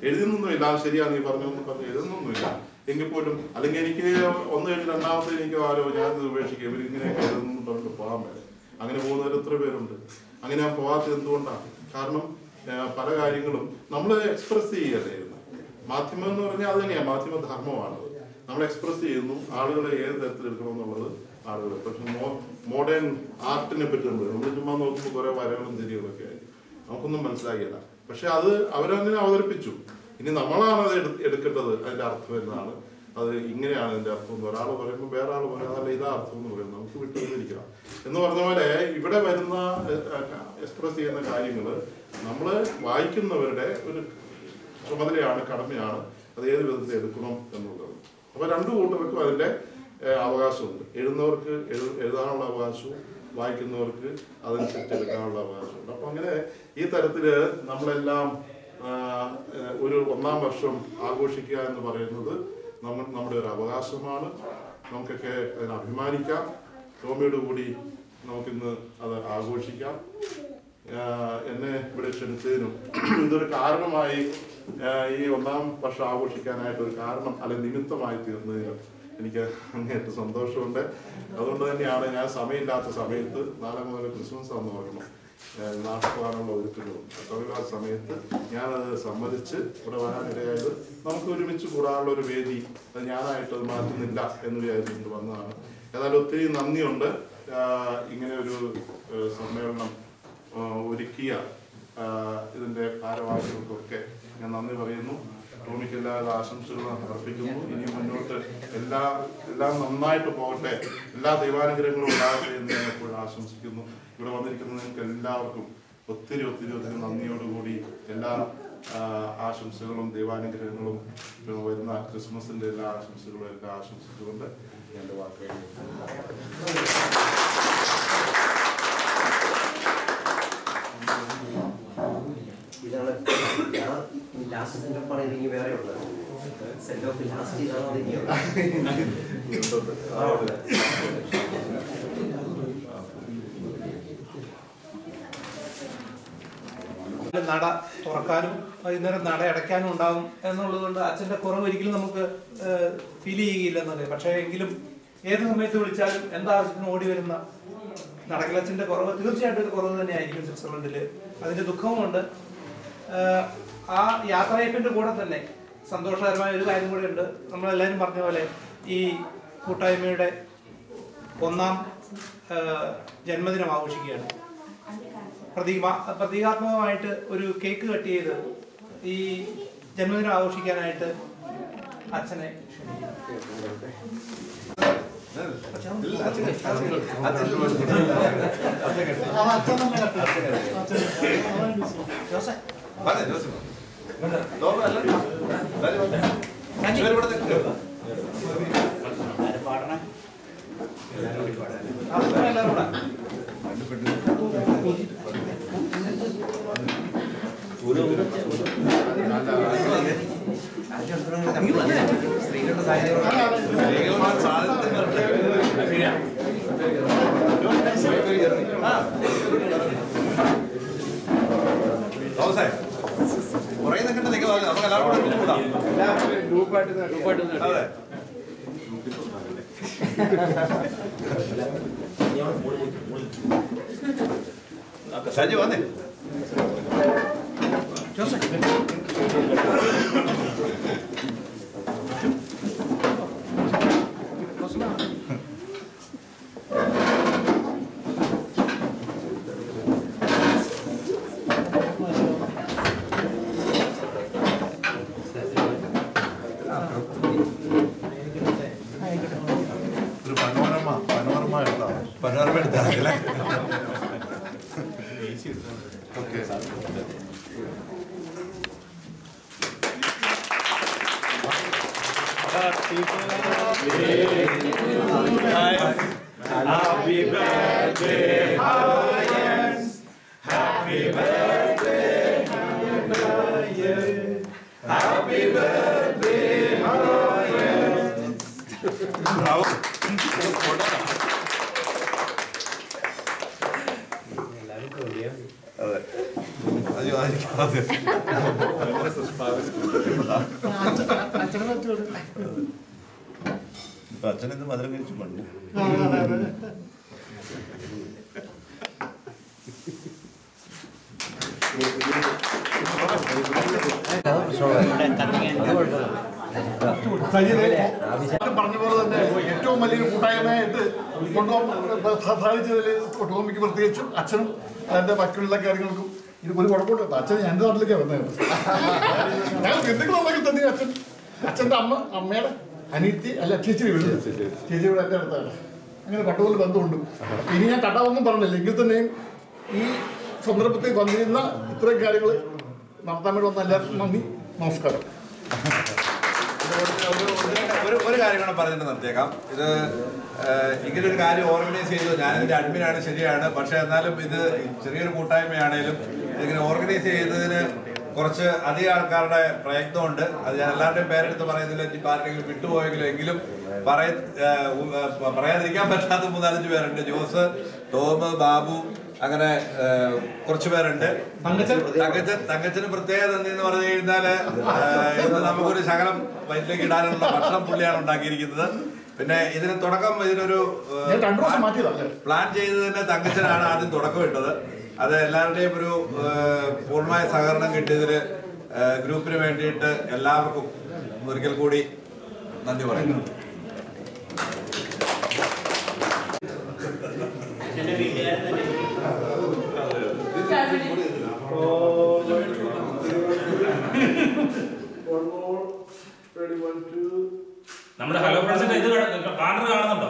എഴുതുന്നൊന്നുമില്ല, ശരിയാ നീ പറഞ്ഞൊന്നും പറഞ്ഞ് എഴുതുന്നൊന്നുമില്ല എങ്കിൽ പോലും, അല്ലെങ്കിൽ എനിക്ക് ഒന്ന് കഴിഞ്ഞ് രണ്ടാമത്തെ എനിക്ക് ആരോ ഞാനിത് ഉപേക്ഷിക്കുക, ഇവരിങ്ങനെയൊക്കെ എഴുതുന്നു പറഞ്ഞിട്ട് പോകാൻ പറ്റും. അങ്ങനെ പോകുന്നവർ എത്ര പേരുണ്ട്. അങ്ങനെ ഞാൻ പോകാത്തത് എന്തുകൊണ്ടാണ്? കാരണം പല കാര്യങ്ങളും നമ്മൾ എക്സ്പ്രസ് ചെയ്യല്ലേ. മാധ്യമം എന്ന് പറഞ്ഞാൽ അത് തന്നെയാണ്, മാധ്യമ ധർമ്മമാണ്. നമ്മൾ എക്സ്പ്രസ് ചെയ്യുന്നു, ആളുകളെ ഏത് തരത്തിൽ എടുക്കണം എന്നുള്ളത് ആളുകൾ. പക്ഷെ മോഡേൺ ആർട്ടിനെ പറ്റി നമ്മൾ ചുമ്മാ നോക്കുമ്പോൾ കുറെ വരകളും തിരികളൊക്കെ ആയി നമുക്കൊന്നും മനസ്സിലാകില്ല. പക്ഷെ അത് അവരങ്ങനെ അവതരിപ്പിച്ചു. ഇനി നമ്മളാണ് അത് എടുക്കേണ്ടത്. അതിന്റെ അർത്ഥം എന്നാണ്, അത് ഇങ്ങനെയാണ് അതിന്റെ അർത്ഥം എന്ന് ഒരാൾ പറയുമ്പോൾ വേറെ ആൾ പറയും അതല്ല ഇതാ അർത്ഥം എന്ന് പറയുന്നത്. നമുക്ക് വിട്ടുകൊണ്ടിരിക്കണം എന്ന് പറഞ്ഞ പോലെ ഇവിടെ വരുന്ന എക്സ്പ്രസ് ചെയ്യുന്ന കാര്യങ്ങൾ നമ്മൾ വായിക്കുന്നവരുടെ ഒരു ചുമതലയാണ്, കടമയാണ്. അത് ഏത് വിധത്തിൽ എടുക്കണം എന്നുള്ളത്. അപ്പൊ രണ്ടു കൂട്ടർക്കും അതിന്റെ അവകാശമുണ്ട്. എഴുതുന്നവർക്ക് എഴുതാനുള്ള അവകാശവും വായിക്കുന്നവർക്ക് അതനുസരിച്ച് എടുക്കാനുള്ള അവകാശമുണ്ട്. അപ്പൊ അങ്ങനെ ഈ തരത്തില് നമ്മളെല്ലാം ഒരു 1-ാം വർഷം ആഘോഷിക്കുക എന്ന് പറയുന്നത് നമ്മുടെ ഒരു അവകാശമാണ്. നമുക്കൊക്കെ അതിന് അഭിമാനിക്കാം. ടോമിയോട് കൂടി നമുക്കിന്ന് അത് ആഘോഷിക്കാം. എന്നെ ഇവിടെ ക്ഷണിച്ചതിനും ഇതൊരു കാരണമായി, ഈ 1-ാം വർഷം ആഘോഷിക്കാനായിട്ട് ഒരു കാരണം അല്ലെ നിമിത്തമായി തീർന്നതിനും എനിക്ക് അങ്ങേറ്റ സന്തോഷമുണ്ട്. അതുകൊണ്ട് തന്നെയാണ് ഞാൻ സമയമില്ലാത്ത സമയത്ത്, നാളെ മുതൽ ക്രിസ്മസ് ആണെന്ന് ഓർക്കണം, നാട്ടിൽ പോകാനുള്ള ഒരുക്കങ്ങളും ആ സമയത്ത് ഞാനത് സമ്മതിച്ച് ഇവിടെ വരാനിടയായത്. നമുക്ക് ഒരുമിച്ച് കൂടാനുള്ള ഒരു വേദി അത് ഞാനായിട്ട് അത് മാറ്റുന്നില്ല എന്ന് വിചാരിച്ചുകൊണ്ട് വന്നതാണ്. ഏതായാലും ഒത്തിരി നന്ദിയുണ്ട്. ഇങ്ങനെ ഒരു സമ്മേളനം ഒരുക്കിയ ഇതിന്റെ ഭാരവാഹികൾക്കൊക്കെ ഞാൻ നന്ദി പറയുന്നു. ടോമിക്ക് എല്ലാവിധ ആശംസകളും അർപ്പിക്കുന്നു. ഇനി മുന്നോട്ട് എല്ലാം നന്നായിട്ട് പോകട്ടെ, എല്ലാ ദൈവാനുഗ്രഹങ്ങളും ഉണ്ടാകട്ടെ എന്ന് ഞാൻ എപ്പോഴും ആശംസിക്കുന്നു. ഇവിടെ വന്നിരിക്കുന്ന നിങ്ങൾക്ക് എല്ലാവർക്കും ഒത്തിരി നന്ദിയോടുകൂടി എല്ലാ ആശംസകളും ദൈവാനുഗ്രഹങ്ങളും വരുന്ന ക്രിസ്മസിന്റെ എല്ലാ ആശംസകളും എല്ലാം ആശംസിച്ചുകൊണ്ട് എൻ്റെ വാക്കുകൾ ഇതാണ് ലാസ്റ്റ് സെന്റ് ഓഫ് പറയുന്നെങ്കിൽ വേറെ ഉള്ളത്. സെന്റ് ഓഫ് ലാസ്റ്റ് ഇതാണോ നട തുറക്കാനും വൈകുന്നേരം നട അടയ്ക്കാനും ഉണ്ടാകും എന്നുള്ളത് കൊണ്ട് അച്ഛൻ്റെ കുറവ് ഒരിക്കലും നമുക്ക് ഫീൽ ചെയ്യുകയില്ലെന്നത്. പക്ഷേ എങ്കിലും ഏത് സമയത്ത് വിളിച്ചാലും എന്താവശ്യത്തിന് ഓടി വരുന്ന നടക്കലച്ഛൻ്റെ കുറവ് തീർച്ചയായിട്ടും ഒരു കുറവ് തന്നെയായിരിക്കും സ്വിറ്റ്സർലൻഡിൽ. അതിൻ്റെ ദുഃഖവുമുണ്ട്. ആ യാത്രയപ്പിൻ്റെ കൂടെ തന്നെ സന്തോഷകരമായ ഒരു കാര്യം കൂടെ ഉണ്ട്. നമ്മളെല്ലാവരും പറഞ്ഞ പോലെ ഈ കൂട്ടായ്മയുടെ 1-ാം ജന്മദിനം ആഘോഷിക്കുകയാണ്. പ്രതീകാത്മകമായിട്ട് ഒരു കേക്ക് കട്ട് ചെയ്ത് ഈ ജന്മദിനം ആഘോഷിക്കാനായിട്ട് അച്ഛനെ സ്ത്രീകളുടെ സജി വന്നേ Happy birthday, Hawaiians. Happy birthday, happy birthday, Hawaiians. Bravo. അതെ അയ്യോ അതെ അച്ഛനിന്ന് മധുരം കഴിച്ചു പണ്ട് പറഞ്ഞ പോലെ തന്നെ ഏറ്റവും വലിയൊരു കൂട്ടായ്മയായിട്ട് കൊണ്ടുപോകാൻ സാധിച്ചതിൽ ടോമിക്ക് പ്രത്യേകിച്ചും അച്ഛനും അതിന്റെ ബാക്കിയുള്ള കാര്യങ്ങൾക്കും ഇത് ഒരു കുഴപ്പമില്ല. അച്ഛൻ എൻ്റെ നാട്ടിലേക്കാണ് വന്നത്. ഞങ്ങൾ ബന്ധുക്കളുണ്ടെങ്കിൽ തന്നെ അച്ഛൻ്റെ അമ്മയുടെ അനിയത്തി അല്ല ചേച്ചി വീട് ചേച്ചി വീട് എൻ്റെ അടുത്താണ്. അങ്ങനെ പണ്ടുപോലെ ബന്ധമുണ്ട്. ഇനി ഞാൻ കണ്ടാവൊന്നും പറഞ്ഞില്ല, എങ്കിൽ തന്നെയും ഈ സന്ദർഭത്തിൽ വന്നിരുന്ന ഇത്രയും കാര്യങ്ങൾ നടത്താൻ വേണ്ടി വന്ന എല്ലാവർക്കും നന്ദി, നമസ്കാരം. ഒരു കാര്യം കൂടെ പറഞ്ഞിട്ട് നിർത്തിയേക്കാം. ഇത് ഇങ്ങനെ ഒരു കാര്യം ഓർഗനൈസ് ചെയ്തു, ഞാനിതിന്റെ അഡ്മിനാണ്, ശരിയാണ്. പക്ഷെ എന്നാലും ഇത് ചെറിയൊരു കൂട്ടായ്മയാണേലും ഇതിങ്ങനെ ഓർഗനൈസ് ചെയ്തതിന് കുറച്ച് അധികം ആൾക്കാരുടെ പ്രയത്നമുണ്ട്. അത് ഞാൻ എല്ലാവരുടെയും പേരെടുത്ത് പറയുന്നില്ല, ഇപ്പം ആരുടെങ്കിലും വിട്ടുപോയെങ്കിലും എങ്കിലും പറയാതിരിക്കാൻ പറ്റാത്ത 3-4 പേരുണ്ട്. ജോസ്, ടോം, ബാബു, അങ്ങനെ കുറച്ചു പേരുണ്ട്. തങ്കച്ചന് പ്രത്യേകത എന്തെന്ന് പറഞ്ഞു കഴിഞ്ഞാല് ഇന്ന് നമുക്കൊരു ശകലം വയറ്റിലേക്ക് ഇടാനുള്ള ഭക്ഷണം പുള്ളിയാണ് ഉണ്ടാക്കിയിരിക്കുന്നത്. പിന്നെ ഇതിന് തുടക്കം ഇതിനൊരു പ്ലാൻ ചെയ്തതിന് തങ്കച്ചനാണ് ആദ്യം തുടക്കം ഇട്ടത്. അത് എല്ലാവരുടെയും ഒരു പൂർണ്ണമായ സഹകരണം കിട്ടിയതിന് ഗ്രൂപ്പിന് വേണ്ടിയിട്ട് എല്ലാവർക്കും ഒരിക്കൽ കൂടി നന്ദി പറയുന്നു. നമ്മുടെ ഹലോ ഫ്രണ്ട്സിന്റെ ഇത് ബാനർ കാണുന്നുണ്ടോ?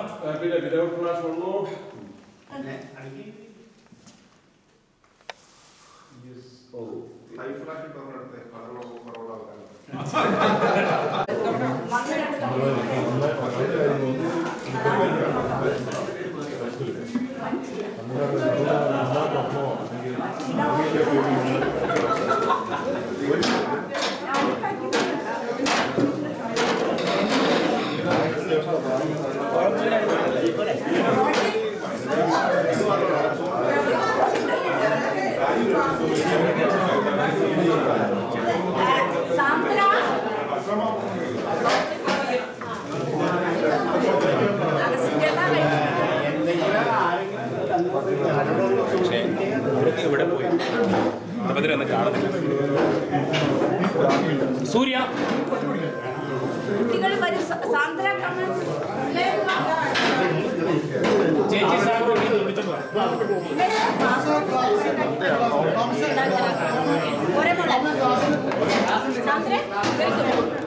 പക്ഷേ അവരൊക്കെ ഇവിടെ പോയി ഒന്നും കാണുന്നില്ല. സൂര്യ ചേച്ചി സാന്ദ്ര